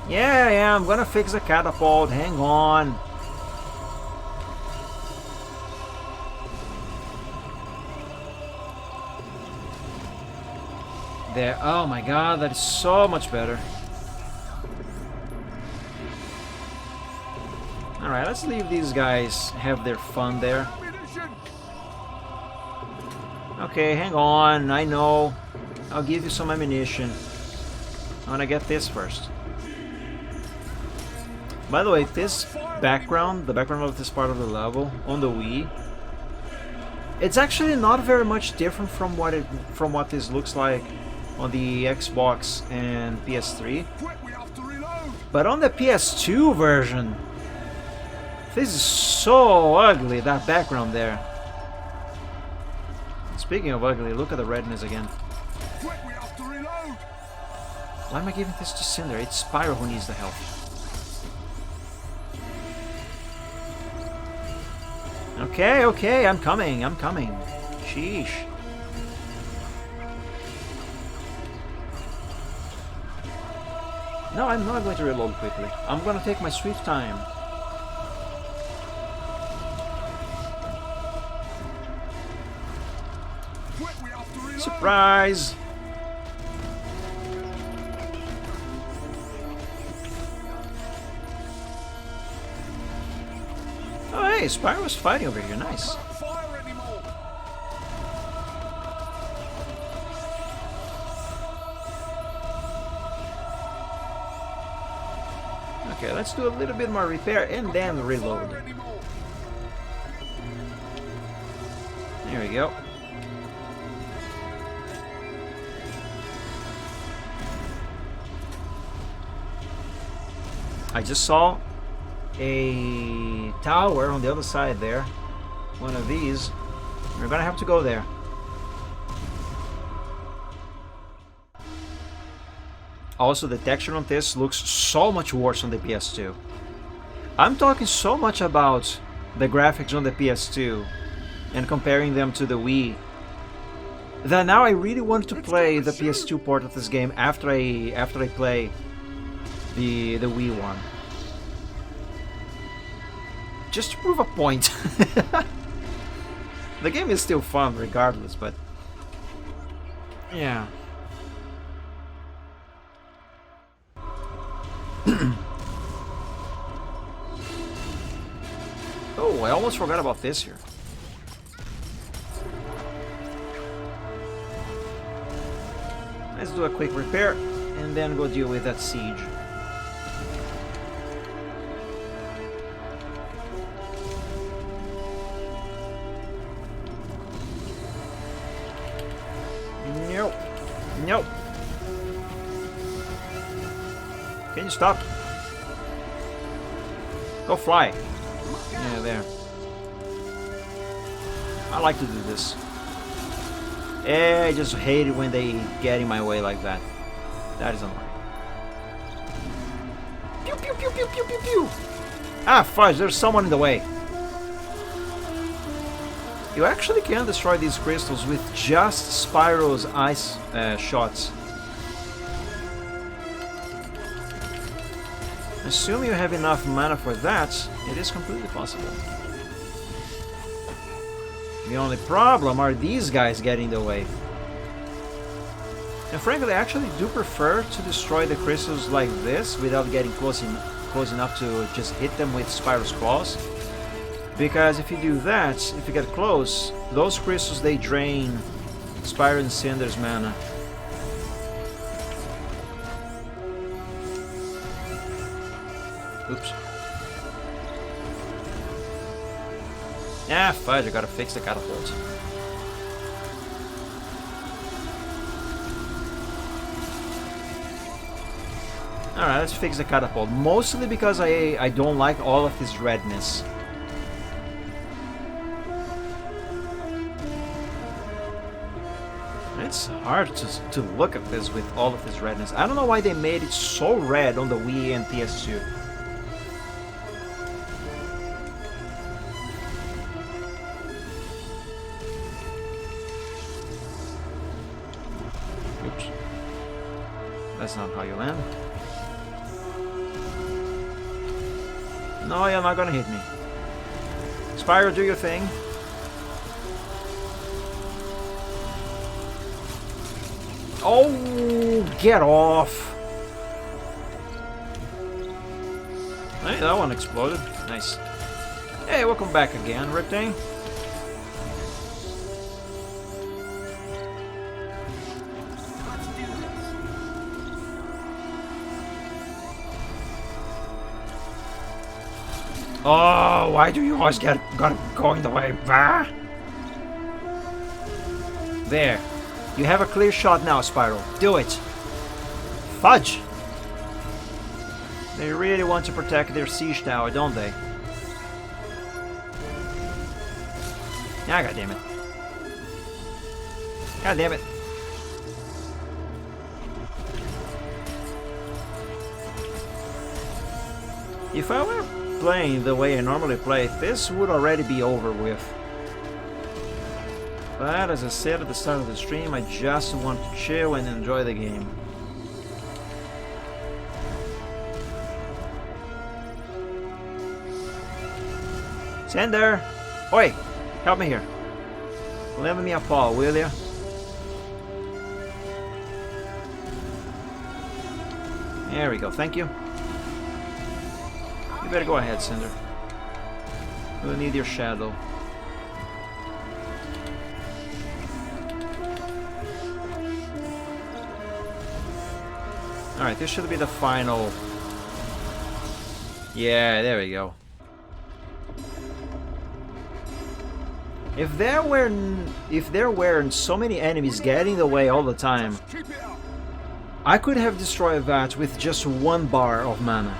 Yeah, I'm gonna fix the catapult. Hang on. There. Oh my god, that is so much better. Alright, let's leave these guys have their fun there. Okay, hang on. I know. I'll give you some ammunition. I wanna get this first. By the way, this background, the background of this part of the level on the Wii, it's actually not very much different from what this looks like on the Xbox and PS3. But on the PS2 version, this is so ugly, that background there. Speaking of ugly, look at the redness again. Why am I giving this to Cinder? It's Spyro who needs the help. Okay, I'm coming. Sheesh. No, I'm not going to reload quickly. I'm going to take my sweet time. Surprise! Oh hey, Spyro's fighting over here, nice. Okay, let's do a little bit more repair and then reload. There we go. I just saw a tower on the other side there. One of these. We're gonna have to go there. Also, the texture on this looks so much worse on the PS2. I'm talking so much about the graphics on the PS2 and comparing them to the Wii that now I really want to play the PS2 port of this game after I play the Wii one. Just to prove a point. The game is still fun regardless, but yeah. I almost forgot about this here. Let's do a quick repair and then go deal with that siege. Nope. Nope. Can you stop? Go fly. Yeah, there. I like to do this. I just hate it when they get in my way like that. That is annoying. Pew pew pew pew pew pew pew! Ah, fudge, there's someone in the way. You actually can destroy these crystals with just Spyro's ice shots. Assuming you have enough mana for that, it is completely possible. The only problem are these guys getting in the way. And frankly, I actually do prefer to destroy the crystals like this without getting close enough to just hit them with Spyro's claws. Because if you do that, if you get close, those crystals, they drain Spyro and Cinder's mana. Oops. Ah, fudge, I gotta fix the catapult. Alright, let's fix the catapult. Mostly because I don't like all of this redness. It's hard to look at this with all of this redness. I don't know why they made it so red on the Wii and PS2. Oops. That's not how you land. No, you're not gonna hit me. Spyro, do your thing. Oh, get off! Hey, that one exploded. Nice. Hey, welcome back again, Riptang. Oh, why do you always gotta go in the way? Bah! There. You have a clear shot now, Spyro. Do it. Fudge! They really want to protect their siege tower, don't they? Ah, god damn it. God damn it. If I were playing the way I normally play, this would already be over with. But as I said at the start of the stream, I just want to chill and enjoy the game. Cinder! Oi! Help me here. Lend me a paw, will ya? There we go, thank you. You better go ahead, Cinder. We'll need your shadow. Alright, this should be the final. Yeah, there we go. If there weren't so many enemies getting in the way all the time, I could have destroyed that with just 1 bar of mana.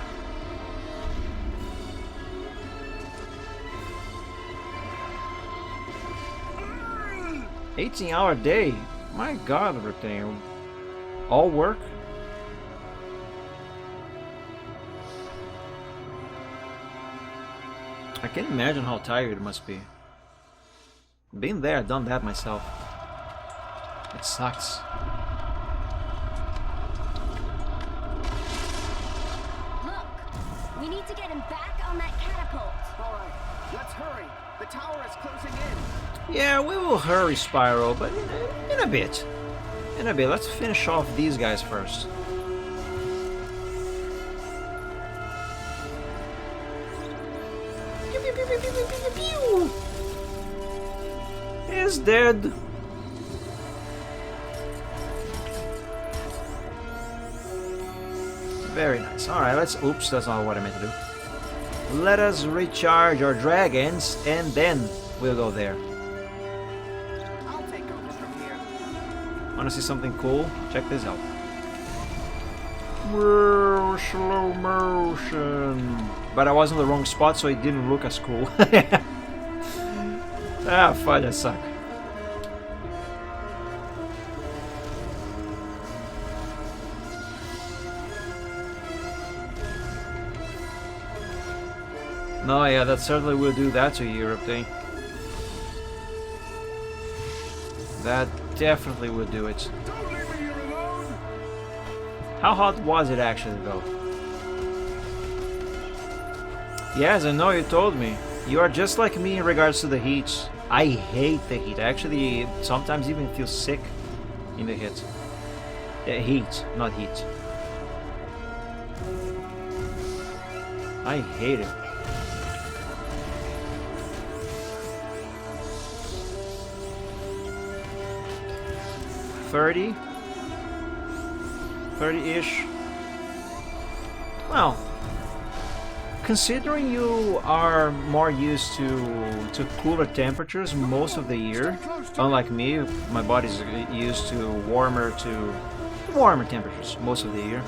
"18-hour day? My god, Riptang. All work?" I can't imagine how tired it must be. Been there, done that myself. It sucks. Look! We need to get him back on that catapult. Alright, let's hurry. The tower is closing in. Yeah, we will hurry, Spyro, but in a bit. In a bit. Let's finish off these guys first. pew! He's dead. Very nice. Alright, let's... Oops, that's not what I meant to do. Let us recharge our dragons, and then we'll go there. I'll take over from here. Wanna see something cool? Check this out. Whoa, slow motion. But I was in the wrong spot, so it didn't look as cool. Ah, fudge, I suck. No, yeah, that certainly will do that to Europe thing. That definitely would do it. How hot was it actually, though? Yes, I know, you told me. You are just like me in regards to the heat. I hate the heat. I actually sometimes even feel sick in the heat. Heat, not heat. I hate it. $30-ish. Well, considering you are more used to cooler temperatures most of the year, unlike me, my body's used to warmer temperatures most of the year.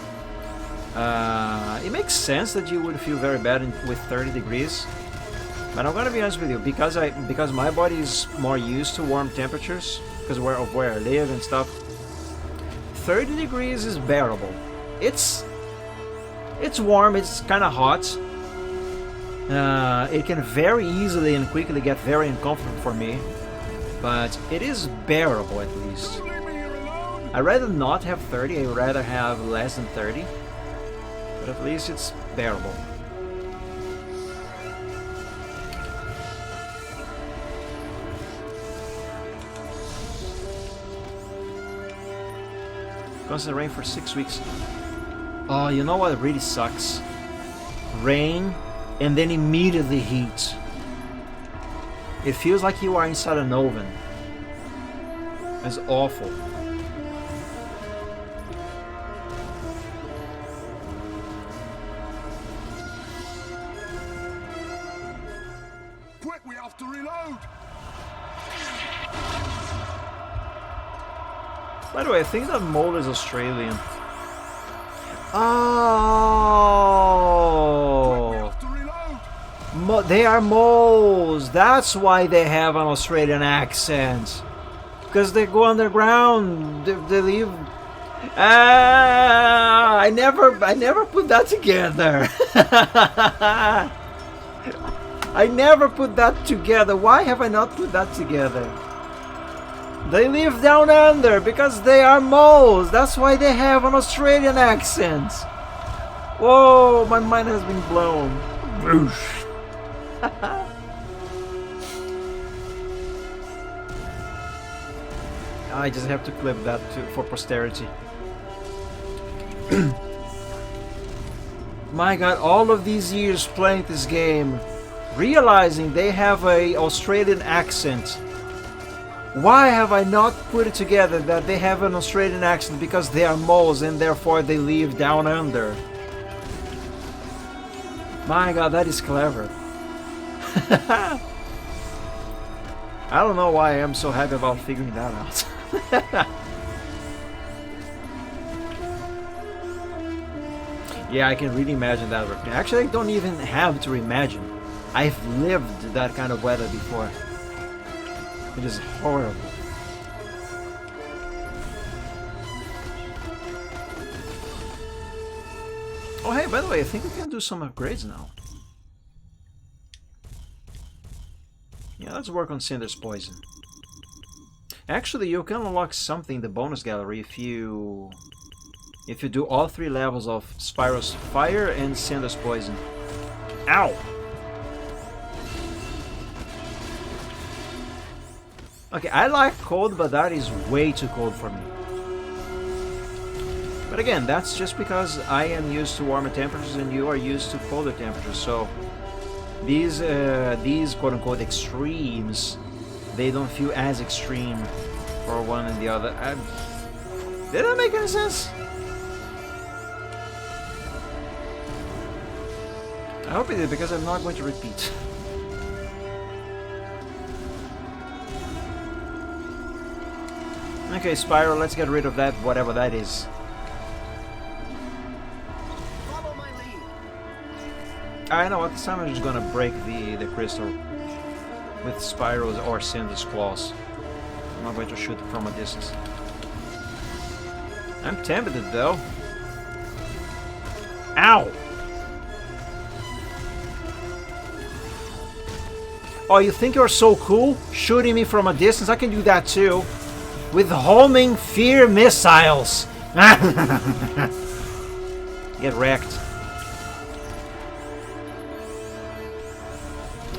It makes sense that you would feel very bad with 30 degrees. But I'm gonna be honest with you, because my body is more used to warm temperatures, because of where I live and stuff. 30 degrees is bearable. It's warm, it's kind of hot. It can very easily and quickly get very uncomfortable for me, but it is bearable at least. I'd rather not have 30, I'd rather have less than 30, but at least it's bearable. Constant rain for 6 weeks. Oh, you know what really sucks? Rain and then immediately heat. It feels like you are inside an oven. It's awful. Quick, we have to reload! By the way, I think that mole is Australian. Oh! They are moles! That's why they have an Australian accent. Because they go underground. They live... Ah! I never put that together. I never put that together. Why have I not put that together? They live down under because they are moles. That's why they have an Australian accent. Whoa, my mind has been blown. Boosh. I just have to clip that for posterity. My god, all of these years playing this game, realizing they have a Australian accent. Why have I not put it together that they have an Australian accent? Because they are moles and therefore they live down under. My god, that is clever. I don't know why I am so happy about figuring that out. Yeah, I can really imagine that working. Actually, I don't even have to imagine. I've lived that kind of weather before. It is horrible. Oh hey, by the way, I think we can do some upgrades now. Yeah, let's work on Cinder's Poison. Actually, you can unlock something in the bonus gallery if you do all 3 levels of Spyro's Fire and Cinder's Poison. Ow! Okay, I like cold, but that is way too cold for me. But again, that's just because I am used to warmer temperatures and you are used to colder temperatures, so these quote-unquote extremes, they don't feel as extreme for one and the other. Did that make any sense? I hope it did, because I'm not going to repeat. Okay, Spyro, let's get rid of that, whatever that is. Follow my lead. I know what, this time I'm just gonna break the crystal with Spyro's or Cinder's claws. I'm not going to shoot from a distance. I'm tempted though. Ow! Oh, you think you're so cool? Shooting me from a distance? I can do that too. With homing fear missiles. Get wrecked.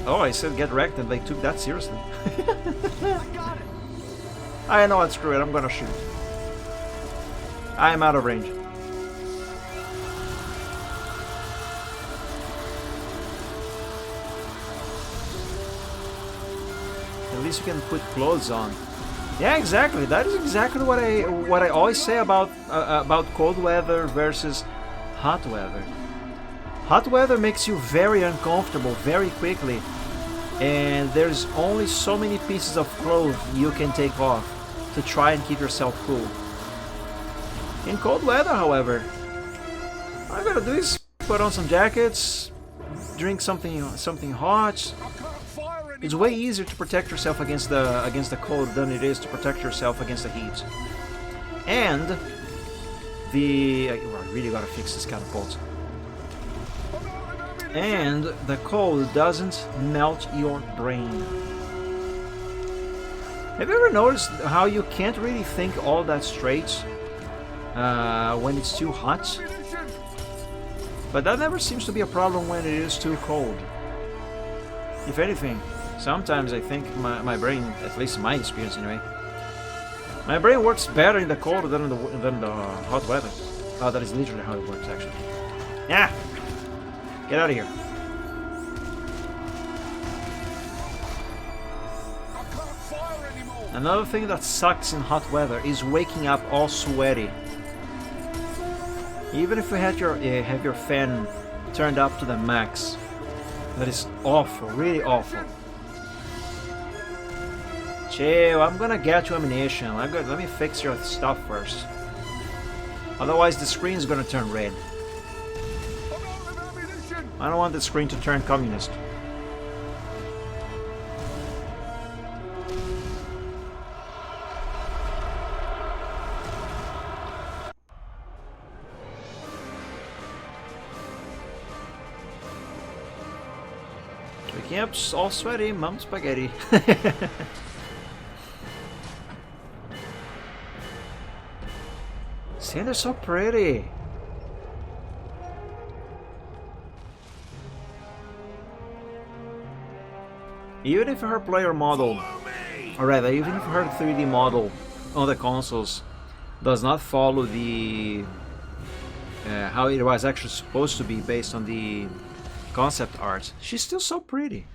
Oh, I said get wrecked and they took that seriously. I know what, screw it, I'm gonna shoot. I am out of range. At least you can put clothes on. Yeah, exactly. That is exactly what I always say about cold weather versus hot weather. Hot weather makes you very uncomfortable very quickly, and there's only so many pieces of clothes you can take off to try and keep yourself cool. In cold weather, however, all I gotta do is put on some jackets, drink something hot. It's way easier to protect yourself against the cold than it is to protect yourself against the heat. And I really gotta fix this catapult. And the cold doesn't melt your brain. Have you ever noticed how you can't really think all that straight when it's too hot? But that never seems to be a problem when it is too cold. If anything, sometimes I think my brain, at least in my experience anyway, my brain works better in the cold than the hot weather. Oh, that is literally how it works, actually. Yeah! Get out of here. Another thing that sucks in hot weather is waking up all sweaty. Even if you have your fan turned up to the max, that is awful, really awful. Chill, I'm gonna get you ammunition. Let me fix your stuff first. Otherwise the screen is gonna turn red. I don't want the screen to turn communist. Waking up all sweaty, mum spaghetti. See, they're so pretty. Even if her player model, or rather, even if her 3D model on the consoles does not follow the how it was actually supposed to be based on the concept art, she's still so pretty.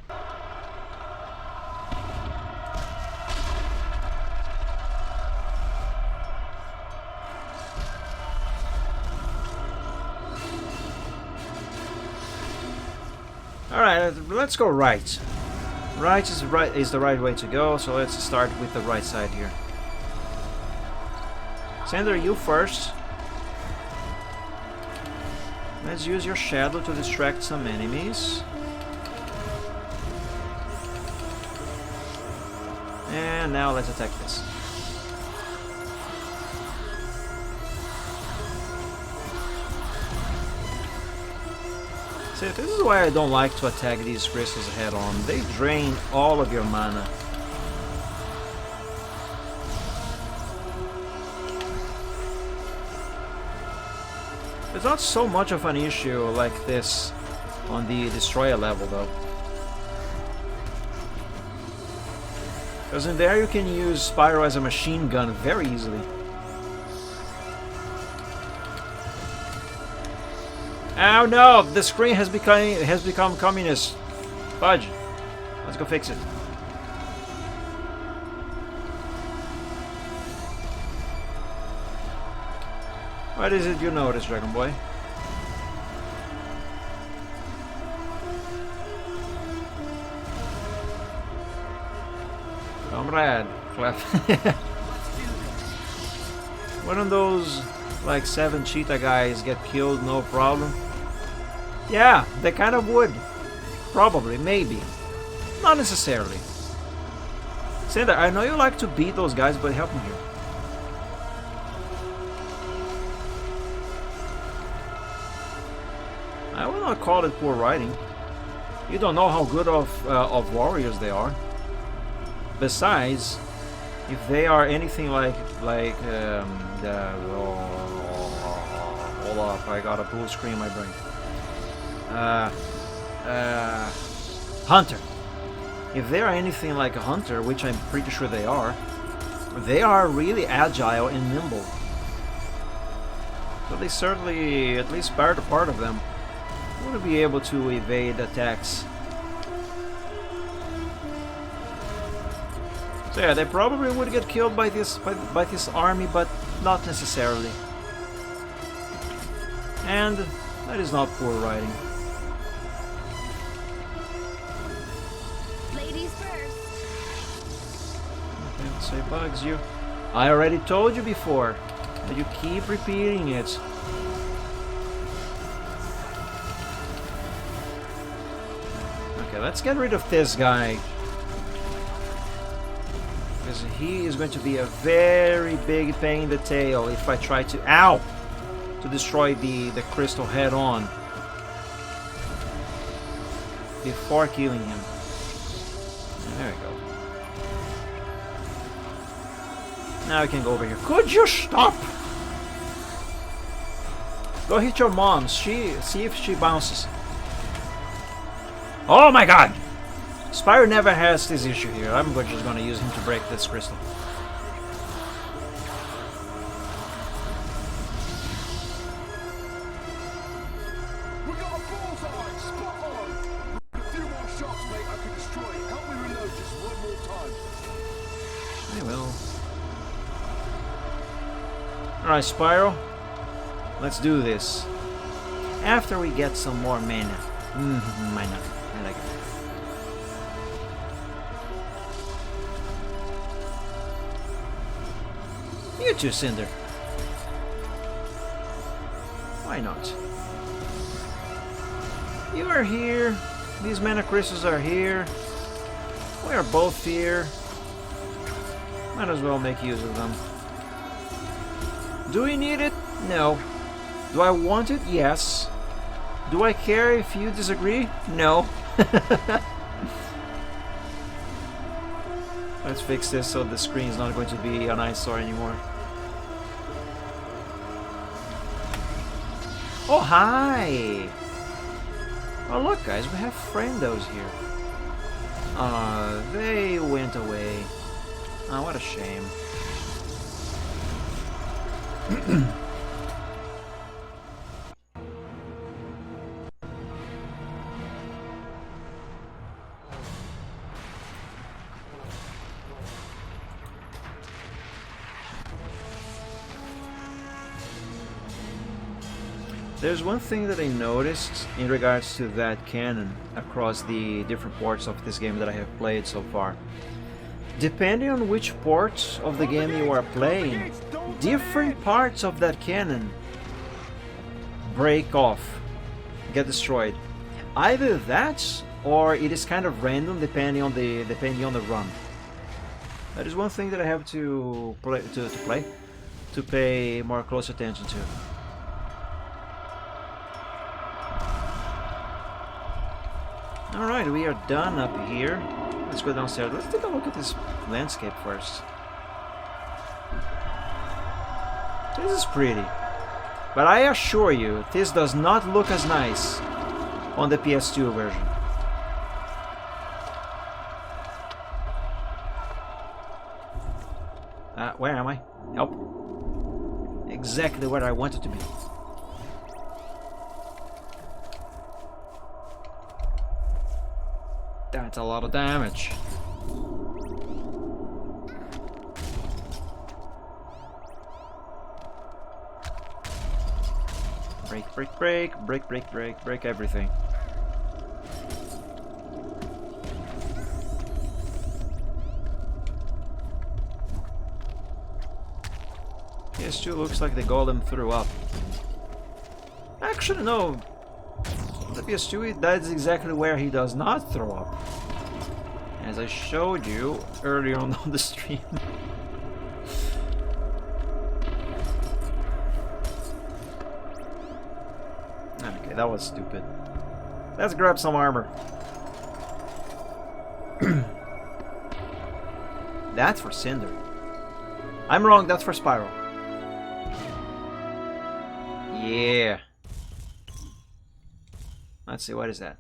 Alright, let's go right. Right is the right way to go, so let's start with the right side here. Sander, you first. Let's use your shadow to distract some enemies. And now let's attack this. See, this is why I don't like to attack these crystals head on. They drain all of your mana. It's not so much of an issue like this on the Destroyer level though. Because in there you can use Spyro as a machine gun very easily. Oh no! The screen has become communist. Fudge. Let's go fix it. What is it you notice, Dragon Boy? Comrade. Wouldn't those like 7 cheetah guys get killed no problem? Yeah, they kind of would. Probably, maybe. Not necessarily. Cinder, I know you like to beat those guys, but help me here. I will not call it poor writing. You don't know how good of warriors they are. Besides, if they are anything like the hold up, I got a blue screen in my brain. Hunter. If they are anything like a hunter, which I'm pretty sure they are really agile and nimble. So they certainly, at least part of them, would be able to evade attacks. So yeah, they probably would get killed by this army, but not necessarily. And that is not poor writing. Ladies first. I can't say bugs you. I already told you before, but you keep repeating it. Okay, let's get rid of this guy. Because he is going to be a very big pain in the tail if I try to, to destroy the crystal head on before killing him. There we go. Now we can go over here. Could you stop? Go hit your mom. See if she bounces. Oh my god! Spyro never has this issue here. I'm just gonna use him to break this crystal. We got a bullseye! Spot on! A few more shots, mate, I can destroy it. Help me reload just one more time. I will. Alright, Spyro. Let's do this. After we get some more mana. Mana. I like it. You too, Cinder. Why not? You are here. These mana crystals are here. We are both here. Might as well make use of them. Do we need it? No. Do I want it? Yes. Do I care if you disagree? No. Let's fix this so the screen is not going to be an eyesore anymore. Oh, hi! Oh, look, guys, we have friendos here. They went away. Oh, what a shame. There's one thing that I noticed in regards to that cannon across the different ports of this game that I have played so far. Depending on which port of the game you are playing, different parts of that cannon break off, get destroyed. Either that, or it is kind of random depending on the run. That is one thing that I have to pay more close attention to. Alright, we are done up here. Let's go downstairs. Let's take a look at this landscape first. This is pretty. But I assure you, this does not look as nice on the PS2 version. Where am I? Help. Exactly where I wanted to be. That's a lot of damage. Break, break, break, break, break, break, break everything. PS2 looks like the golem threw up. Actually, no. The PS2, that's exactly where he does not throw up. As I showed you earlier on the stream. Okay, that was stupid. Let's grab some armor. That's for Cinder. I'm wrong, that's for Spyro. Yeah. Let's see, what is that?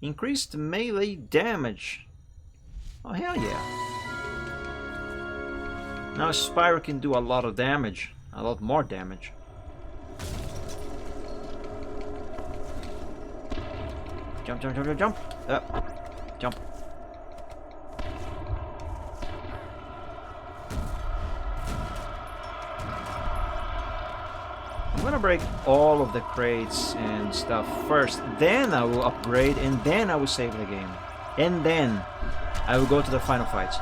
Increased melee damage. Oh, hell yeah. Now Spyro can do a lot of damage. A lot more damage. Jump, jump, jump, jump, jump. Jump. I'm gonna break all of the crates and stuff first, then I will upgrade, and then I will save the game. And then I will go to the final fight.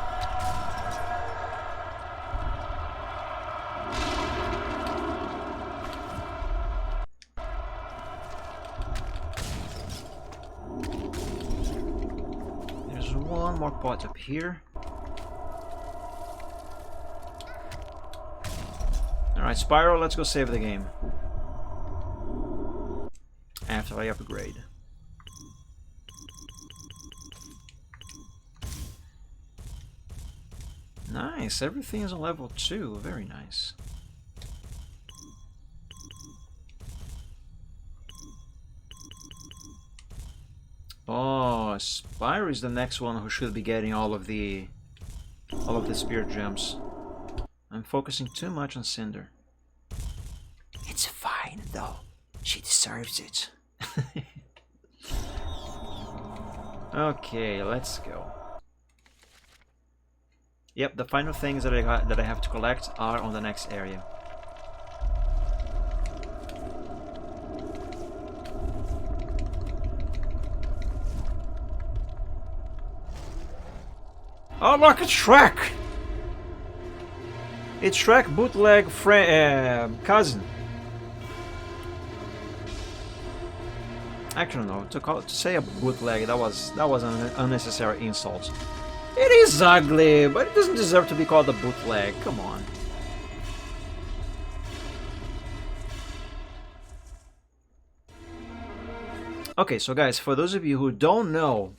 There's one more pot up here. Alright, Spyro, let's go save the game. After I upgrade. Nice, everything is on level 2. Very nice. Oh, Spyro is the next one who should be getting all of the spirit gems. I'm focusing too much on Cinder. It's fine though. She deserves it. Okay, let's go. Yep, the final things that I have to collect are on the next area. Oh look, it's Shrek! It's Shrek bootleg cousin. Actually, no. To say a bootleg, that was an unnecessary insult. It is ugly, but it doesn't deserve to be called a bootleg. Come on. Okay, so guys, for those of you who don't know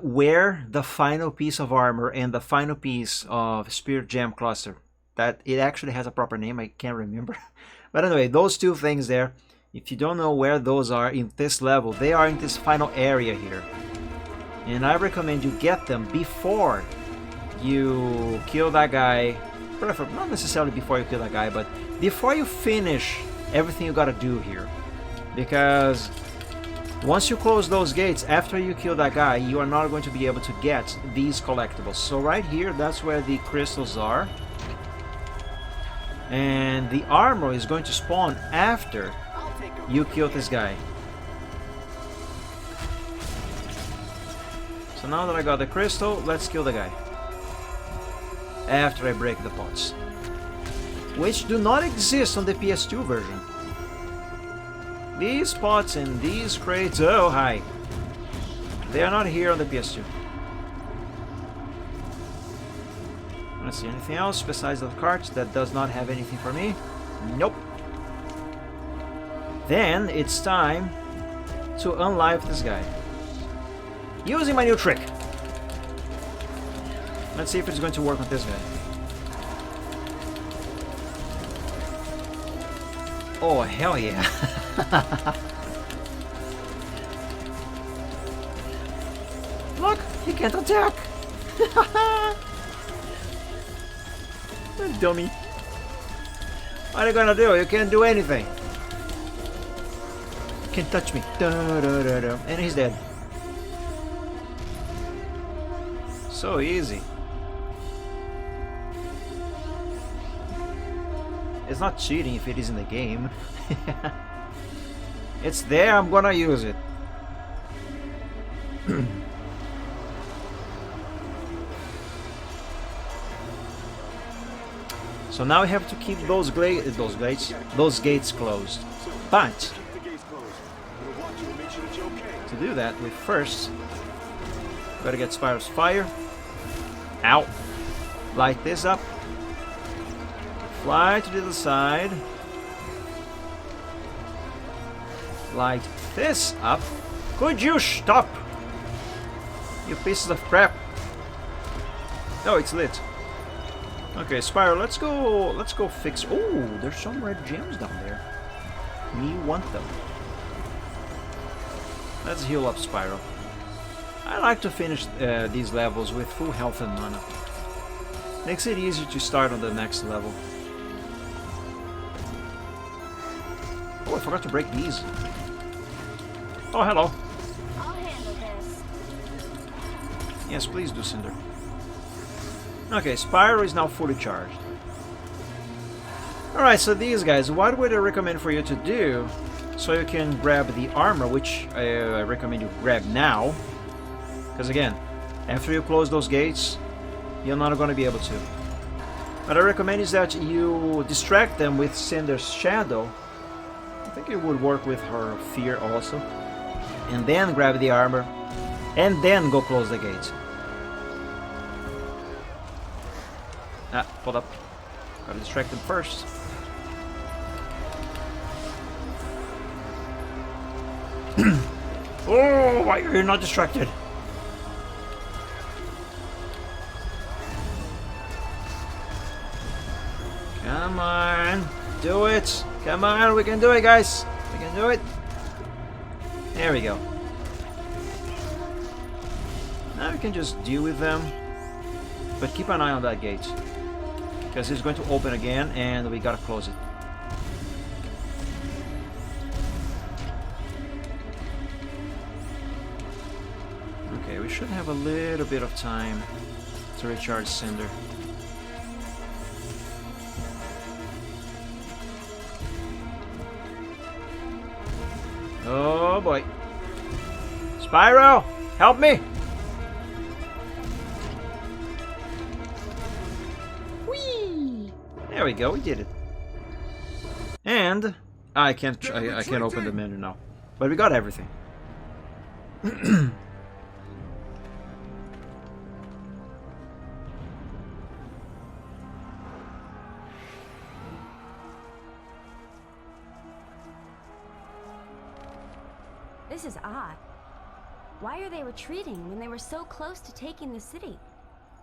where the final piece of armor and the final piece of Spirit Gem Cluster, that it actually has a proper name, I can't remember. But anyway, those two things there, if you don't know where those are in this level, they are in this final area here. And I recommend you get them before you kill that guy. Not necessarily before you kill that guy, but before you finish everything you gotta do here. Because once you close those gates, after you kill that guy, you are not going to be able to get these collectibles. So right here, that's where the crystals are. And the armor is going to spawn after you kill this guy. So now that I got the crystal, let's kill the guy. After I break the pots. Which do not exist on the PS2 version. These pots and these crates, oh hi. They are not here on the PS2. Let's see, anything else besides the cart that does not have anything for me? Nope. Then it's time to unlive this guy. Using my new trick. Let's see if it's going to work with this guy. Oh, hell yeah. Look, he can't attack. Dummy. What are you gonna do? You can't do anything. You can't touch me. Da, da, da, da. And he's dead. So easy. It's not cheating if it is in the game. It's there, I'm gonna use it. So now we have to keep those gates closed. But to do that, we first gotta get Spyro's fire. Ow! Light this up. Fly to the other side. Light this up. Could you stop? You pieces of crap. Oh, it's lit. Okay, Spyro, let's go fix. Oh, there's some red gems down there. We want them. Let's heal up Spyro. I like to finish these levels with full health and mana. Makes it easier to start on the next level. Oh, I forgot to break these. Oh, hello. I'll handle this. Yes, please do, Cinder. Okay, Spyro is now fully charged. Alright, so these guys, what would I recommend for you to do so you can grab the armor, which I recommend you grab now. Because again, after you close those gates, you're not going to be able to. What I recommend is that you distract them with Cinder's shadow. I think it would work with her fear also. And then grab the armor, and then go close the gate. Ah, hold up. Gotta distract them first. Oh, why are you not distracted? Come on, do it. Come on, we can do it, guys. We can do it. There we go. Now we can just deal with them. But keep an eye on that gate. Because it's going to open again and we gotta close it. Okay, we should have a little bit of time to recharge Cinder. Oh boy. Spyro, help me! Whee! There we go, we did it. And I can't open the menu now. But we got everything. This is odd. Why are they retreating when they were so close to taking the city?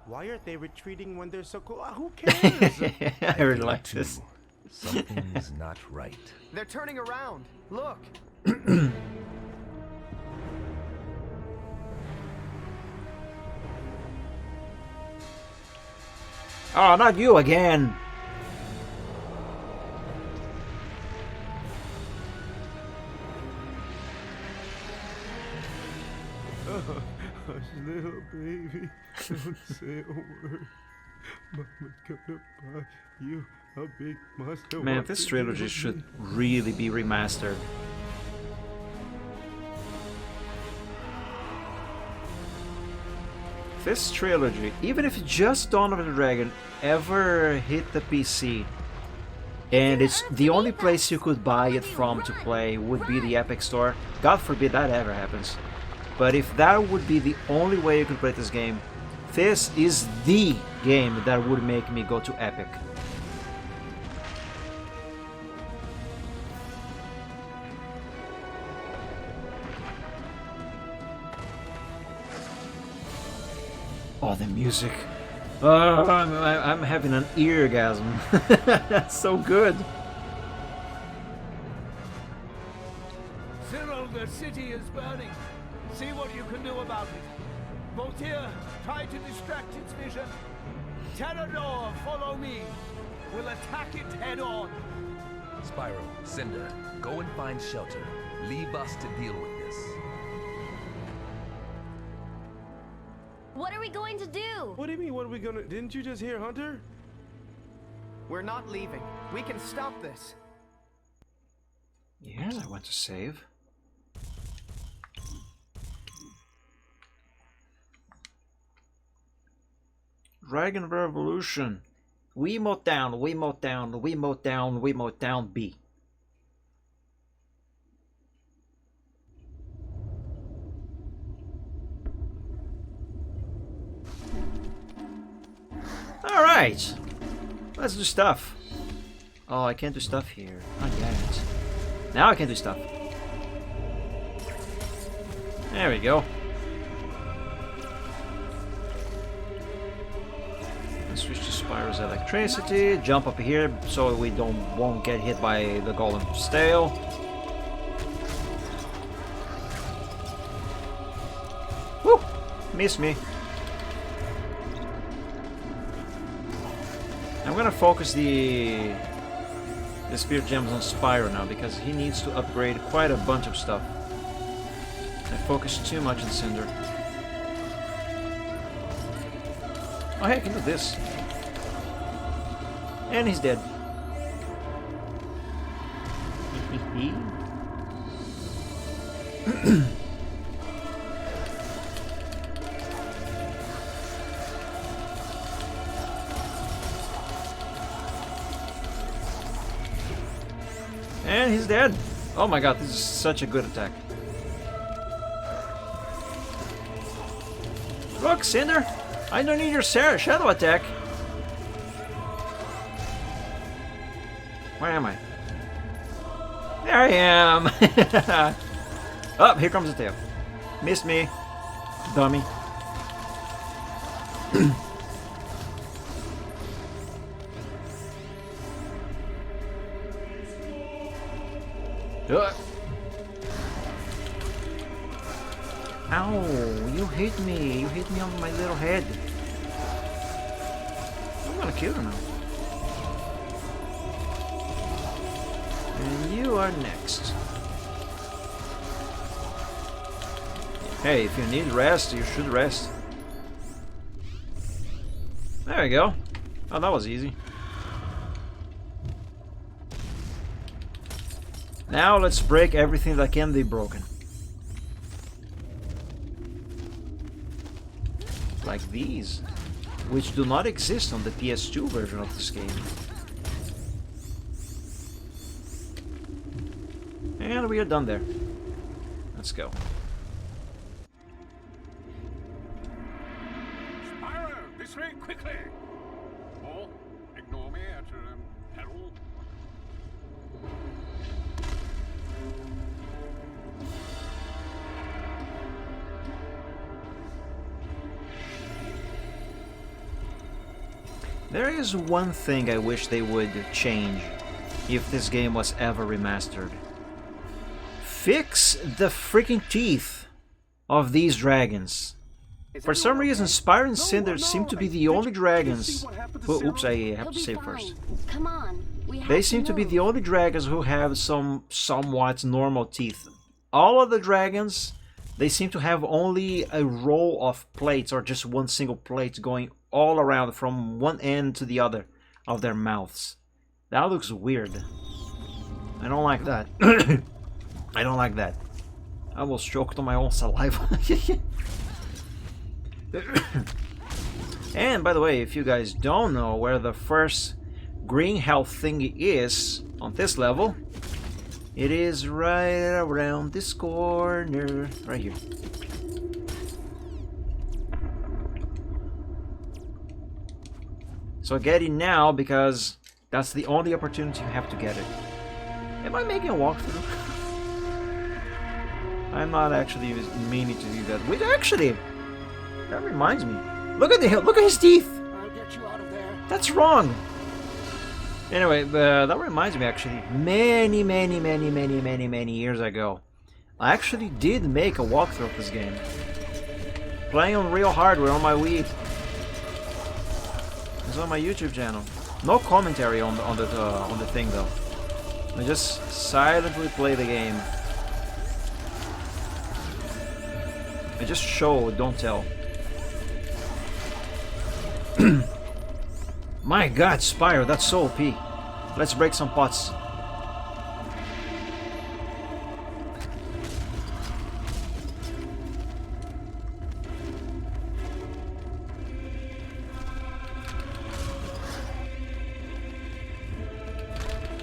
Why aren't they retreating when they're so cool? Who cares? I really like this. Something's not right. They're turning around. Look. Oh, not you again. Hush, little baby, don't say a word. Mama's gonna buy you a big monster. Man, this trilogy should really be remastered. This trilogy, even if just Dawn of the Dragon ever hit the PC, and it's the only place you could buy it from to play would be the Epic Store. God forbid that ever happens. But if that would be the only way you could play this game, this is the game that would make me go to Epic. Oh, the music. Oh, I'm having an eargasm. That's so good. Cyril, the city is burning. See what you can do about it. Voltaire, try to distract its vision. Terrador, follow me. We'll attack it head on. Spyro, Cinder, go and find shelter. Leave us to deal with this. What are we going to do? What do you mean, what are we gonna... Didn't you just hear Hunter? We're not leaving. We can stop this. Yes, I want to save. Dragon Revolution. Wiimote down, Wiimote down, Wiimote down, Wiimote down, B. Alright! Let's do stuff. Oh, I can't do stuff here. Not yet. Now I can do stuff. There we go. Let's switch to Spyro's electricity. Jump up here so we won't get hit by the golden stale. Woo! Miss me. I'm gonna focus the spirit gems on Spyro now because he needs to upgrade quite a bunch of stuff. I focused too much on Cinder. Oh hey, I can do this. And he's dead. And he's dead. Oh my god, this is such a good attack. Look, Cinder! I don't need your shadow attack. Where am I? There I am! Oh, here comes the tail. Missed me. Dummy. Ow, you hit me. You hit me on my little head. I'm gonna kill her now. And you are next. Hey, if you need rest, you should rest. There we go. Oh, that was easy. Now let's break everything that can be broken. Like these, which do not exist on the PS2 version of this game. And we are done there. Let's go. Spyro, this way, quickly! Or ignore me at your peril. There is one thing I wish they would change if this game was ever remastered. Fix the freaking teeth of these dragons. For some reason, Spyro and Cinder seem to be the only dragons who... Oops, I have to save first. Come on. They seem to be the only dragons who have some somewhat normal teeth. All of the dragons, they seem to have only a row of plates or just one single plate going all around from one end to the other of their mouths. That looks weird. I don't like that. I don't like that. I will choke on my own saliva. And by the way, if you guys don't know where the first green health thingy is on this level, it is right around this corner, right here. So get it now because that's the only opportunity you have to get it. Am I making a walkthrough? I'm not actually meaning to do that. Wait, actually, that reminds me. Look at his teeth. I'll get you out of there. That's wrong. Anyway, that reminds me actually. Many years ago, I actually did make a walkthrough of this game. Playing on real hardware on my Wii. It's on my YouTube channel. No commentary on the thing though. I just silently play the game. I just show, don't tell. My god, Spyro, that's so OP. Let's break some pots.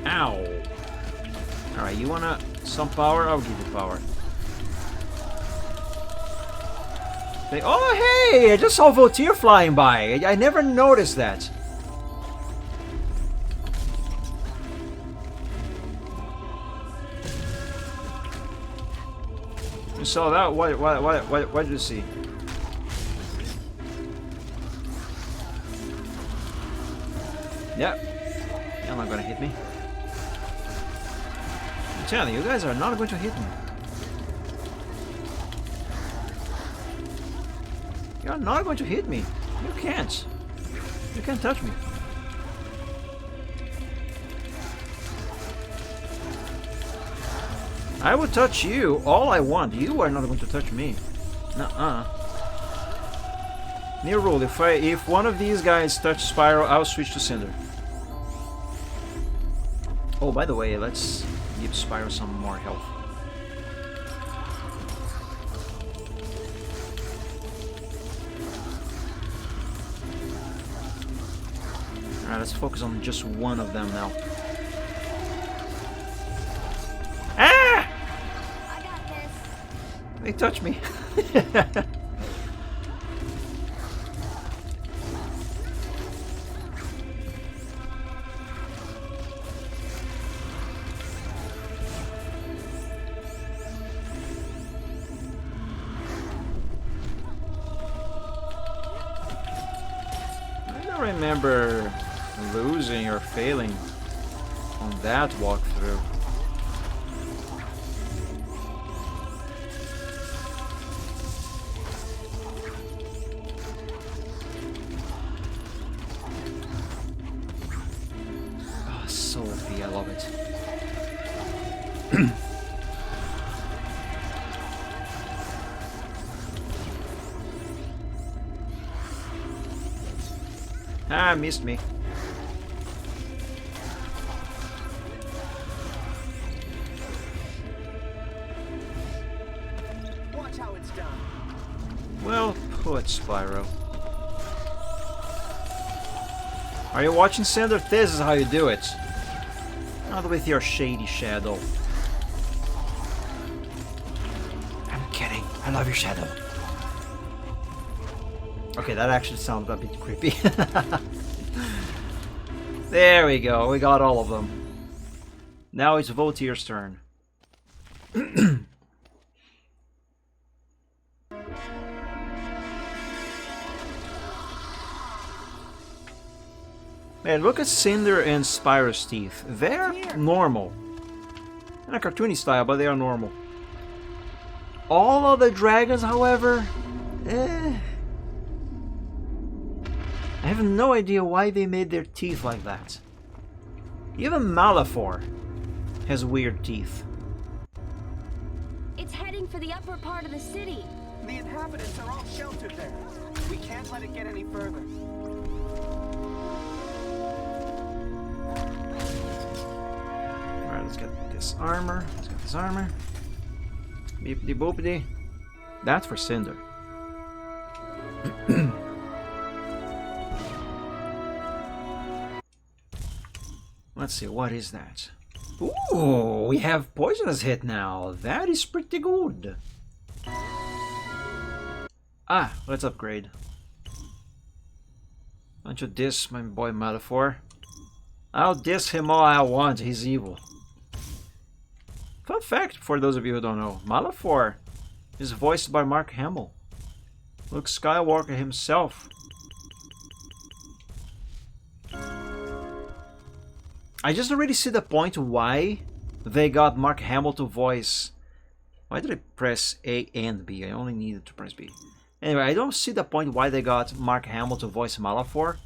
Ow. Alright, you wanna some power? I'll give you power. Oh hey! I just saw Voltaire flying by. I never noticed that. You saw that? What did you see? Yep. You're not gonna hit me. I'm telling you, you guys are not going to hit me. You're not going to hit me. You can't. You can't touch me. I will touch you all I want. You are not going to touch me. Nuh-uh. New rule, if one of these guys touch Spyro, I'll switch to Cinder. Oh, by the way, let's give Spyro some more health. Alright, let's focus on just one of them now. Ah! I got this. They touched me. I don't remember losing or failing on that walkthrough. Oh, so OP, I love it. Ah, missed me. Watch how it's done. Well put, Spyro. Are you watching, Cinder? This is how you do it. Not with your shady shadow. I'm kidding. I love your shadow. Okay, that actually sounds a bit creepy. There we go. We got all of them. Now it's Voltaire's turn. Man, look at Cinder and Spyro's teeth. They're normal. In a cartoony style, but they are normal. All of the dragons, however, I have no idea why they made their teeth like that. Even Malefor has weird teeth. It's heading for the upper part of the city. The inhabitants are all sheltered there. We can't let it get any further. Alright, let's get this armor. Let's get this armor. Beepity boopity. That's for Cinder. Let's see, what is that? Ooh, we have poisonous hit now. That is pretty good. Ah, let's upgrade. Don't you diss my boy Malefor? I'll diss him all I want, he's evil. Fun fact, for those of you who don't know, Malefor is voiced by Mark Hamill. Luke Skywalker himself. I just don't really see the point why they got Mark Hamill to voice. Why did I press A and B? I only needed to press B. Anyway, I don't see the point why they got Mark Hamill to voice Malefor,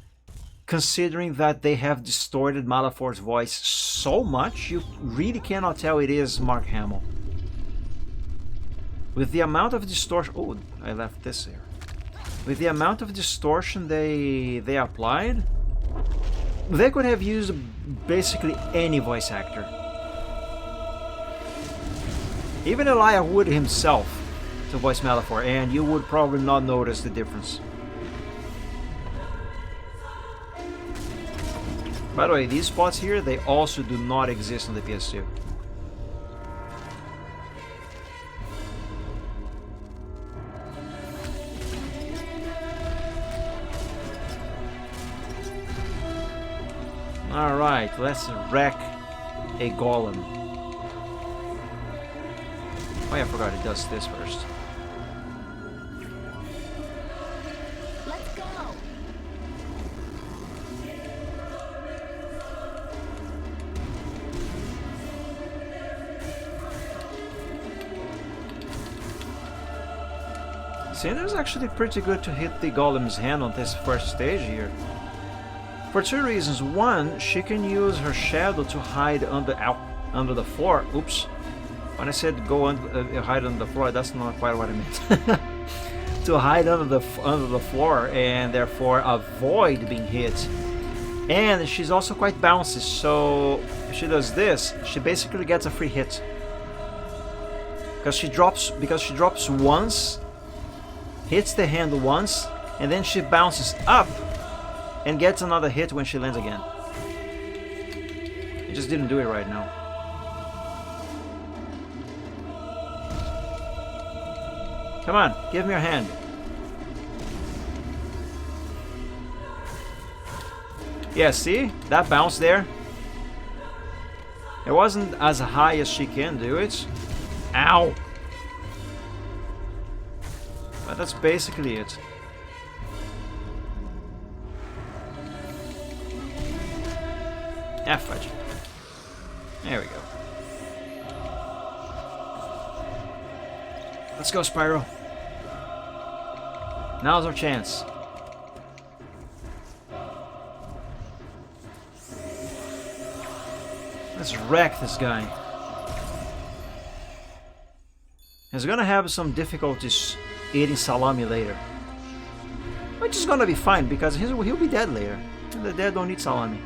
considering that they have distorted Malefor's voice so much, you really cannot tell it is Mark Hamill. With the amount of distortion... Oh, I left this here. With the amount of distortion they applied, They could have used basically any voice actor. Even Elijah Wood himself to voice Malefor, and you would probably not notice the difference. By the way, these spots here, they also do not exist on the PS2. Alright, let's wreck a golem. Oh yeah, I forgot it does this first. Let's go. Cinder's actually pretty good to hit the golem's hand on this first stage here. For two reasons. One, she can use her shadow to hide under the floor. Oops. When I said go hide under the floor, that's not quite what I meant. To hide under the floor and therefore avoid being hit. And she's also quite bouncy, so if she does this, she basically gets a free hit. Because she drops once, hits the hand once, and then she bounces up and gets another hit when she lands again. I just didn't do it right now. Come on, give me your hand. Yeah, see? That bounce there? It wasn't as high as she can do it. Ow! But that's basically it. Ah, fudge. There we go. Let's go, Spyro. Now's our chance. Let's wreck this guy. He's gonna have some difficulties eating salami later. Which is gonna be fine because he'll be dead later. And the dead don't eat salami.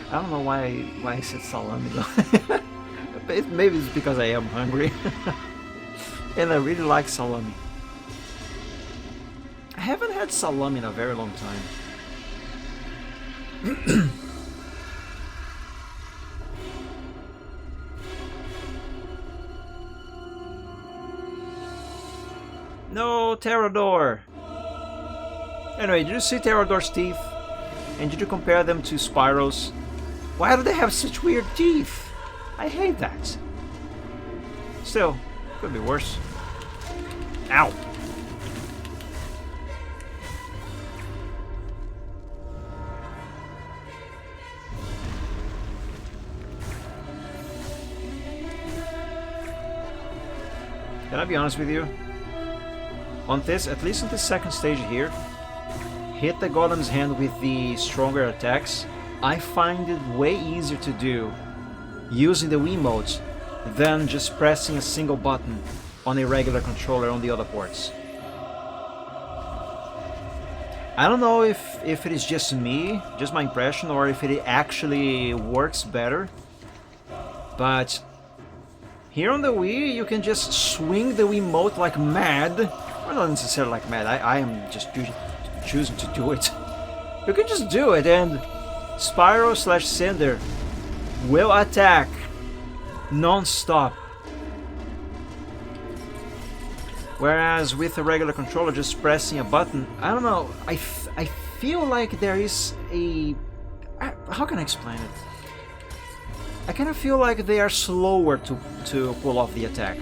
I don't know why I said salami though. Maybe it's because I am hungry. And I really like salami. I haven't had salami in a very long time. No, Terrador! Anyway, did you see Terrador's teeth? And did you compare them to Spyro's? Why do they have such weird teeth? I hate that. Still, could be worse. Ow! Can I be honest with you? On this, at least on the second stage here, hit the golem's hand with the stronger attacks. I find it way easier to do using the Wiimotes than just pressing a single button on a regular controller on the other ports. I don't know if it is just me, just my impression, or if it actually works better, but here on the Wii you can just swing the Wiimote like mad. Well, not necessarily like mad, I am just choosing to do it. You can just do it and Spyro/Cinder will attack non-stop. Whereas with a regular controller just pressing a button, I don't know, I feel like there is a... how can I explain it? I kind of feel like they are slower to pull off the attack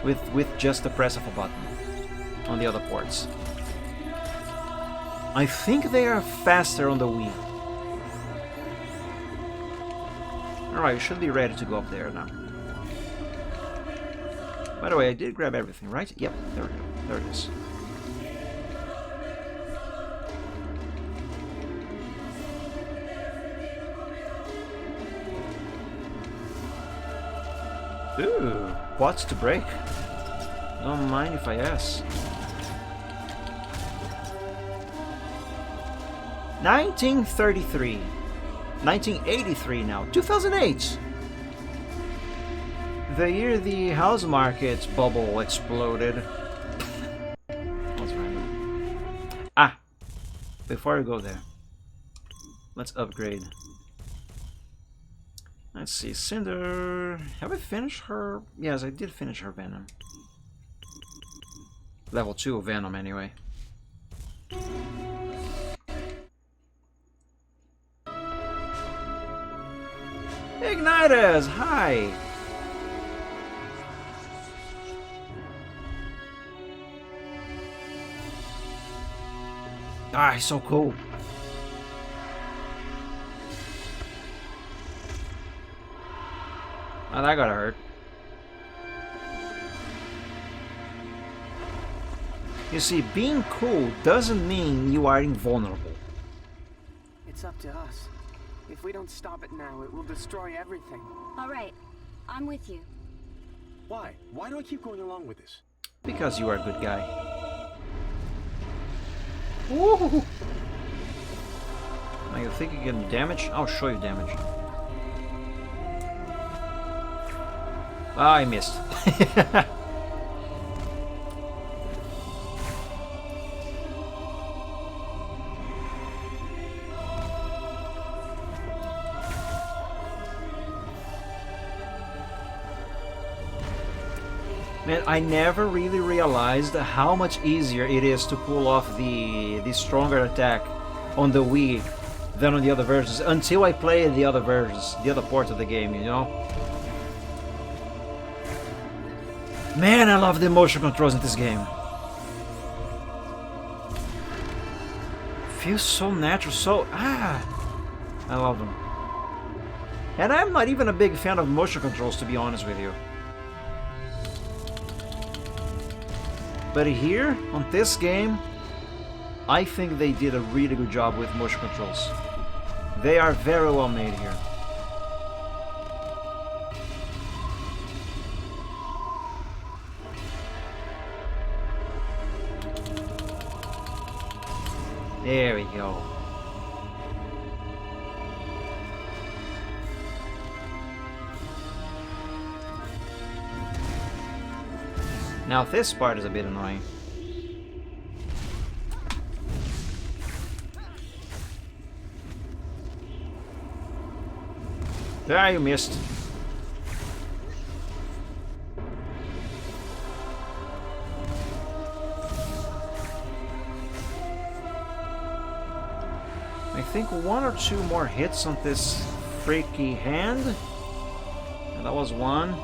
with just the press of a button on the other ports. I think they are faster on the Wii. Alright, you should be ready to go up there now. By the way, I did grab everything, right? Yep, there we go. There it is. Ooh, pots to break. Don't mind if I ask. 1933. 1983 now. 2008. The year the house market bubble exploded. That's random. Ah! Before I go there, let's upgrade. Let's see, Cinder. Have I finished her? Yes, I did finish her Venom. Level 2 of Venom, anyway. Ignitus! Hi! Ah, he's so cool. Oh, that gotta hurt. You see, being cool doesn't mean you are invulnerable. It's up to us. If we don't stop it now, it will destroy everything. All right, I'm with you. Why? Why do I keep going along with this? Because you are a good guy. Woo! Now you think you can damage? I'll show you damage. Ah, I missed. Man, I never really realized how much easier it is to pull off the stronger attack on the Wii than on the other versions until I played the other versions, the other parts of the game, you know? Man, I love the motion controls in this game. Feels so natural, so... I love them. And I'm not even a big fan of motion controls, to be honest with you. But here, on this game, I think they did a really good job with motion controls. They are very well made here. There we go. Now this part is a bit annoying. Ah, you missed. I think one or two more hits on this freaky hand. And that was one.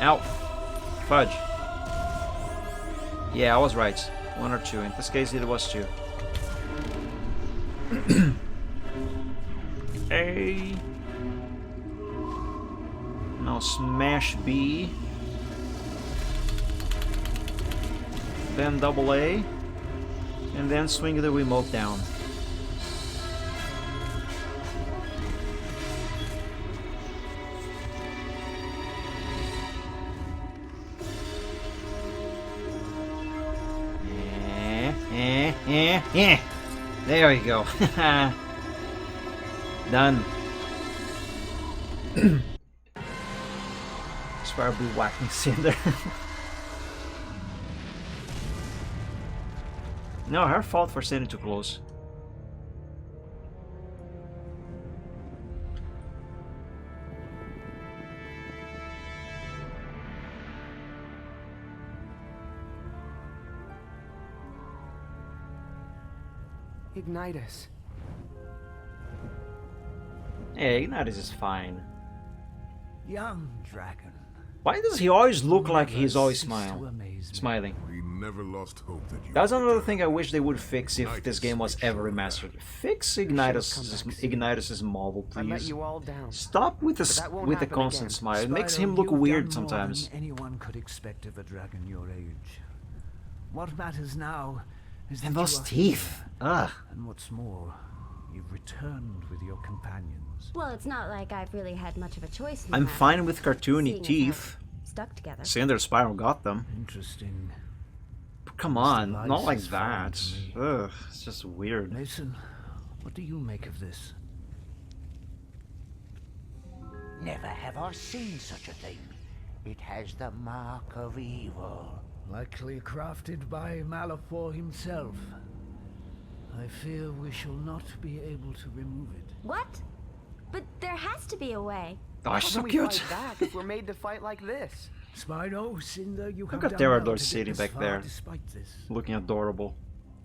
Ow. Fudge. Yeah, I was right. One or two. In this case, it was two. A. Now smash B. Then double A. And then swing the remote down. Yeah. There we go. Done. Spyro be whacking Cinder. No, her fault for sitting too close. Ignitus. Hey, Ignitus is fine. Young dragon. Why does he always look like he's always smiling? We never lost hope that you. That's another thing I wish they would fix if this game was ever remastered. Fix Ignitus's model, please. I let you all down. Stop with the constant smile. It makes him look weird sometimes. Anyone could expect of a dragon your age. What matters now is that And those you are teeth. here. Ugh. And what's more, you've returned with your companions. Well, it's not like I've really had much of a choice in the I'm matter, fine with cartoony seeing as how teeth. Stuck together. Cinder Spyro got them. Interesting. Come on, not like that. Ugh, it's just weird. Mason, what do you make of this? Never have I seen such a thing. It has the mark of evil. Likely crafted by Malefor himself. I fear we shall not be able to remove it. What? But there has to be a way. Oh, How she's can so we cute. fight back if we're made to fight like this? Spyro, Cinder, you have Look at done well Theodore to get sitting this back far there, despite this. looking adorable.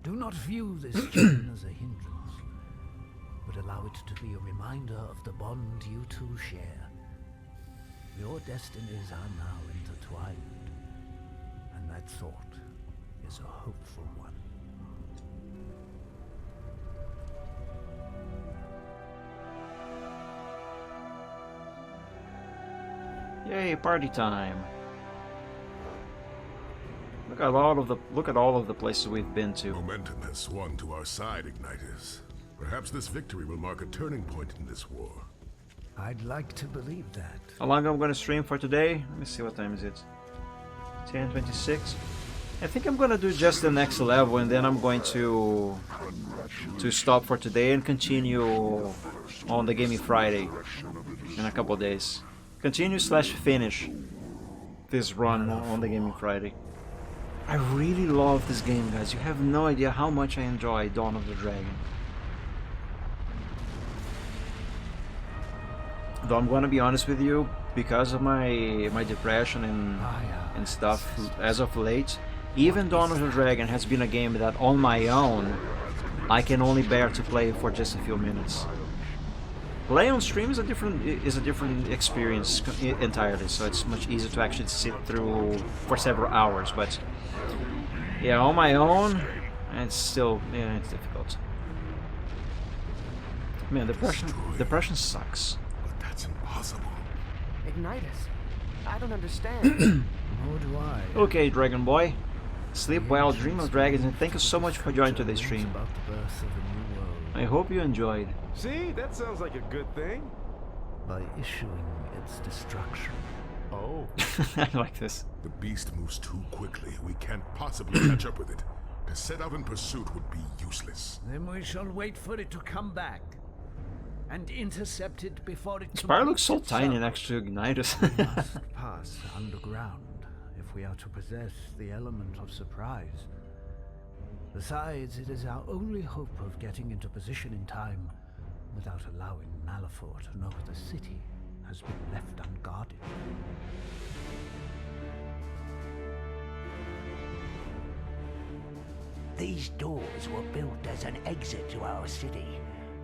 Do not view this chain as a hindrance, but allow it to be a reminder of the bond you two share. Your destinies are now intertwined, and that thought is a hopeful one. Yay, party time! Look at all of the places we've been to. Momentum has swung to our side, Ignitus. Perhaps this victory will mark a turning point in this war. I'd like to believe that. How long I'm gonna stream for today? Let me see, what time is it? 10:26. I think I'm gonna do just the next level, and then I'm going to stop for today and continue on the Gaming Friday in a couple of days. Continue / finish this run on the Gaming Friday. I really love this game, guys. You have no idea how much I enjoy Dawn of the Dragon. Though I'm gonna be honest with you, because of my depression and stuff as of late, even Dawn of the Dragon has been a game that on my own I can only bear to play for just a few minutes. Play on stream is a different experience entirely, so it's much easier to actually sit through for several hours. But yeah, on my own, it's still it's difficult. Man, depression sucks. But that's impossible. Ignitus, I don't understand. Nor do I. Okay, Dragon Boy, sleep well, dream of dragons, and thank you so much for joining today's stream. About the birth of a new world. I hope you enjoyed. See, that sounds like a good thing. By issuing its destruction. Oh. I like this. The beast moves too quickly. We can't possibly catch up with it. To set out in pursuit would be useless. Then we shall wait for it to come back and intercept it before it. Spyro looks so completes tiny itself. next to Ignitus. We must pass underground if we are to possess the element of surprise. Besides, it is our only hope of getting into position in time without allowing Malefor to know the city has been left unguarded. These doors were built as an exit to our city,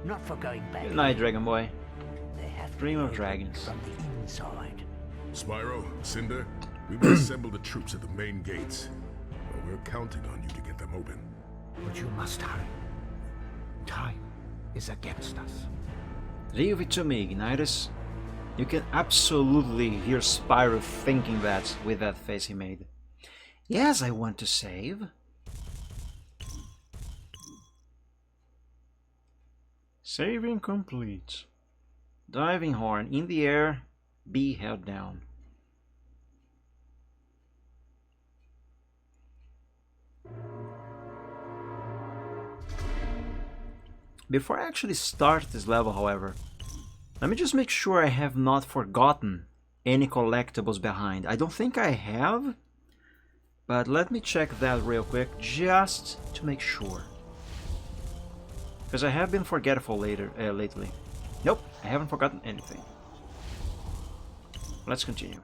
not for going back. Good night, Dragon Boy. They have to Dream be of opened dragons. from the inside. Spyro, Cinder, we will assemble the troops at the main gates. But we're counting on you to get them open. But you must hurry. Time is against us. Leave it to me, Ignitus. You can absolutely hear Spyro thinking that with that face he made. Yes, I want to save. Saving complete. Diving horn in the air, B held down. Before I actually start this level, however, let me just make sure I have not forgotten any collectibles behind. I don't think I have, but let me check that real quick just to make sure. Because I have been forgetful lately. Nope, I haven't forgotten anything. Let's continue.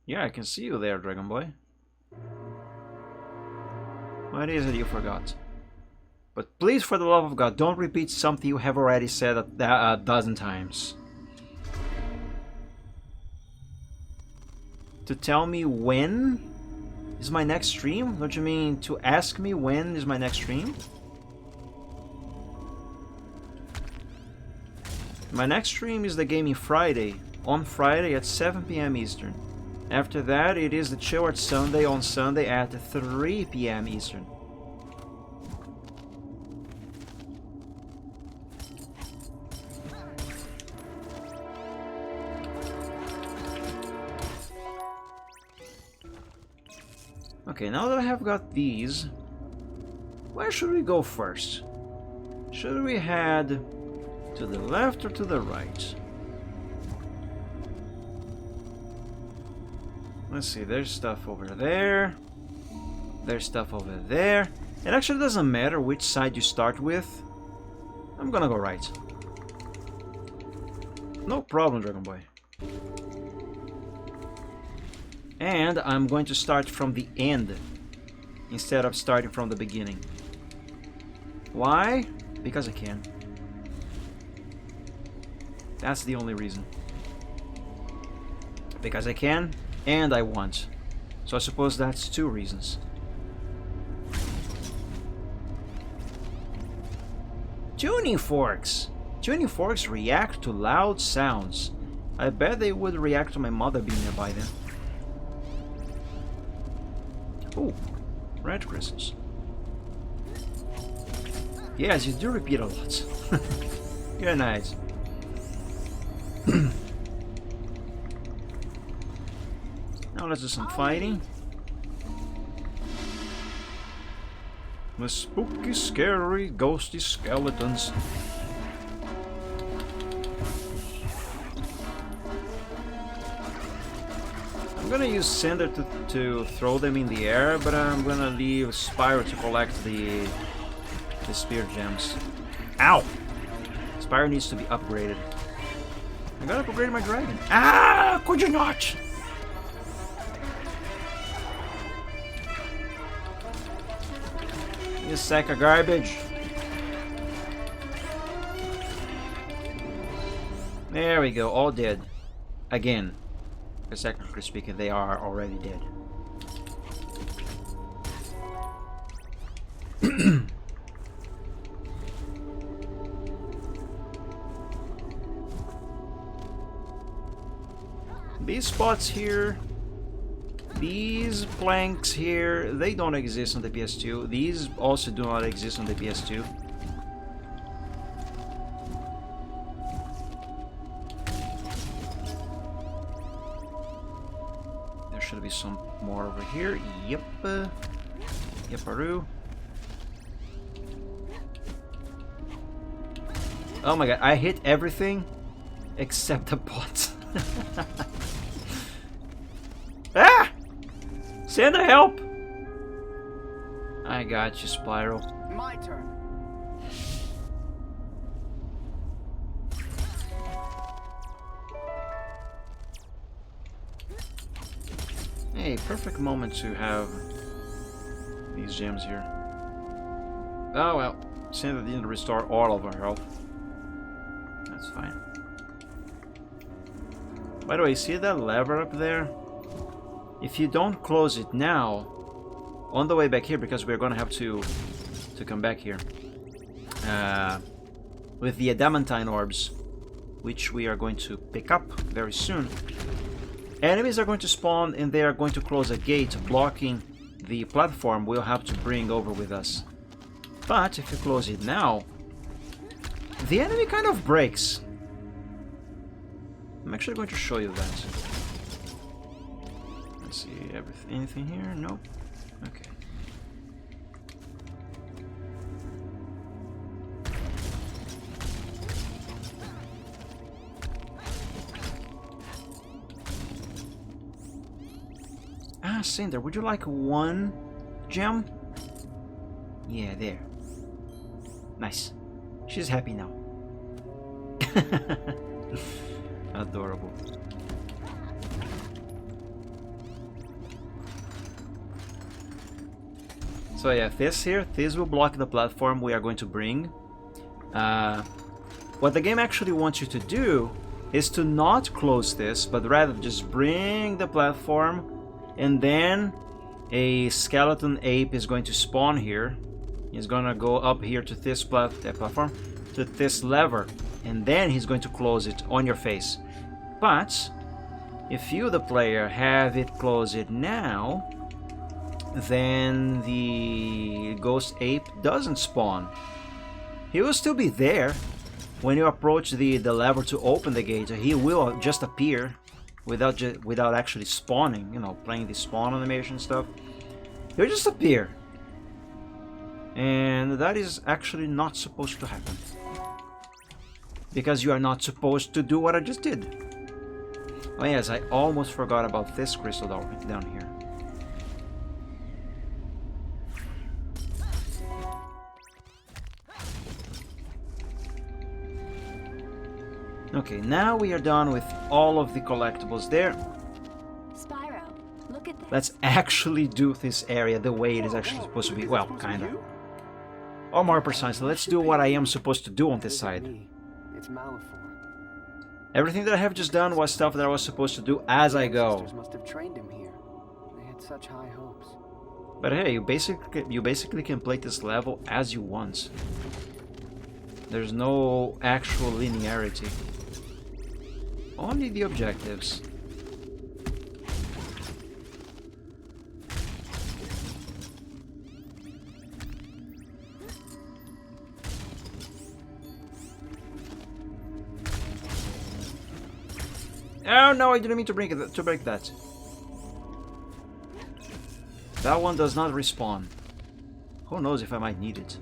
Yeah, I can see you there, Dragon Boy. What is it you forgot? But please, for the love of God, don't repeat something you have already said a dozen times. To tell me when is my next stream? Don't you mean to ask me when is my next stream? My next stream is the Gaming Friday, on Friday at 7 PM Eastern. After that, it is the Chill Art Sunday on Sunday at 3 PM Eastern. Okay, now that I have got these, where should we go first? Should we head to the left or to the right? Let's see, there's stuff over there. There's stuff over there. It actually doesn't matter which side you start with. I'm gonna go right. No problem, Dragon Boy. And I'm going to start from the end instead of starting from the beginning. Why? Because I can. That's the only reason. Because I can and I want. So I suppose that's two reasons. Tuning forks! Tuning forks react to loud sounds. I bet they would react to my mother being nearby then. Oh, red crystals. Yes, you do repeat a lot. Good night. Now let's do some fighting. The spooky, scary, ghosty skeletons. I'm gonna use Cinder to throw them in the air, but I'm gonna leave Spyro to collect the spear gems. Ow! Spyro needs to be upgraded. I gotta upgrade my dragon. Ah! Could you not? You sack of garbage. There we go, all dead. Again. Because technically speaking, they are already dead. These spots here, these planks here, they don't exist on the PS2. These also do not exist on the PS2. There should be some more over here. Yep. Yep-aroo. Oh my god, I hit everything except the pot. Ah! Santa, help! I got you, Spyro. My turn. Hey, perfect moment to have these gems here. Oh well, Santa didn't restore all of our health. That's fine. By the way, see that lever up there? If you don't close it now, on the way back here, because we're gonna have to come back here with the adamantine orbs, which we are going to pick up very soon. Enemies are going to spawn and they are going to close a gate blocking the platform we'll have to bring over with us. But if you close it now, the enemy kind of breaks. I'm actually going to show you that. Let's see, anything here? Nope. Okay. Ah, Cinder, would you like one gem? Yeah, there. Nice. She's happy now. Adorable. So yeah, this will block the platform we are going to bring. What the game actually wants you to do is to not close this, but rather just bring the platform, and then a skeleton ape is going to spawn here. He's gonna go up here to this platform, to this lever, and then he's going to close it on your face. But if you, the player, have it close it now, then the ghost ape doesn't spawn. He will still be there when you approach the lever to open the gate. He will just appear without actually spawning, you know, playing the spawn animation stuff. You just appear. And that is actually not supposed to happen. Because you are not supposed to do what I just did. Oh yes, I almost forgot about this crystal down here. Okay, now we are done with all of the collectibles there. Spyro, look at this. Let's actually do this area the way it is actually supposed to be. Well, kinda. Or more precisely, let's do what I am supposed to do on this side. It's Malifor. Everything that I have just done was stuff that I was supposed to do as I go. Sisters must have trained him here. They had such high hopes. But hey, you basically can play this level as you want. There's no actual linearity. Only the objectives. Oh no, I didn't mean to break that. That one does not respawn. Who knows if I might need it.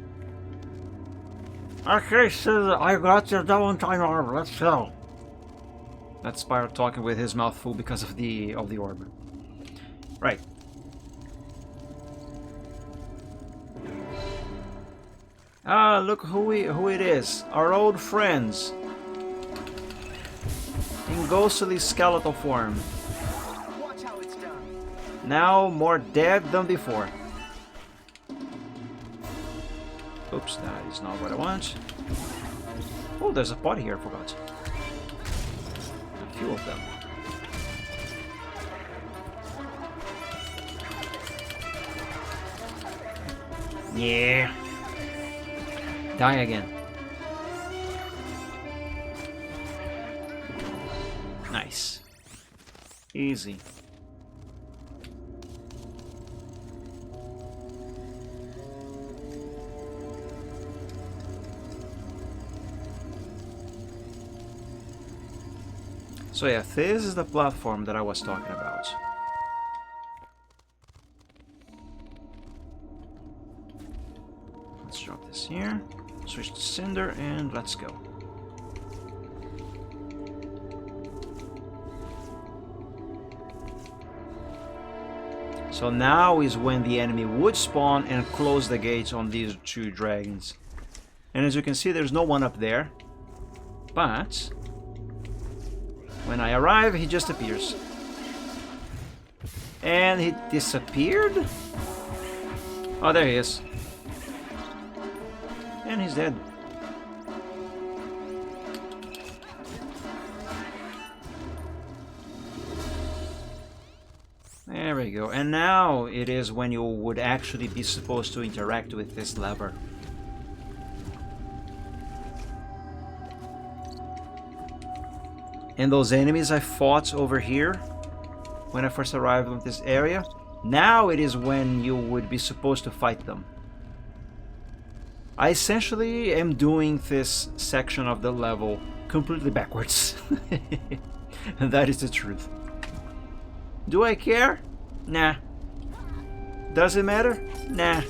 Okay, so I got your Valentine armor. Let's go. That's Spyro talking with his mouth full because of the orb. Right. Ah, look who it is. Our old friends. In ghostly skeletal form. Watch how it's done. Now more dead than before. Oops, that is not what I want. Oh, there's a pot here, I forgot. A few of them. Yeah. Die again. Nice. Easy. So yeah, this is the platform that I was talking about. Let's drop this here, switch to Cinder, and let's go. So now is when the enemy would spawn and close the gates on these two dragons. And as you can see, there's no one up there. But when I arrive, he just appears. And he disappeared? Oh, there he is. And he's dead. There we go. And now it is when you would actually be supposed to interact with this lever. And those enemies I fought over here when I first arrived in this area, now it is when you would be supposed to fight them. I essentially am doing this section of the level completely backwards. And that is the truth. Do I care? Nah. Does it matter? Nah.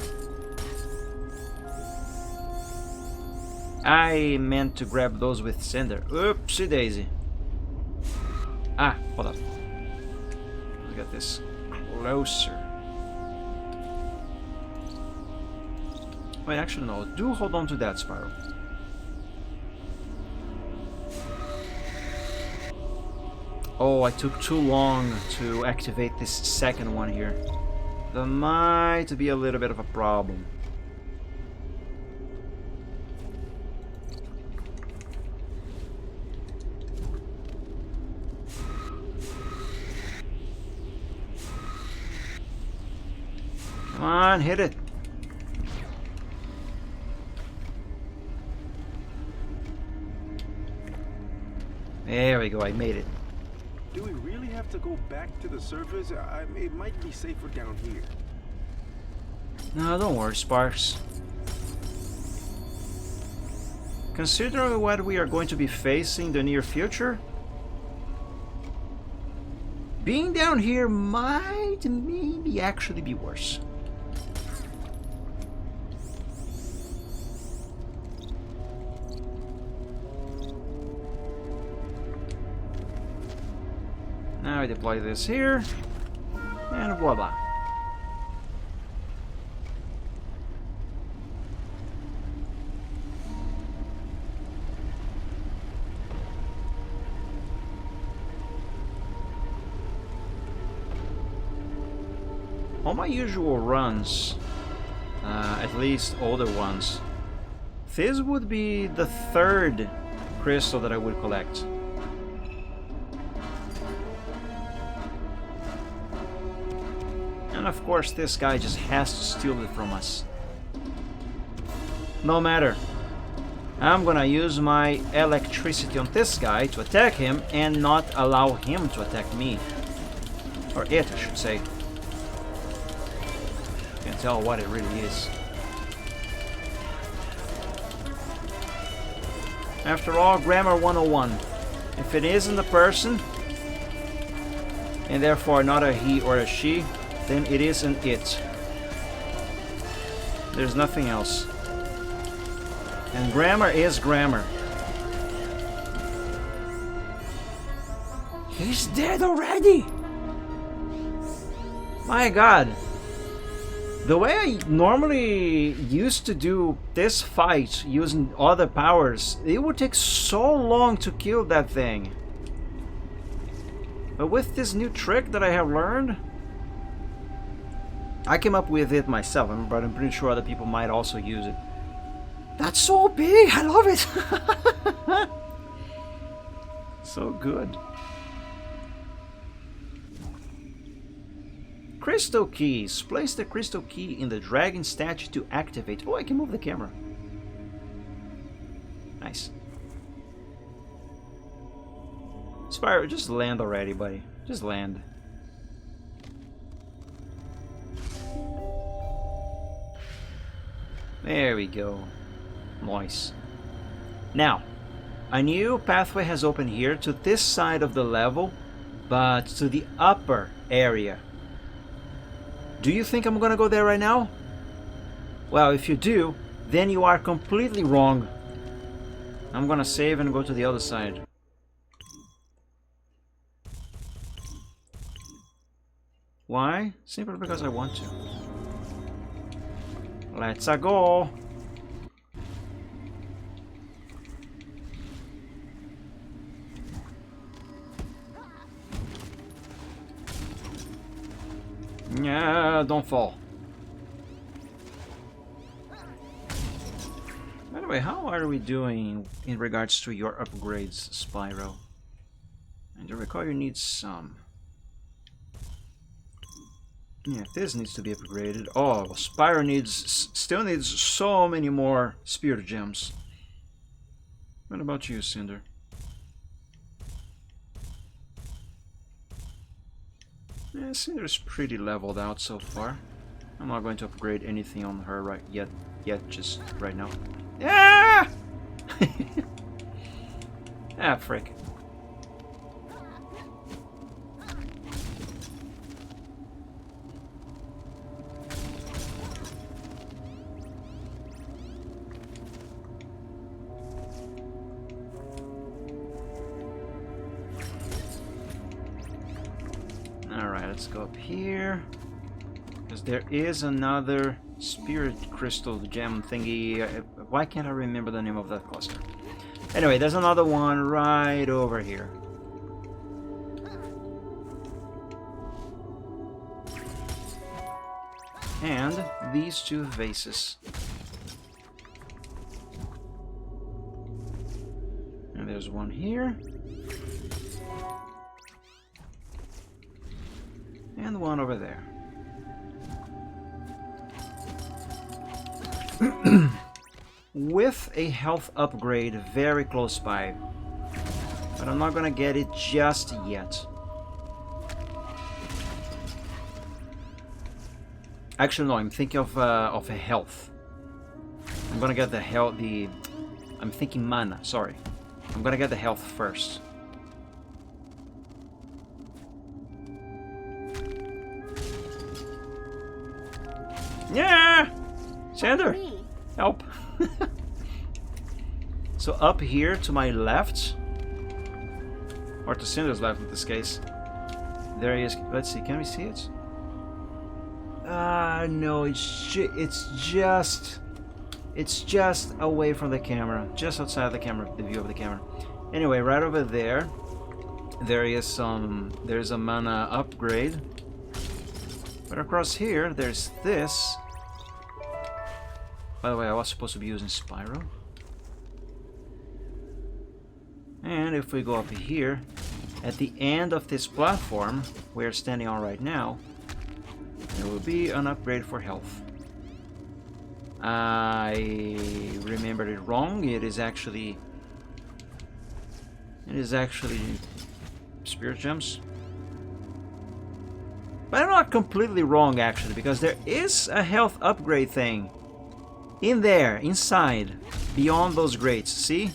I meant to grab those with Cinder. Oopsie daisy. Ah, hold up. Let's get this closer. Wait, actually no. Do hold on to that, Spyro. Oh, I took too long to activate this second one here. That might be a little bit of a problem. Come on, hit it. There we go, I made it. Do we really have to go back to the surface? It might be safer down here. No, don't worry, Sparks. Considering what we are going to be facing in the near future, being down here might maybe actually be worse. I deploy this here, and voila. On my usual runs, at least older ones, this would be the third crystal that I would collect. And of course this guy just has to steal it from us. No matter. I'm gonna use my electricity on this guy to attack him and not allow him to attack me. Or it, I should say. Can't tell what it really is. After all, grammar 101. If it isn't a person, and therefore not a he or a she, then it is an it. There's nothing else. And grammar is grammar. He's dead already! My god. The way I normally used to do this fight using other powers, it would take so long to kill that thing. But with this new trick that I have learned, I came up with it myself, but I'm pretty sure other people might also use it. That's so big! I love it! So good. Crystal keys. Place the crystal key in the dragon statue to activate. Oh, I can move the camera. Nice. Spyro, just land already, buddy. Just land. There we go. Nice. Now, a new pathway has opened here to this side of the level, but to the upper area. Do you think I'm gonna go there right now? Well, if you do, then you are completely wrong. I'm gonna save and go to the other side. Why? Simply because I want to. Let's go! Yeah, don't fall. By the way, how are we doing in regards to your upgrades, Spyro? And I recall you need some. Yeah, this needs to be upgraded. Oh, Spyro still needs so many more spirit gems. What about you, Cinder? Yeah, Cinder's pretty leveled out so far. I'm not going to upgrade anything on her right yet, just right now. Yeah! Ah, frick. Alright, let's go up here. Because there is another spirit crystal gem thingy. Why can't I remember the name of that cluster? Anyway, there's another one right over here. And these two vases. And there's one here. And one over there. With a health upgrade very close by. But I'm not gonna get it just yet. Actually, no, I'm thinking of a health. I'm gonna get the health, I'm thinking mana, sorry. I'm gonna get the health first. Yeah! Sander! Help! So up here to my left, or to Cinder's left in this case, There he is. Let's see. Can we see it? No. It's just away from the camera, just outside the camera, the view of the camera. Anyway, right over there, there's a mana upgrade. But across here, there's this. By the way, I was supposed to be using Spyro. And if we go up here, at the end of this platform we're standing on right now, there will be an upgrade for health. I remembered it wrong. It is actually spirit gems. But I'm not completely wrong actually, because there is a health upgrade thing in there, inside, beyond those grates. See?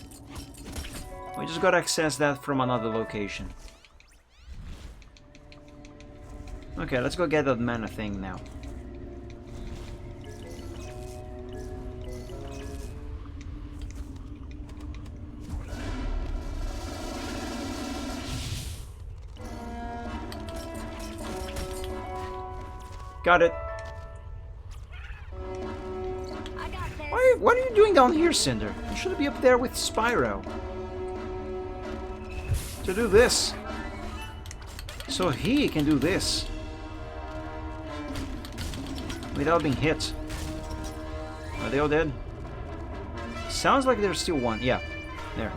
We just gotta access that from another location. Okay, let's go get that mana thing now. Got it. What are you doing down here, Cinder? You should be up there with Spyro. To do this. So he can do this. Without being hit. Are they all dead? Sounds like there's still one. Yeah. There.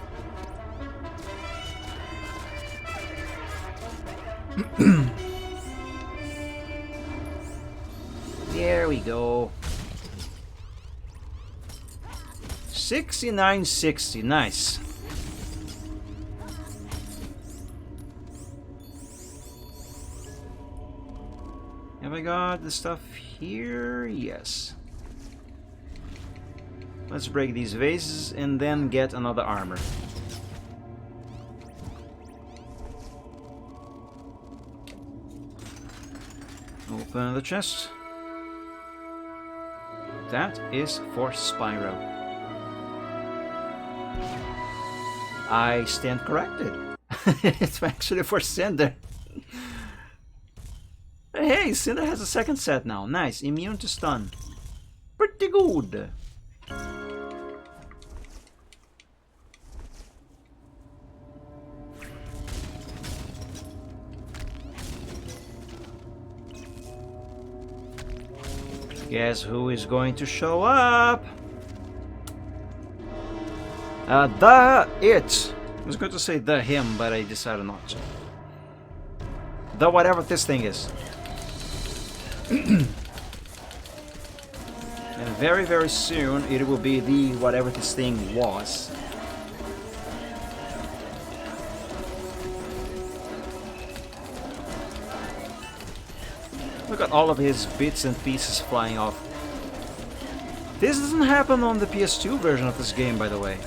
There we go. 6960. Nice. Have I got the stuff here? Yes. Let's break these vases and then get another armor. Open the chest. That is for Spyro. I stand corrected. It's actually for Cinder. Hey, Cinder has a second set now. Nice. Immune to stun. Pretty good. Guess who is going to show up? It. I was going to say the him, but I decided not to. The whatever this thing is. And very, very soon it will be the whatever this thing was. Look at all of his bits and pieces flying off. This doesn't happen on the PS2 version of this game, by the way.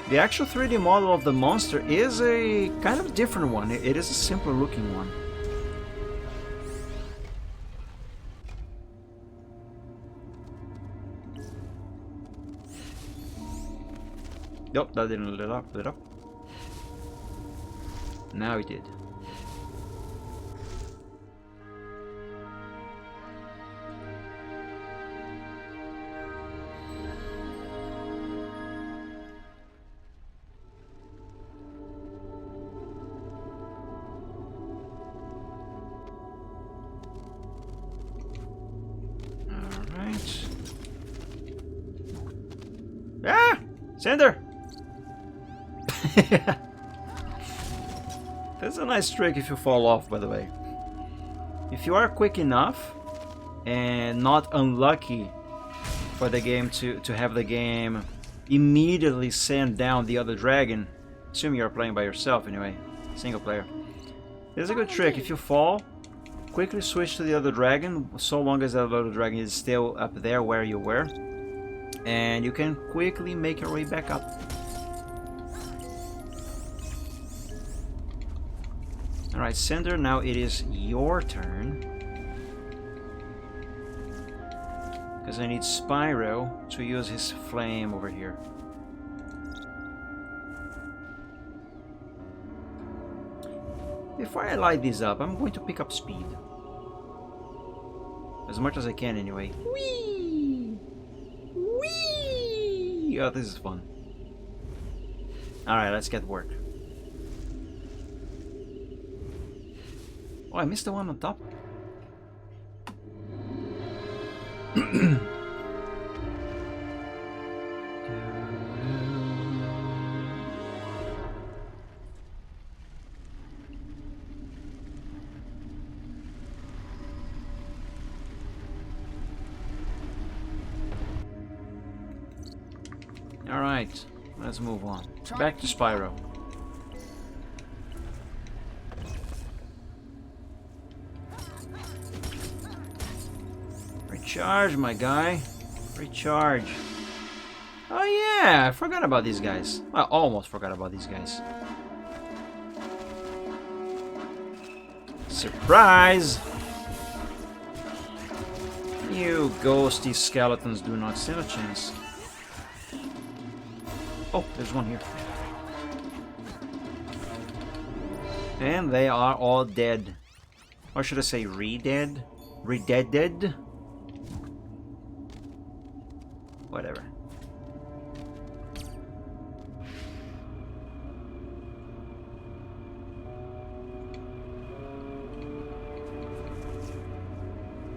The actual 3D model of the monster is a kind of different one. It is a simpler looking one. Nope, that didn't lit up. Now it did. Cinder! That's a nice trick if you fall off, by the way. If you are quick enough and not unlucky for the game to have the game immediately send down the other dragon, assuming you're playing by yourself anyway, single player. There's a good trick. If you fall, quickly switch to the other dragon, so long as that other dragon is still up there where you were. And you can quickly make your way back up. Alright, Cinder, now it is your turn. Because I need Spyro to use his flame over here. Before I light these up, I'm going to pick up speed. As much as I can, anyway. Whee! Whee! Oh, this is fun. Alright, let's get work. Oh, I missed the one on top. Alright, let's move on. Back to Spyro. Recharge, my guy. Recharge. Oh yeah, I forgot about these guys. I almost forgot about these guys. Surprise! You ghosty skeletons do not stand a chance. Oh, there's one here. And they are all dead. Or should I say re-dead? Re-dead-dead? Whatever.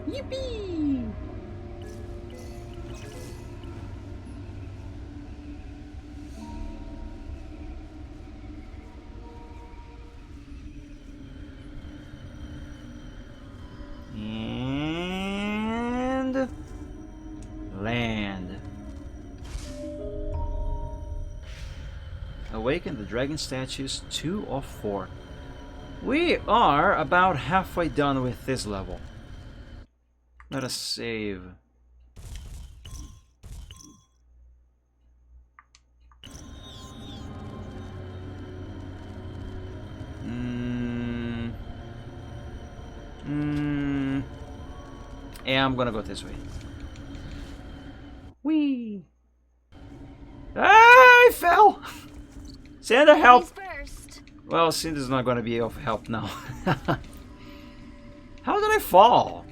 Yippee! And land. Awaken the dragon statues 2 of 4. We are about halfway done with this level. Let us save. Yeah, I'm gonna go this way. Whee! Ah, I fell! Santa, help! Well, Cinder's not gonna be of help now. How did I fall?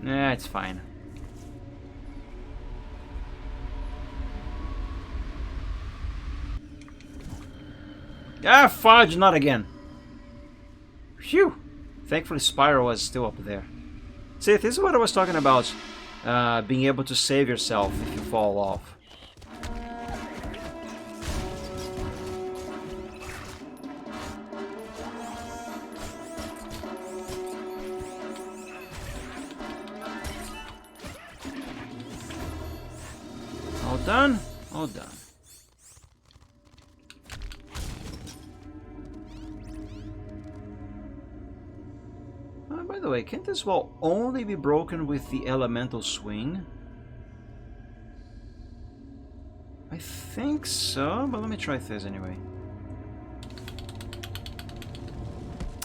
Nah, it's fine. Ah, fudge, not again. Phew! Thankfully Spyro was still up there. See, this is what I was talking about. Being able to save yourself if you fall off. All done? All done. By the way, can't this wall only be broken with the elemental swing? I think so, but let me try this anyway.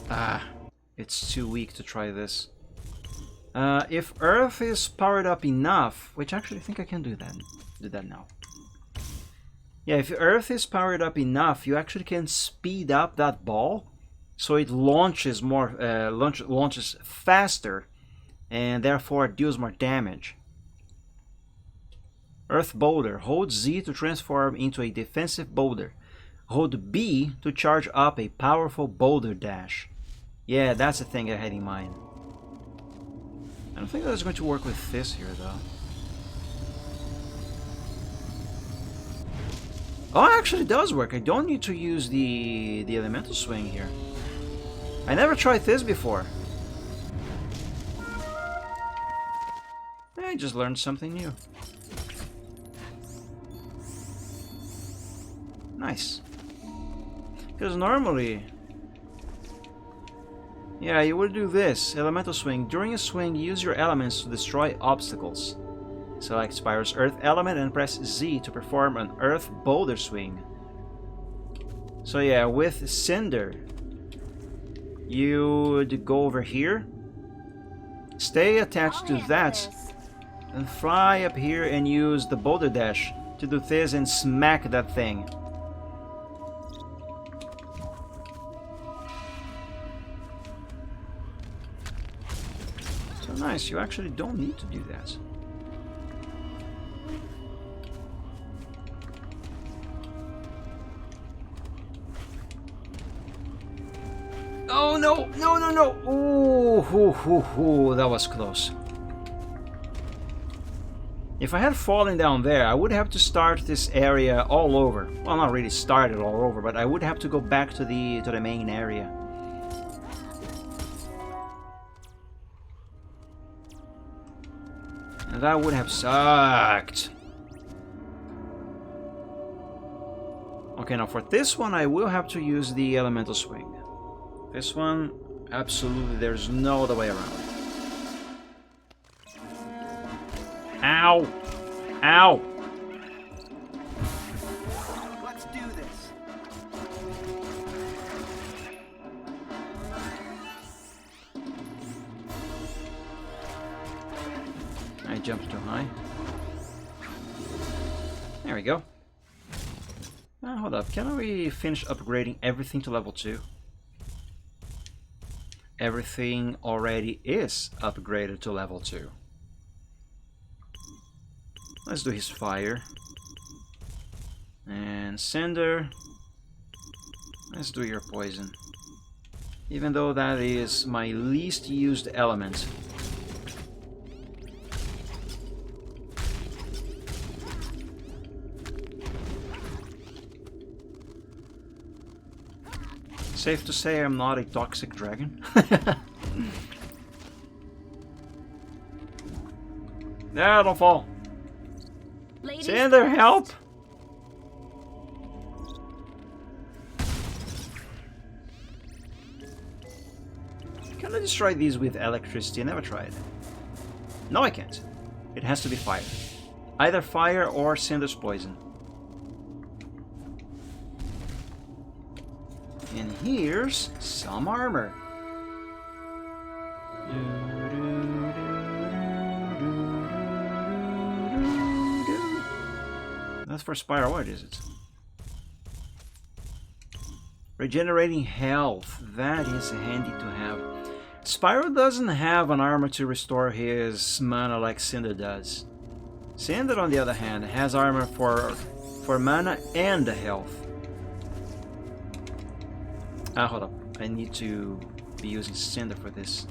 Ah, it's too weak to try this. If Earth is powered up enough, which actually I think I can do that. Do that now. Yeah, if Earth is powered up enough, you actually can speed up that ball, so it launches more, launches faster, and therefore deals more damage. Earth Boulder. Hold Z to transform into a defensive boulder. Hold B to charge up a powerful boulder dash. Yeah, that's the thing I had in mind. I don't think that's going to work with this here, though. Oh, actually it does work. I don't need to use the elemental swing here. I never tried this before. I just learned something new. Nice. Because normally... yeah, you would do this. Elemental swing. During a swing, use your elements to destroy obstacles. Select Spyro's Earth element and press Z to perform an Earth Boulder swing. So yeah, with Cinder, you would go over here, stay attached to that, and fly up here and use the Boulder Dash to do this and smack that thing. Oh, nice, you actually don't need to do that. Oh no, no, no, no! Ooh, that was close. If I had fallen down there, I would have to start this area all over. Well, not really start it all over, but I would have to go back to the main area. And that would have sucked. Okay, now for this one, I will have to use the elemental swing. This one, absolutely, there's no other way around. Ow! Ow! Let's do this. I jumped too high. There we go. Hold up, can we finish upgrading everything to level 2? Everything already is upgraded to level 2. Let's do his fire. And cinder. Let's do your poison. Even though that is my least used element. Safe to say I'm not a toxic dragon. No, don't fall. Ladies Cinder, first. help! Can I destroy these with electricity? I never tried. No, I can't. It has to be fire. Either fire or Cinder's poison. And here's some armor. That's for Spyro. What is it? Regenerating health. That is handy to have. Spyro doesn't have an armor to restore his mana like Cinder does. Cinder, on the other hand, has armor for mana and health. Hold up. I need to be using Cinder for this.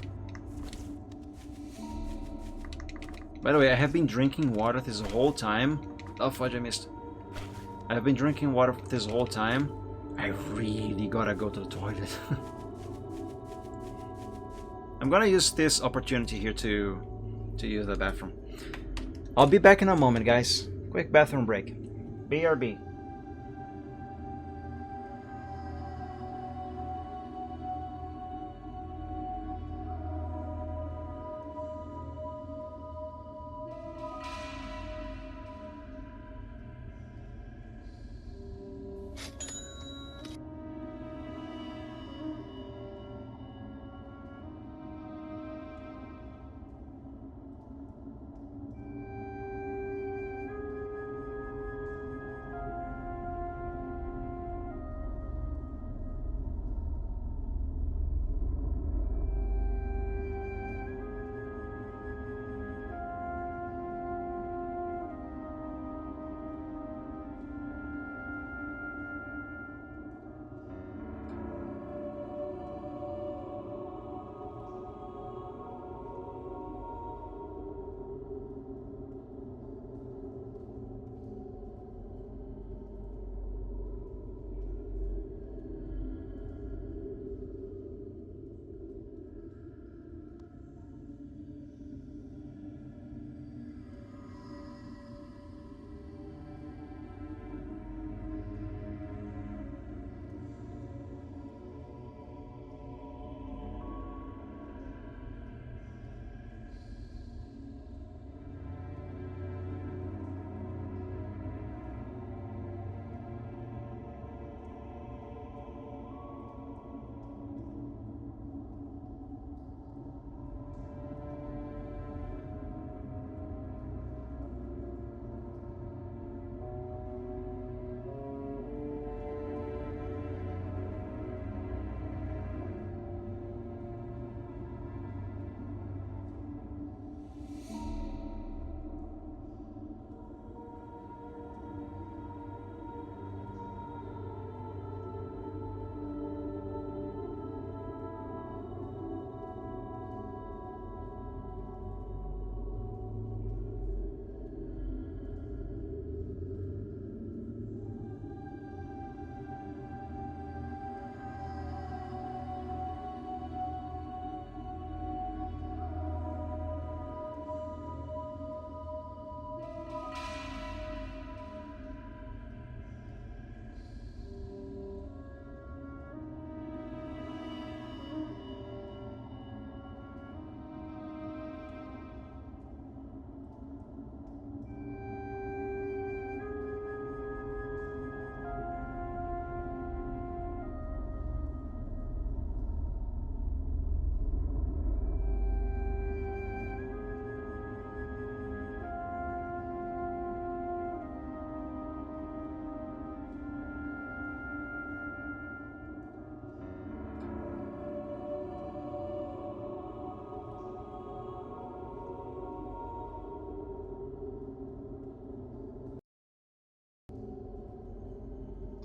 By the way, I have been drinking water this whole time. Oh, fudge, I missed. I've been drinking water this whole time. I really gotta go to the toilet. I'm gonna use this opportunity here to use the bathroom. I'll be back in a moment, guys. Quick bathroom break. BRB.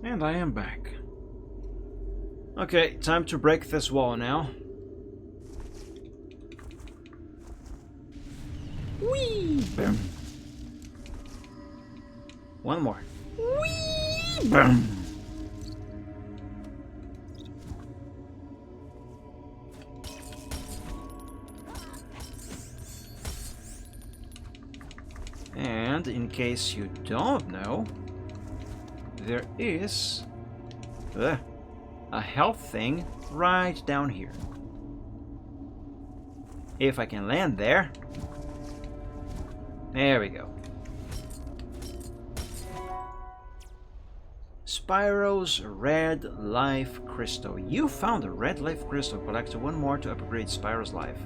And I am back. Okay, time to break this wall now. Whee! Boom. One more. Whee! Boom. And in case you don't know, there is a health thing right down here. If I can land there. There we go. Spyro's Red Life Crystal. You found a Red Life Crystal. Collect one more to upgrade Spyro's life.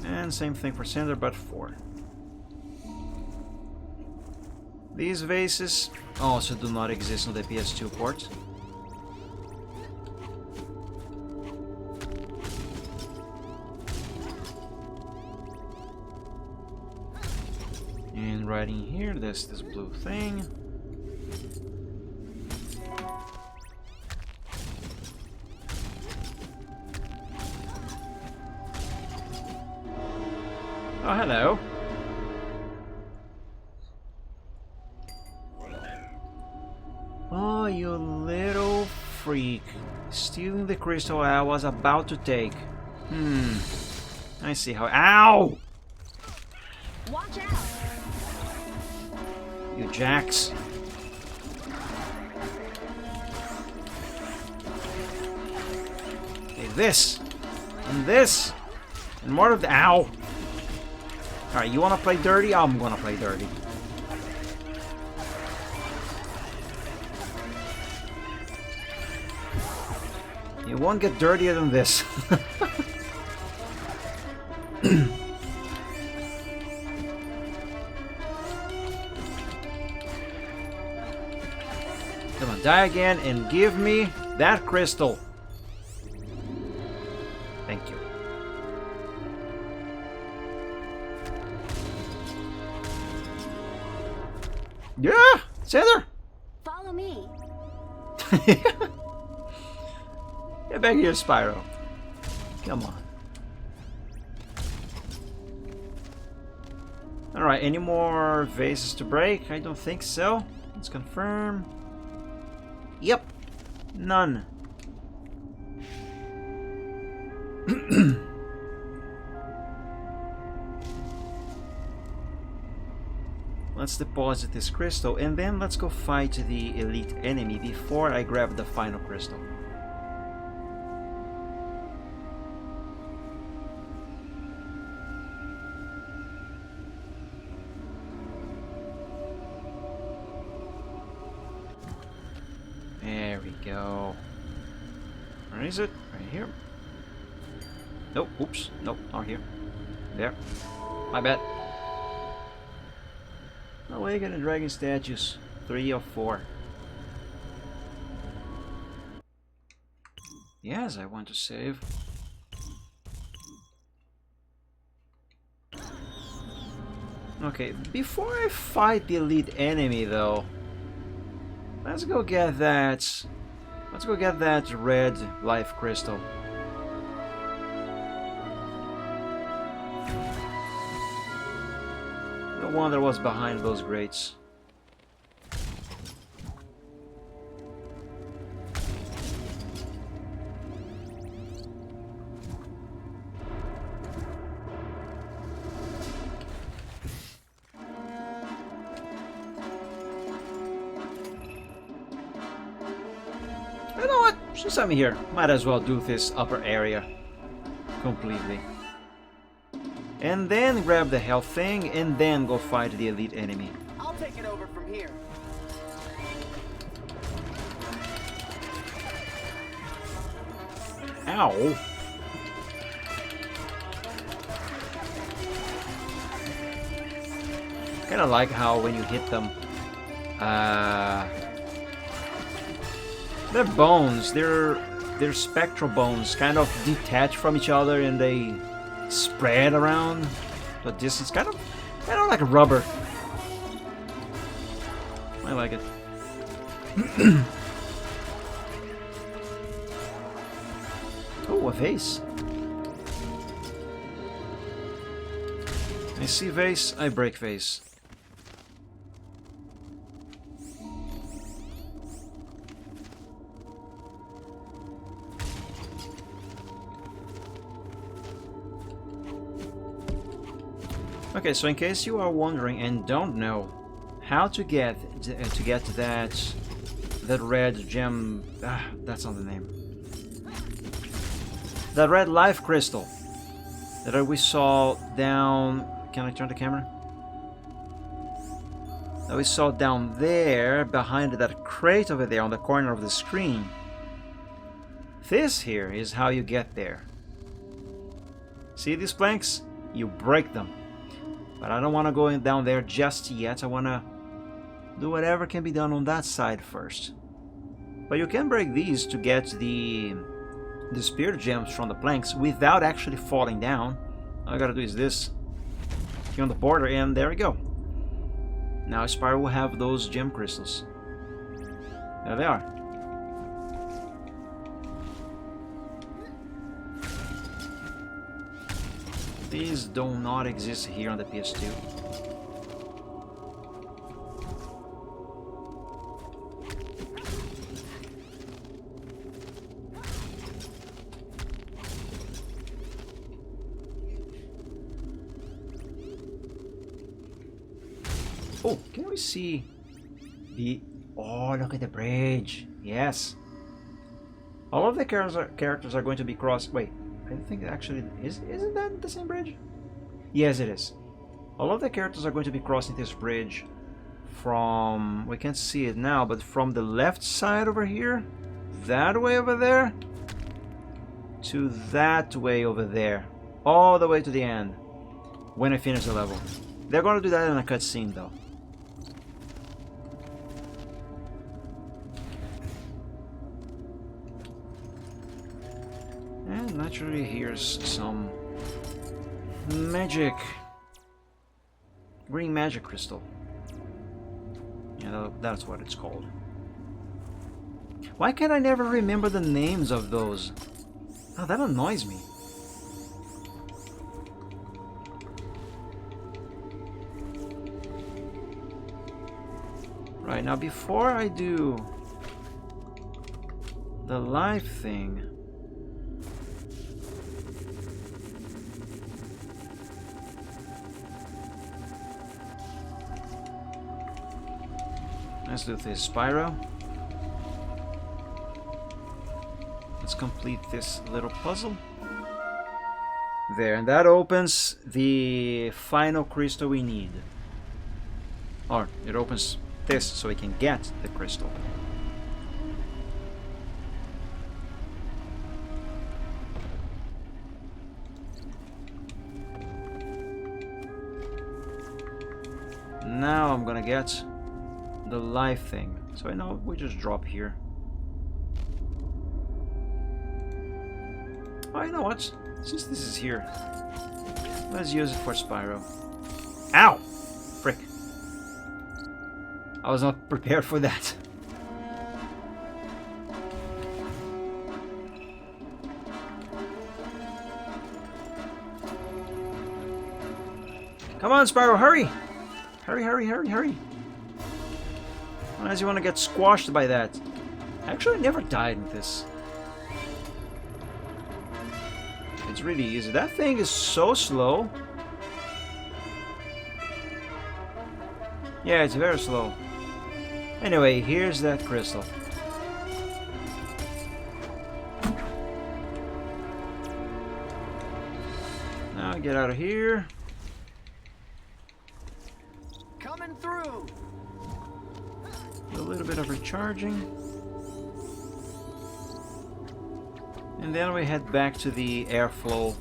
And same thing for Cinder, but 4. These vases also do not exist on the PS2 port. And right in here, there's this blue thing. Oh, hello. Oh, you little freak. Stealing the crystal I was about to take. I see how. Ow! Watch out! You jacks. Okay, this. And this. And more of the. Ow! Alright, you wanna play dirty? I'm gonna play dirty. You won't get dirtier than this. Come on, die again and give me that crystal. Thank you. Yeah! Cinder! Follow me. Get back here, Spyro. Come on. Alright, any more vases to break? I don't think so. Let's confirm. Yep. None. Let's deposit this crystal and then let's go fight the elite enemy before I grab the final crystal. There we go. Where is it? Right here. Nope, oops. Nope, not here. There. My bad. Awaken the dragon statues. 3 of 4. Yes, I want to save. Okay, before I fight the elite enemy though, let's go get that. Let's go get that red life crystal. The one that was behind those grates. You know what? Since I'm here, might as well do this upper area completely. And then grab the health thing, and then go fight the elite enemy. I'll take it over from here. Ow! Kinda like how when you hit them, their bones, their spectral bones kind of detach from each other and they spread around the distance, kind of like rubber. I like it. Oh, a vase. I see vase, I break vase. Okay, so in case you are wondering and don't know how to get that red gem, that's not the name. That red life crystal that we saw down. Can I turn the camera? That we saw down there behind that crate over there on the corner of the screen. This here is how you get there. See these planks? You break them. But I don't want to go down there just yet. I want to do whatever can be done on that side first. But you can break these to get the spirit gems from the planks without actually falling down. All I gotta do is this. Here on the border, and there we go. Now Spyro will have those gem crystals. There they are. These do not exist here on the PS2. Oh, can we see the... Oh, look at the bridge. Yes. All of the characters are going to be crossed... Wait. I think actually isn't that the same bridge? Yes, it is. All of the characters are going to be crossing this bridge from, we can't see it now, but from the left side over here, that way over there, to that way over there, all the way to the end when I finish the level. They're going to do that in a cutscene though. And naturally here's some magic. Green magic crystal. Yeah, that's what it's called. Why can't I never remember the names of those? Oh, that annoys me. Right, now before I do the life thing, let's do this, Spyro. Let's complete this little puzzle. There, and that opens the final crystal we need. Or, it opens this so we can get the crystal. Now I'm gonna get the life thing. So I know we just drop here. Oh, you know what? Since this is here, let's use it for Spyro. Ow! Frick. I was not prepared for that. Come on, Spyro, hurry! Hurry, hurry, hurry, hurry. Unless you want to get squashed by that. I actually never died in this. It's really easy. That thing is so slow. Yeah, it's very slow. Anyway, here's that crystal. Now get out of here. Coming through. A little bit of recharging. And then we head back to the airflow.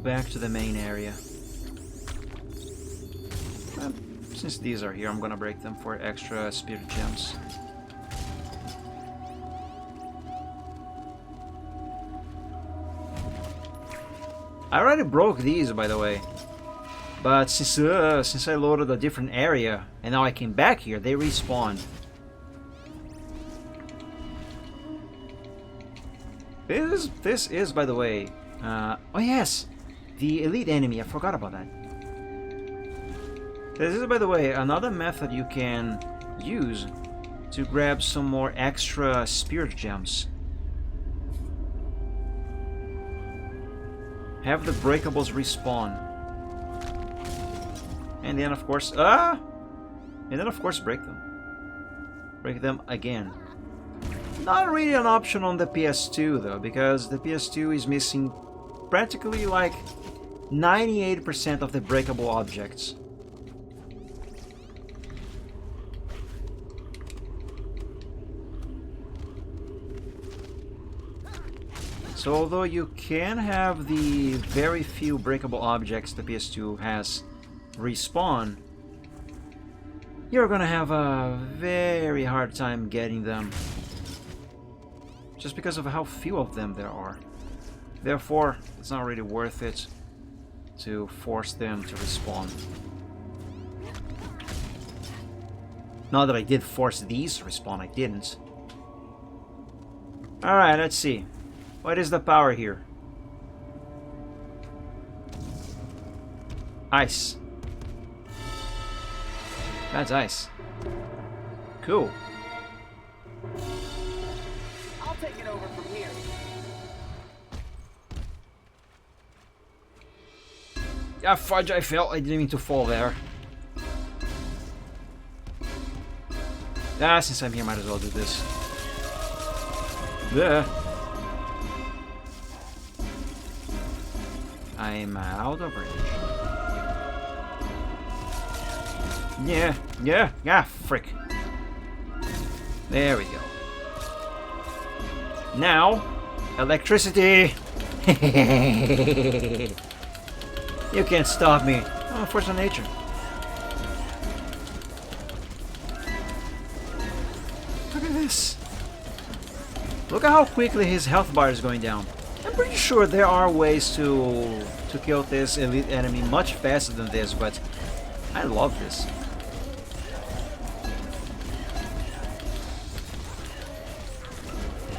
Back to the main area. Since these are here, I'm gonna break them for extra spirit gems. I already broke these, by the way. But since I loaded a different area and now I came back here, they respawned. This is, by the way, oh yes, the elite enemy. I forgot about that. This is, by the way, another method you can use to grab some more extra spirit gems. Have the breakables respawn. And then of course, break them. Break them again. Not really an option on the PS2 though, because the PS2 is missing practically like 98% of the breakable objects. So although you can have the very few breakable objects the PS2 has respawn, you're gonna have a very hard time getting them. Just because of how few of them there are. Therefore, it's not really worth it to force them to respawn. Not that I did force these to respawn, I didn't. Alright, let's see. What is the power here? Ice. That's ice. Cool. I'll take it over from here. Yeah, fudge, I fell. I didn't mean to fall there. Ah, since I'm here, might as well do this. Yeah. I'm out of range. Yeah, frick. There we go. Now, electricity! You can't stop me. Oh, force of nature. Look at this. Look at how quickly his health bar is going down. I'm pretty sure there are ways to kill this elite enemy much faster than this, but I love this.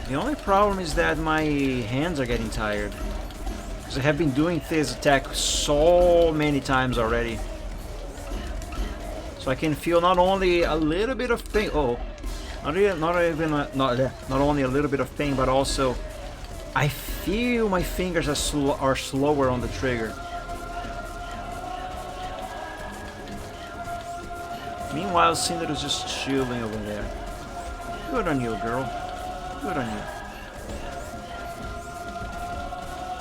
The only problem is that my hands are getting tired, because I have been doing this attack so many times already. So I can feel not only a little bit of pain, not only a little bit of pain, but also I feel my fingers are slower on the trigger. Meanwhile, Cinder is just chilling over there. Good on you, girl. Good on you.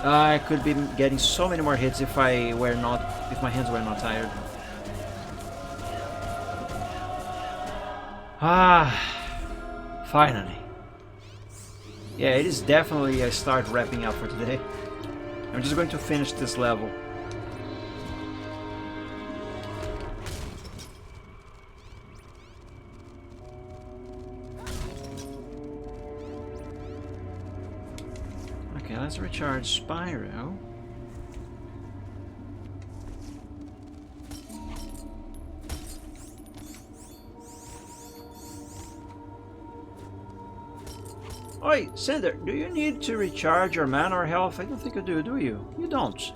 I could be getting so many more hits if my hands were not tired. Finally. Yeah, it is definitely a start wrapping up for today. I'm just going to finish this level. Okay, let's recharge Spyro. Oi, Cinder, do you need to recharge your mana or health? I don't think you do you? You don't.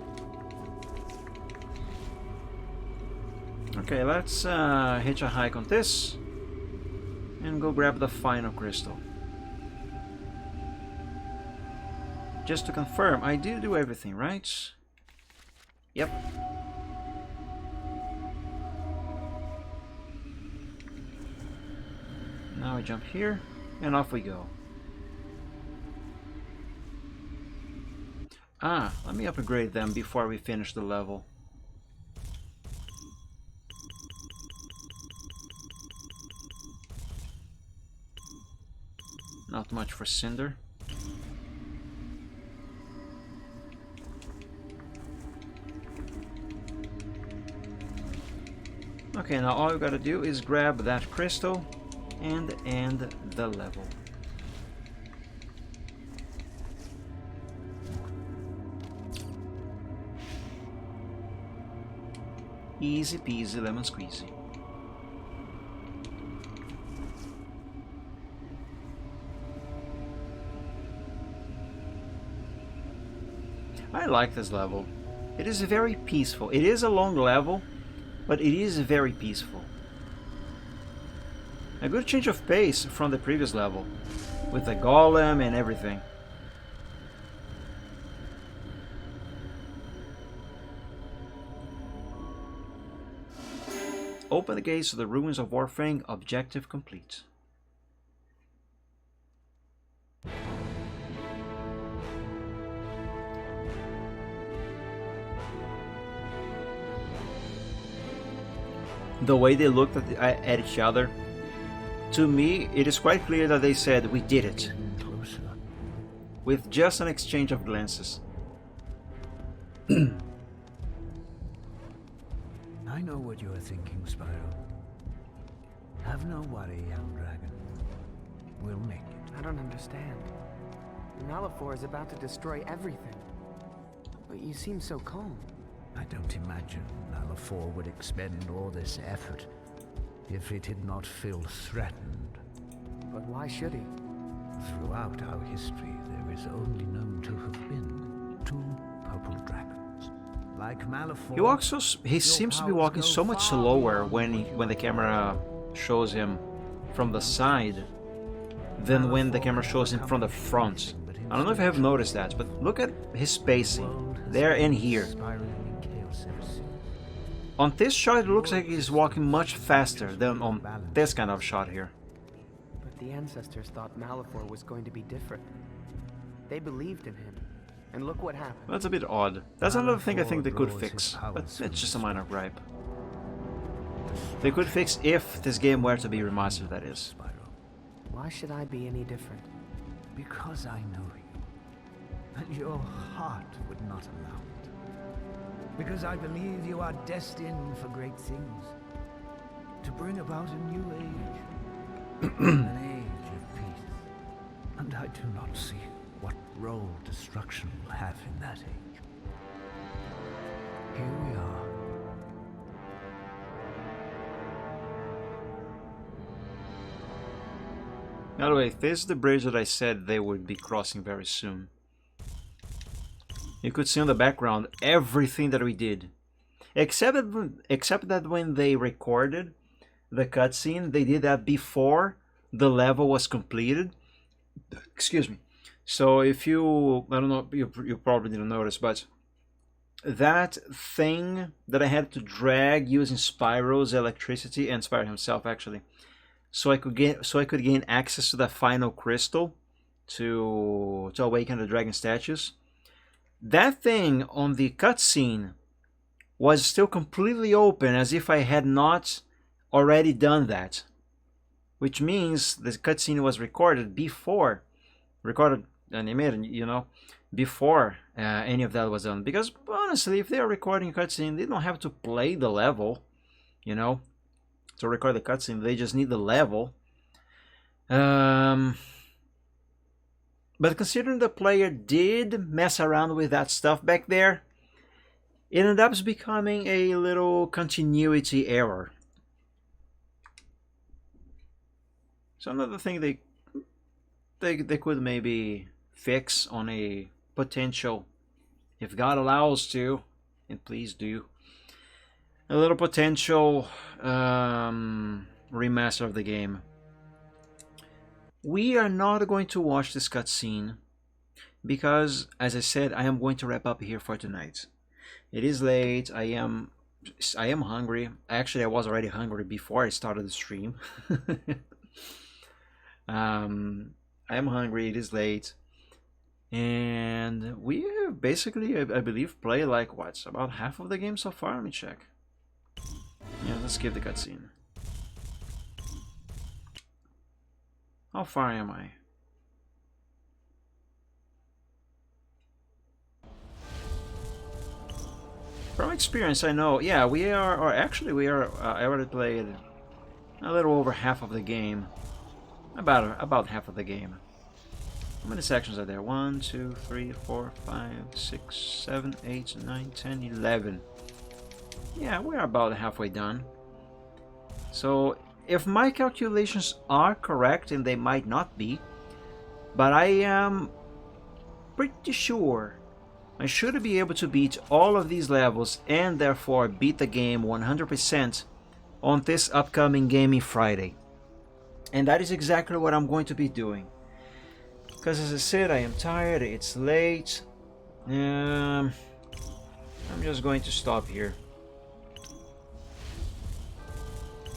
Okay, let's hitch a hike on this and go grab the final crystal. Just to confirm, I did do everything, right? Yep. Now I jump here and off we go. Let me upgrade them before we finish the level. Not much for Cinder. Okay, now all you gotta do is grab that crystal and end the level. Easy peasy lemon squeezy. I like this level. It is very peaceful. It is a long level, but it is very peaceful. A good change of pace from the previous level, with the golem and everything. Open the gates to the ruins of Warframe. Objective complete. The way they looked at each other, to me, it is quite clear that they said, "We did it," with just an exchange of glances. I know what you are thinking, Spyro. Have no worry, young dragon. We'll make it. I don't understand. Malifor is about to destroy everything. But you seem so calm. I don't imagine Malifor would expend all this effort if it did not feel threatened. But why should he? Throughout our history, there is only known to have been 2 purple dragons. Like Malifor, He seems to be walking so much slower when the camera shows him from the side than when the camera shows him from the front. I don't know if you have noticed that, but look at his spacing there and here. On this shot, it looks like he's walking much faster than on this kind of shot here. But the ancestors thought Malifor was going to be different. They believed in him. And look what happened. That's a bit odd. That's another thing I think they could fix, but it's just a minor gripe. They could fix if this game were to be remastered, that is. Why should I be any different? Because I know you. And your heart would not allow it. Because I believe you are destined for great things. To bring about a new age. An age of peace. And I do not see what role destruction will have in that age. Here we are. By the way, this is the bridge that I said they would be crossing very soon. You could see on the background everything that we did. Except that when they recorded the cutscene, they did that before the level was completed. Excuse me. So if you, I don't know, you probably didn't notice, but that thing that I had to drag using Spyro's electricity, and Spyro himself actually, so I could gain access to that final crystal to awaken the dragon statues. That thing on the cutscene was still completely open, as if I had not already done that, which means the cutscene was recorded animated, you know, before any of that was done. Because honestly, if they are recording a cutscene, they don't have to play the level, you know, to record the cutscene. They just need the level. But considering the player did mess around with that stuff back there, it ended up becoming a little continuity error. So another thing they could maybe fix on a potential, if God allows to, and please do, a little potential remaster of the game. We are not going to watch this cutscene because, as I said, I am going to wrap up here for tonight. It is late. I am hungry. Actually, I was already hungry before I started the stream. I am hungry. It is late, and we have basically, I believe, played like what, about half of the game so far. Let me check. Yeah, let's skip the cutscene. How far am I? From experience, I know. Yeah, we are, or actually, we are. I already played a little over half of the game. About half of the game. How many sections are there? 1, 2, 3, 4, 5, 6, 7, 8, 9, 10, 11. Yeah, we're about halfway done. So if my calculations are correct, and they might not be, but I am pretty sure I should be able to beat all of these levels and therefore beat the game 100% on this upcoming Gaming Friday. And that is exactly what I'm going to be doing. Because as I said, I am tired, it's late. I'm just going to stop here.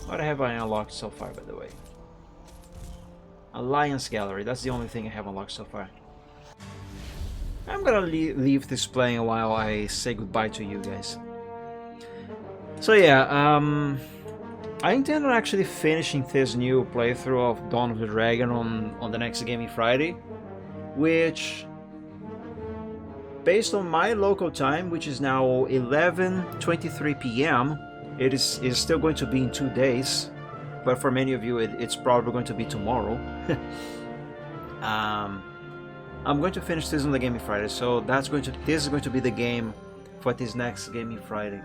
What have I unlocked so far, by the way? Alliance Gallery, that's the only thing I have unlocked so far. I'm gonna leave this playing while I say goodbye to you guys. So yeah, I intend on actually finishing this new playthrough of Dawn of the Dragon on the next Gaming Friday, which, based on my local time, which is now 11:23 p.m., it is still going to be in 2 days, but for many of you it's probably going to be tomorrow. I'm going to finish this on the Gaming Friday, so this is going to be the game for this next Gaming Friday.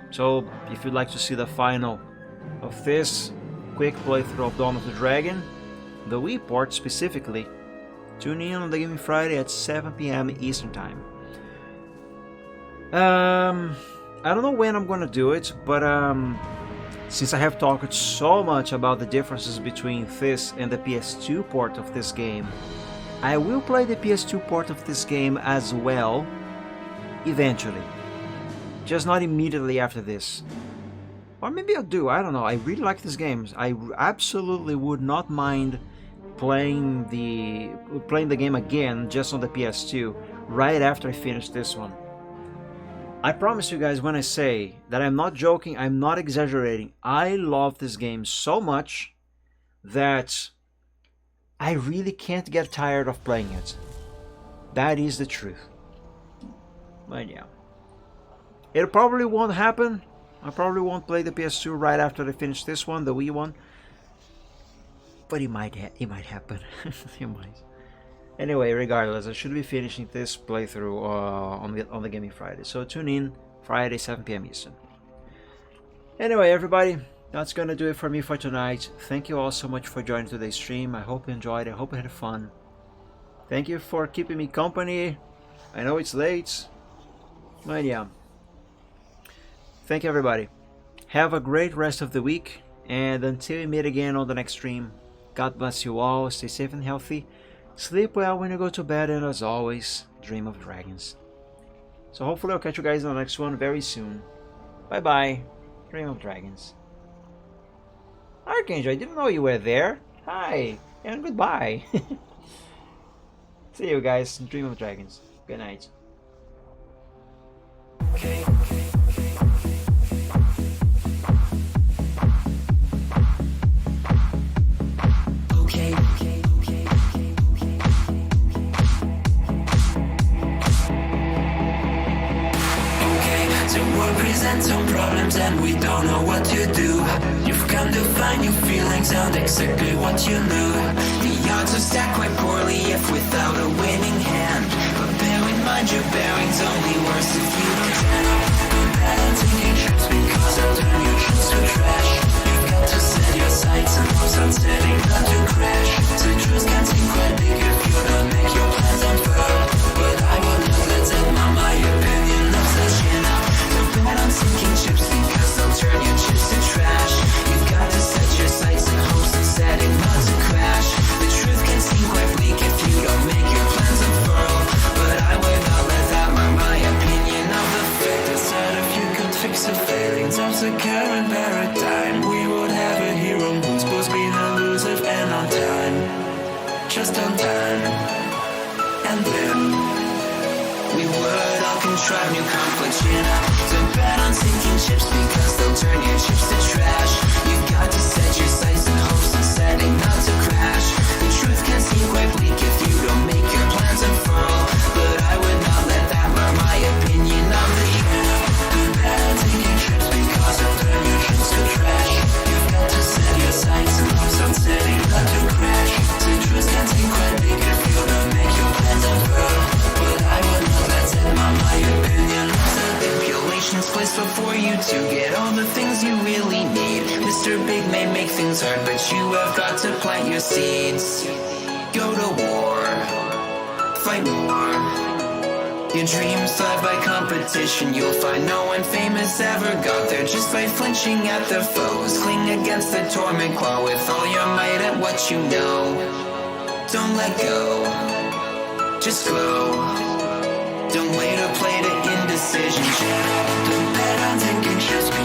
So if you'd like to see the final of this quick playthrough of Dawn of the Dragon, the Wii port specifically, tune in on the Gaming Friday at 7 p.m. Eastern Time. I don't know when I'm gonna do it, but since I have talked so much about the differences between this and the PS2 port of this game, I will play the PS2 port of this game as well, eventually. Just not immediately after this. Or maybe I'll do, I don't know. I really like this game. I absolutely would not mind playing the game again just on the PS2 right after I finish this one. I promise you guys, when I say that I'm not joking, I'm not exaggerating. I love this game so much that I really can't get tired of playing it. That is the truth. But yeah. It probably won't happen. I probably won't play the PS2 right after I finish this one, the Wii one. But it might happen. It might. Anyway, regardless, I should be finishing this playthrough on the Gaming Friday. So tune in Friday, 7 p.m. Eastern. Anyway, everybody, that's gonna do it for me for tonight. Thank you all so much for joining today's stream. I hope you enjoyed it. I hope you had fun. Thank you for keeping me company. I know it's late, but yeah. Thank you, everybody. Have a great rest of the week, and until we meet again on the next stream, God bless you all. Stay safe and healthy. Sleep well when you go to bed, and as always, dream of dragons. So hopefully I'll catch you guys in the next one very soon. Bye bye. Dream of dragons. Archangel, I didn't know you were there. Hi, and goodbye. See you guys. Dream of dragons. Good night. Present some problems and we don't know what to do. You've come to find your feelings and exactly what you knew. The odds are stacked quite poorly if without a winning hand. But bear in mind your bearing's only worse if you can. Bad taking trips because I'll turn your ships to trash. You've got to set your sights and hope sunsetting not to crash. The truth can seem quite big if you don't make your plans unfurl. But I will not let that my opinion of such bet on sinking ships because they'll turn your chips to trash. You've got to set your sights and hopes and setting not to crash. The truth can seem quite bleak if you don't make your plans unfurl. But I would not let that mark my opinion of the fact that if you could fix the failings of the current paradigm, we would have a hero who's supposed to be elusive and on time. Just on time. And then we would all contrive new conflicts, to bet on sinking ships because they'll turn your chips to trash. You've got to set your sights and hopes and setting not to crash. The truth can seem quite bleak if you don't make your plans unfurl. But I would not let that mark my opinion of the ship. You bet on sinking ships because they'll turn your chips to trash. You've got to set your sights and hopes on setting not to crash. The truth can seem quite bleak if you don't make your plans unfurl. But I would not let that mark my opinion of the manipulations, place for you to get all the things you really need. Mr. Big may make things hard, but you have got to plant your seeds. Go to war, fight more. Your dreams thrive by competition. You'll find no one famous ever got there just by flinching at their foes. Cling against the torment, claw with all your might at what you know. Don't let go, just glow. Don't wait or play to indecision. Don't bet on taking shots.